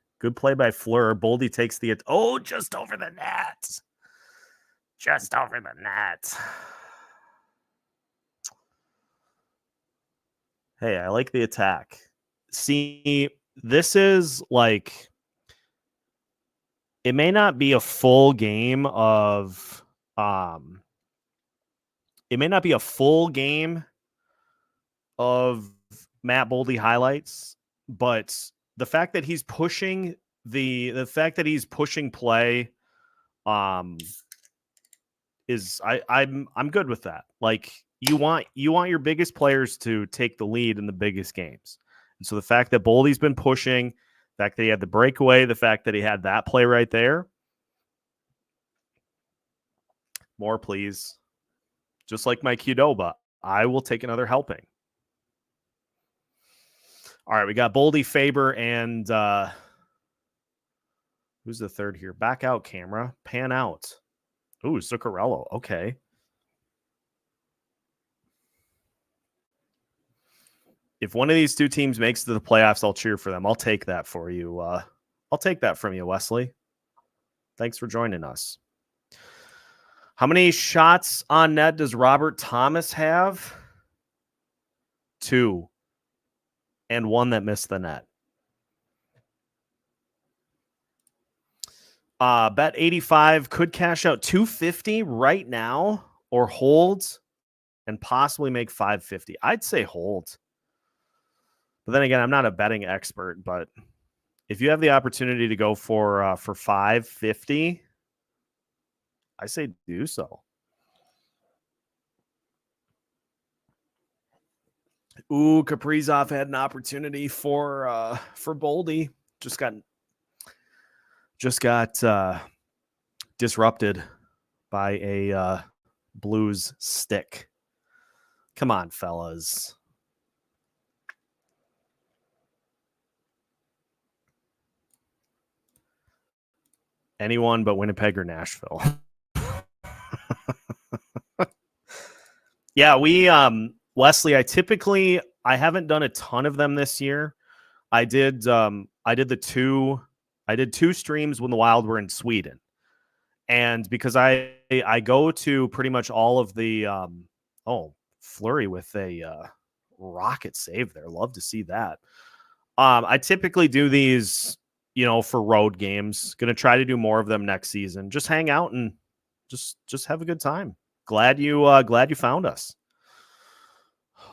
Fleur. Boldy takes the just over the net. Just over the net. Hey, I like the attack. See, this is like, it may not be a full game of Matt Boldy highlights, but the fact that he's pushing play is I'm good with that. Like, you want your biggest players to take the lead in the biggest games. And so the fact that Boldy's been pushing, the fact that he had the breakaway, the fact that he had that play right there. More, please. Just like my Qdoba, I will take another helping. All right, we got Boldy, Faber, and who's the third here? Back out, camera. Pan out. Ooh, Zuccarello. Okay. If one of these two teams makes it to the playoffs, I'll cheer for them. I'll take that for you. I'll take that from you, Wesley. Thanks for joining us. How many shots on net does Robert Thomas have? 2. And 1 that missed the net. Bet 85 could cash out 250 right now, or hold and possibly make 550. I'd say hold. But then again, I'm not a betting expert, but if you have the opportunity to go for 550, I say do so. Ooh, Kaprizov had an opportunity for Boldy. Just got disrupted by a Blues stick. Come on, fellas. Anyone but Winnipeg or Nashville. Yeah, we Wesley, I haven't done a ton of them this year. I did two streams when the Wild were in Sweden. And because I go to pretty much all of the Fleury with a rocket save there. Love to see that. I typically do these, for road games. Going to try to do more of them next season. Just hang out and just have a good time. Glad you found us.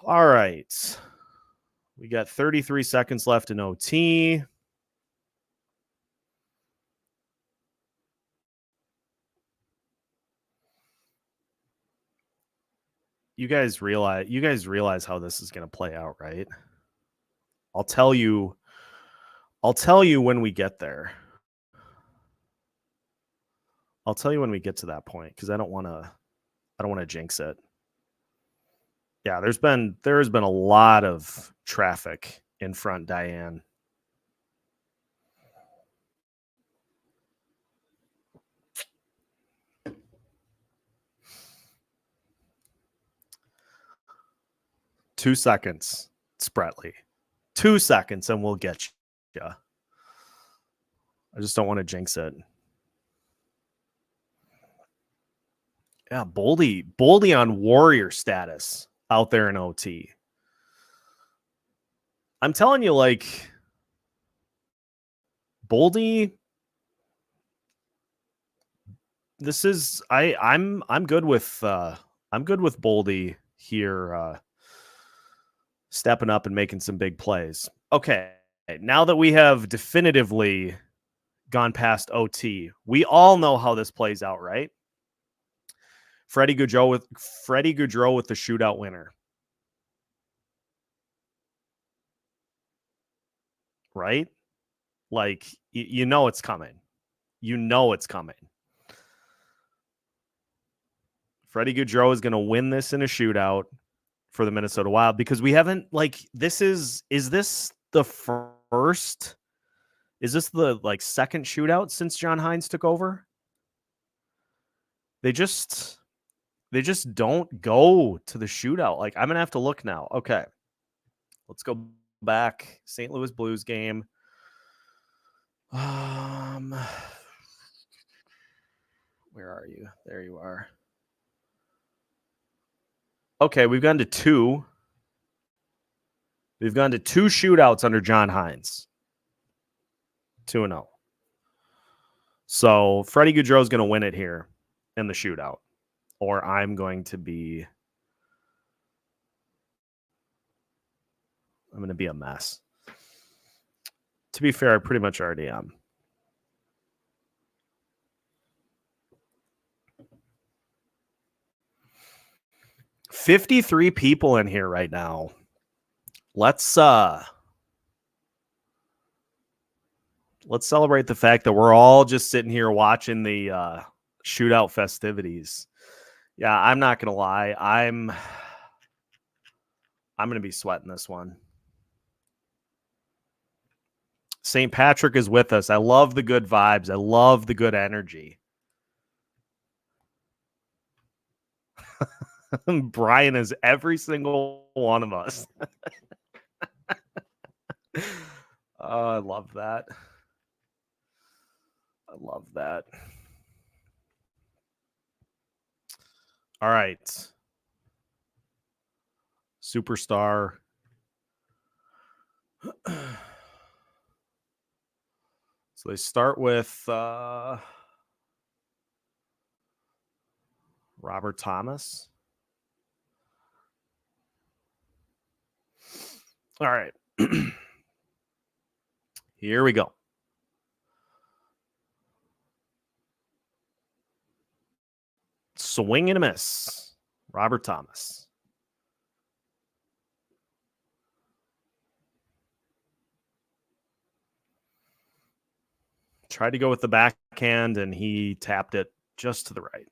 All right. We got 33 seconds left in OT. You guys realize how this is going to play out, right? I'll tell you when we get there. I'll tell you when we get to that point because I don't want to jinx it. Yeah, there has been a lot of traffic in front, Diane. Two seconds, Spratly. 2 seconds and we'll get you. I just don't want to jinx it. Yeah, Boldy on warrior status out there in OT. I'm telling you, like, Boldy. This is I'm good with Boldy here, stepping up and making some big plays. Okay, now that we have definitively gone past OT, we all know how this plays out, right? Freddie Gaudreau with the shootout winner. Right? Like, you know it's coming. You know it's coming. Freddie Gaudreau is going to win this in a shootout for the Minnesota Wild because we haven't, like, is this the first? Is this the, like, second shootout since John Hynes took over? They just don't go to the shootout. Like, I'm going to have to look now. Okay. Let's go back. St. Louis Blues game. Where are you? There you are. Okay, we've gone to two. We've gone to two shootouts under John Hynes. 2-0. So Freddie Gaudreau is going to win it here in the shootout, or I'm going to be a mess. To be fair, I pretty much already am. $53 people in here right now. Let's celebrate the fact that we're all just sitting here watching the shootout festivities. Yeah, I'm not gonna lie. I'm gonna be sweating this one. St. Patrick is with us. I love the good vibes. I love the good energy. Brian is every single one of us. Oh, I love that. I love that. All right. Superstar. So they start with Robert Thomas. All right. Here we go. Swing and a miss. Robert Thomas. Tried to go with the backhand, and he tapped it just to the right.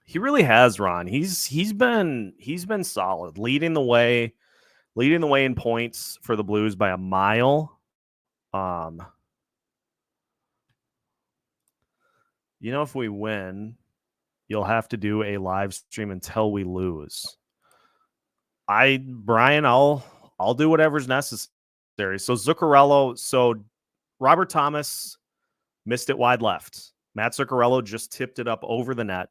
He really has, Ron. He's been solid, leading the way in points for the Blues by a mile. If we win, you'll have to do a live stream until we lose. Brian, I'll do whatever's necessary. So Zuccarello, Robert Thomas missed it wide left. Matt Zuccarello just tipped it up over the net.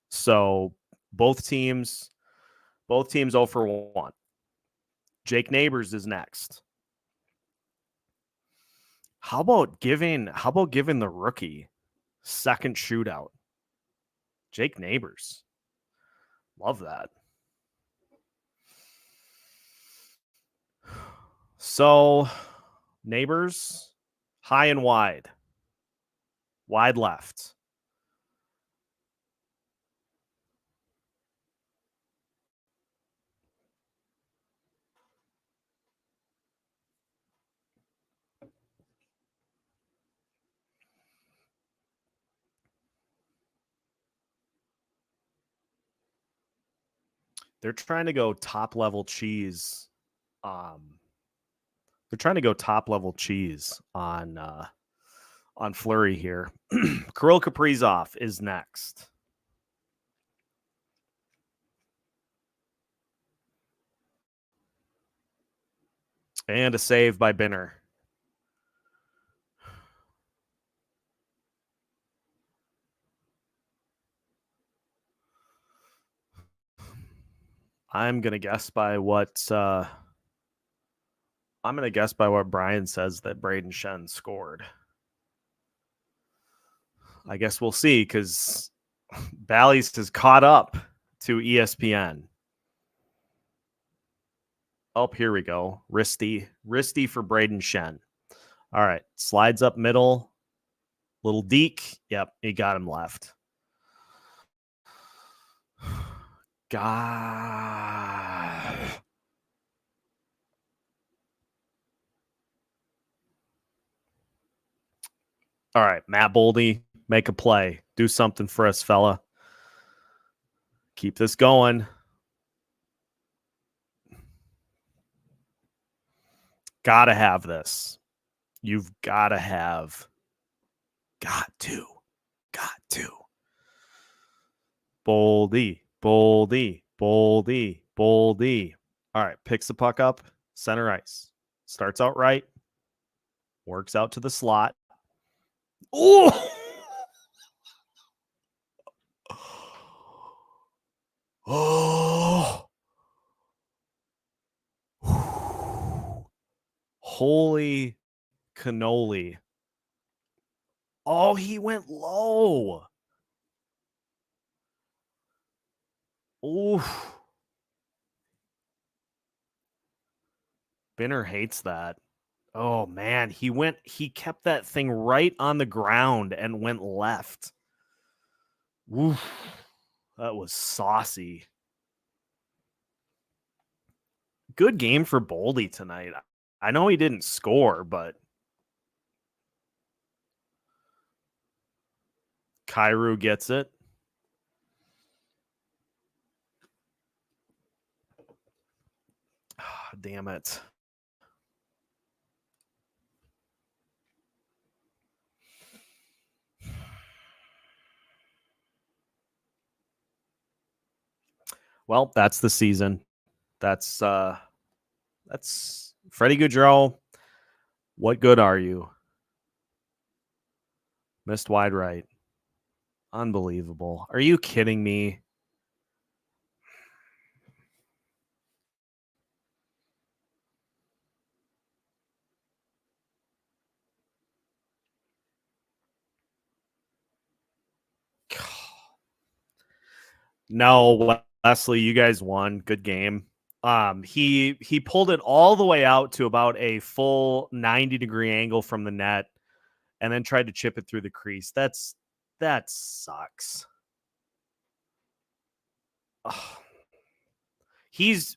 So both teams 0 for 1. Jake Neighbors is next. How about giving the rookie second shootout? Jake Neighbors. Love that. So Neighbors, high and wide. Wide left. They're trying to go top level cheese. They're trying to go top level cheese on Fleury here. Kirill Kaprizov is next. And a save by Binner. I'm gonna guess by what Brian says that Braden Shen scored. I guess we'll see, because Bally's has caught up to ESPN. Oh, here we go. Risty for Braden Shen. All right, slides up middle. Little deke. Yep, he got him left. God. All right, Matt Boldy, make a play. Do something for us, fella. Keep this going. Gotta have this. You've gotta have. Got to. Boldy. All right, picks the puck up. Center ice. Starts out right. Works out to the slot. Oh! Oh! Holy cannoli. Oh, he went low. Oof. Binner hates that. Oh man, he kept that thing right on the ground and went left. Oof. That was saucy. Good game for Boldy tonight. I know he didn't score, but Kyrou gets it. Damn it. Well, that's the season. That's Freddie Gaudreau. What good are you? Missed wide right. Unbelievable. Are you kidding me? No, Leslie, you guys won. Good game. He pulled it all the way out to about a full 90-degree angle from the net and then tried to chip it through the crease. That sucks. Ugh.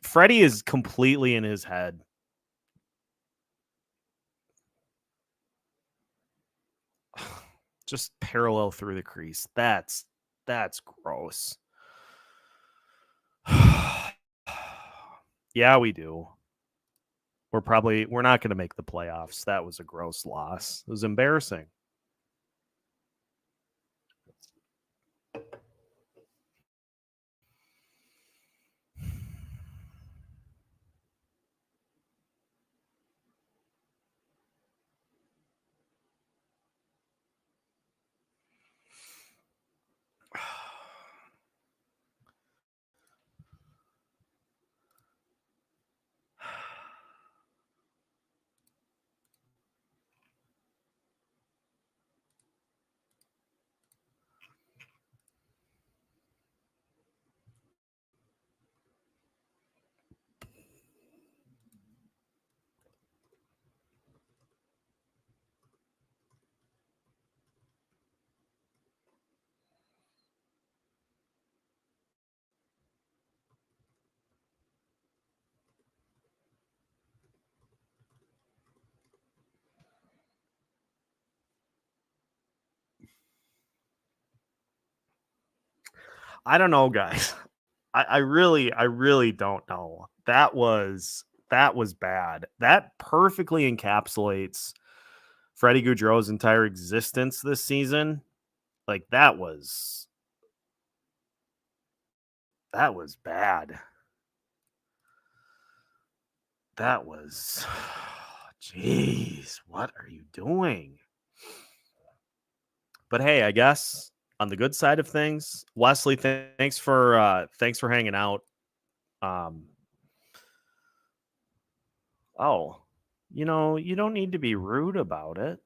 Freddie is completely in his head. Just parallel through the crease. That's gross. Yeah, we do. We're not going to make the playoffs. That was a gross loss. It was embarrassing. I don't know, guys. I really don't know. That was bad. That perfectly encapsulates Freddie Gaudreau's entire existence this season. Like that was bad. That was jeez, what are you doing? But hey, I guess on the good side of things, Wesley, thanks for hanging out. Oh, you don't need to be rude about it.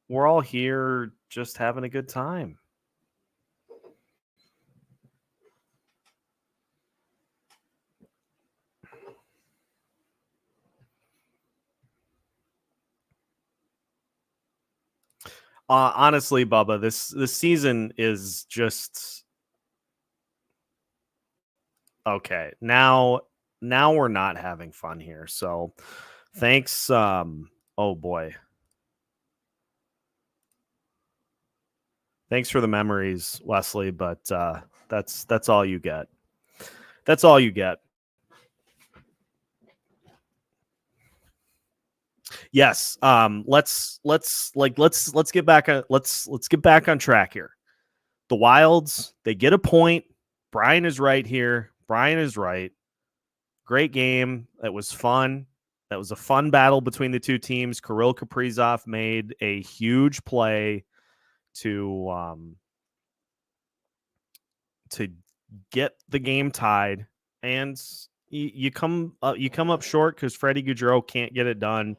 We're all here just having a good time. Honestly, Bubba, this season is just okay. Now we're not having fun here. So thanks. Oh boy. Thanks for the memories, Wesley, but that's all you get. That's all you get. Yes. Let's get back on let's get back on track here. The Wilds, they get a point. Brian is right here. Brian is right. Great game. That was fun. That was a fun battle between the two teams. Kirill Kaprizov made a huge play to get the game tied, and you come up short because Freddie Gaudreau can't get it done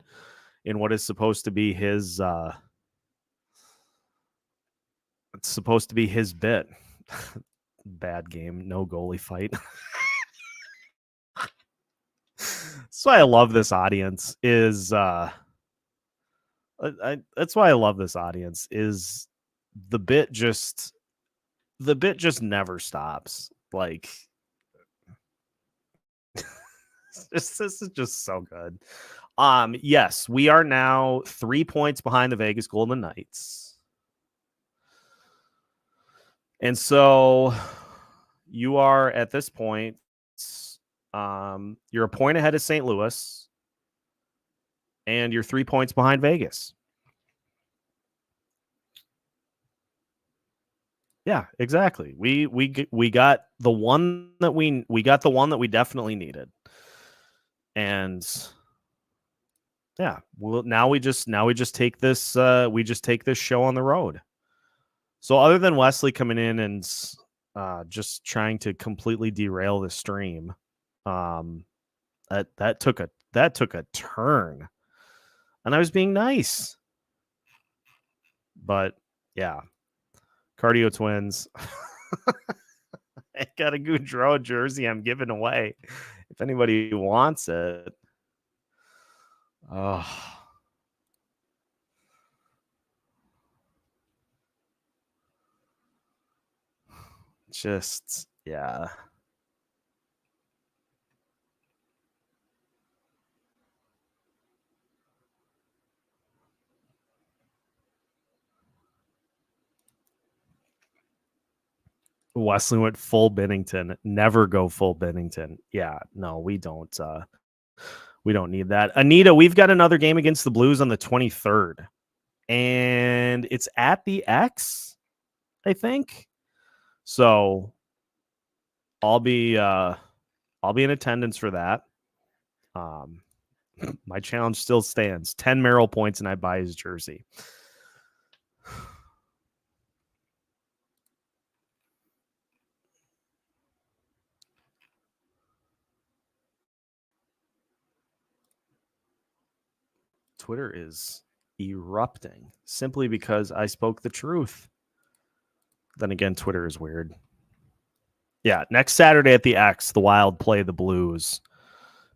in what is supposed to be his it's supposed to be his bit. Bad game, no goalie fight. That's why I love this audience. Is that's why I love this audience. Is the bit just never stops. Like this is just so good. Yes, we are now 3 points behind the Vegas Golden Knights. And so you are at this point, you're a point ahead of St. Louis, and you're 3 points behind Vegas. Yeah, exactly. We got the one that we definitely needed. And yeah, well now we just take this show on the road. So other than Wesley coming in and just trying to completely derail the stream, that took a turn. And I was being nice. But yeah. Cardio Twins. I got a Gaudreau jersey I'm giving away if anybody wants it. Oh. Just, yeah. Wesley went full Binnington. Never go full Binnington. Yeah, no, we don't need that. Anita, we've got another game against the Blues on the 23rd. And it's at the X, I think. So I'll be in attendance for that. My challenge still stands. 10 Merrill points and I buy his jersey. Twitter is erupting simply because I spoke the truth. Then again, Twitter is weird. Yeah, next Saturday at the X, the Wild play the Blues.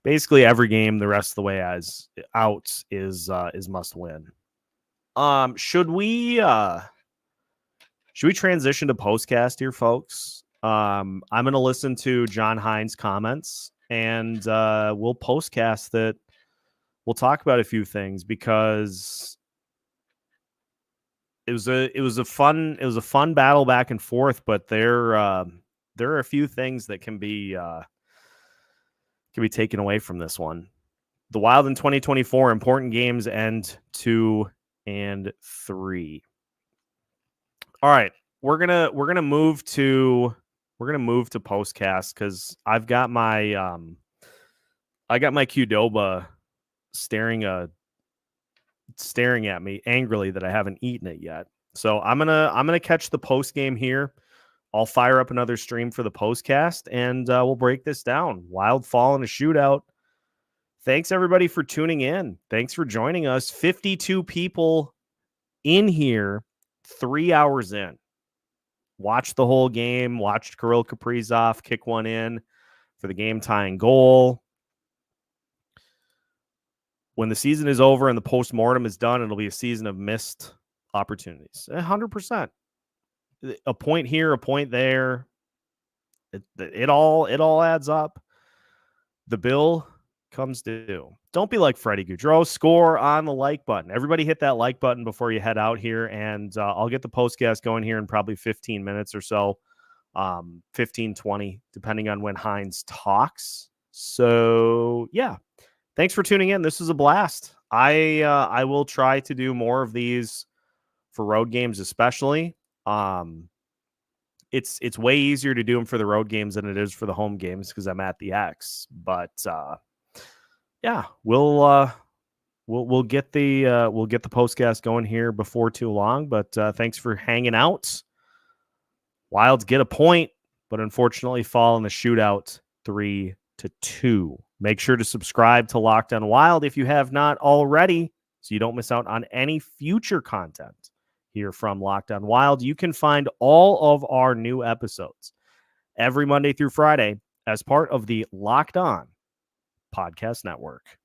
Basically, every game the rest of the way as out is must win. Should we transition to postcast here, folks? I'm going to listen to John Hines' comments, and we'll postcast that. We'll talk about a few things because it was a fun battle back and forth, but there are a few things that can be taken away from this one. The Wild in 2024, important games end 2 and 3. All right, we're gonna move to postcast because I've got my Qdoba staring at me angrily that I haven't eaten it yet. So I'm gonna catch the post game here. I'll fire up another stream for the postcast, and we'll break this down. Wild fall in a shootout. Thanks, everybody, for tuning in. Thanks for joining us. 52 people in here, 3 hours in. Watched the whole game. Watched Kirill Kaprizov kick one in for the game-tying goal. When the season is over and the post-mortem is done, it'll be a season of missed opportunities. 100%. A point here, a point there. It all adds up. The bill comes due. Don't be like Freddie Gaudreau. Score on the like button. Everybody hit that like button before you head out here, and I'll get the postcast going here in probably 15 minutes or so, 15, 20, depending on when Hines talks. So, yeah. Thanks for tuning in. This was a blast. I will try to do more of these for road games, especially. It's way easier to do them for the road games than it is for the home games because I'm at the X. But yeah, we'll get the postcast going here before too long. But thanks for hanging out. Wilds get a point, but unfortunately fall in the shootout 3-2. Make sure to subscribe to Locked On Wild if you have not already, so you don't miss out on any future content here from Locked On Wild. You can find all of our new episodes every Monday through Friday as part of the Locked On Podcast Network.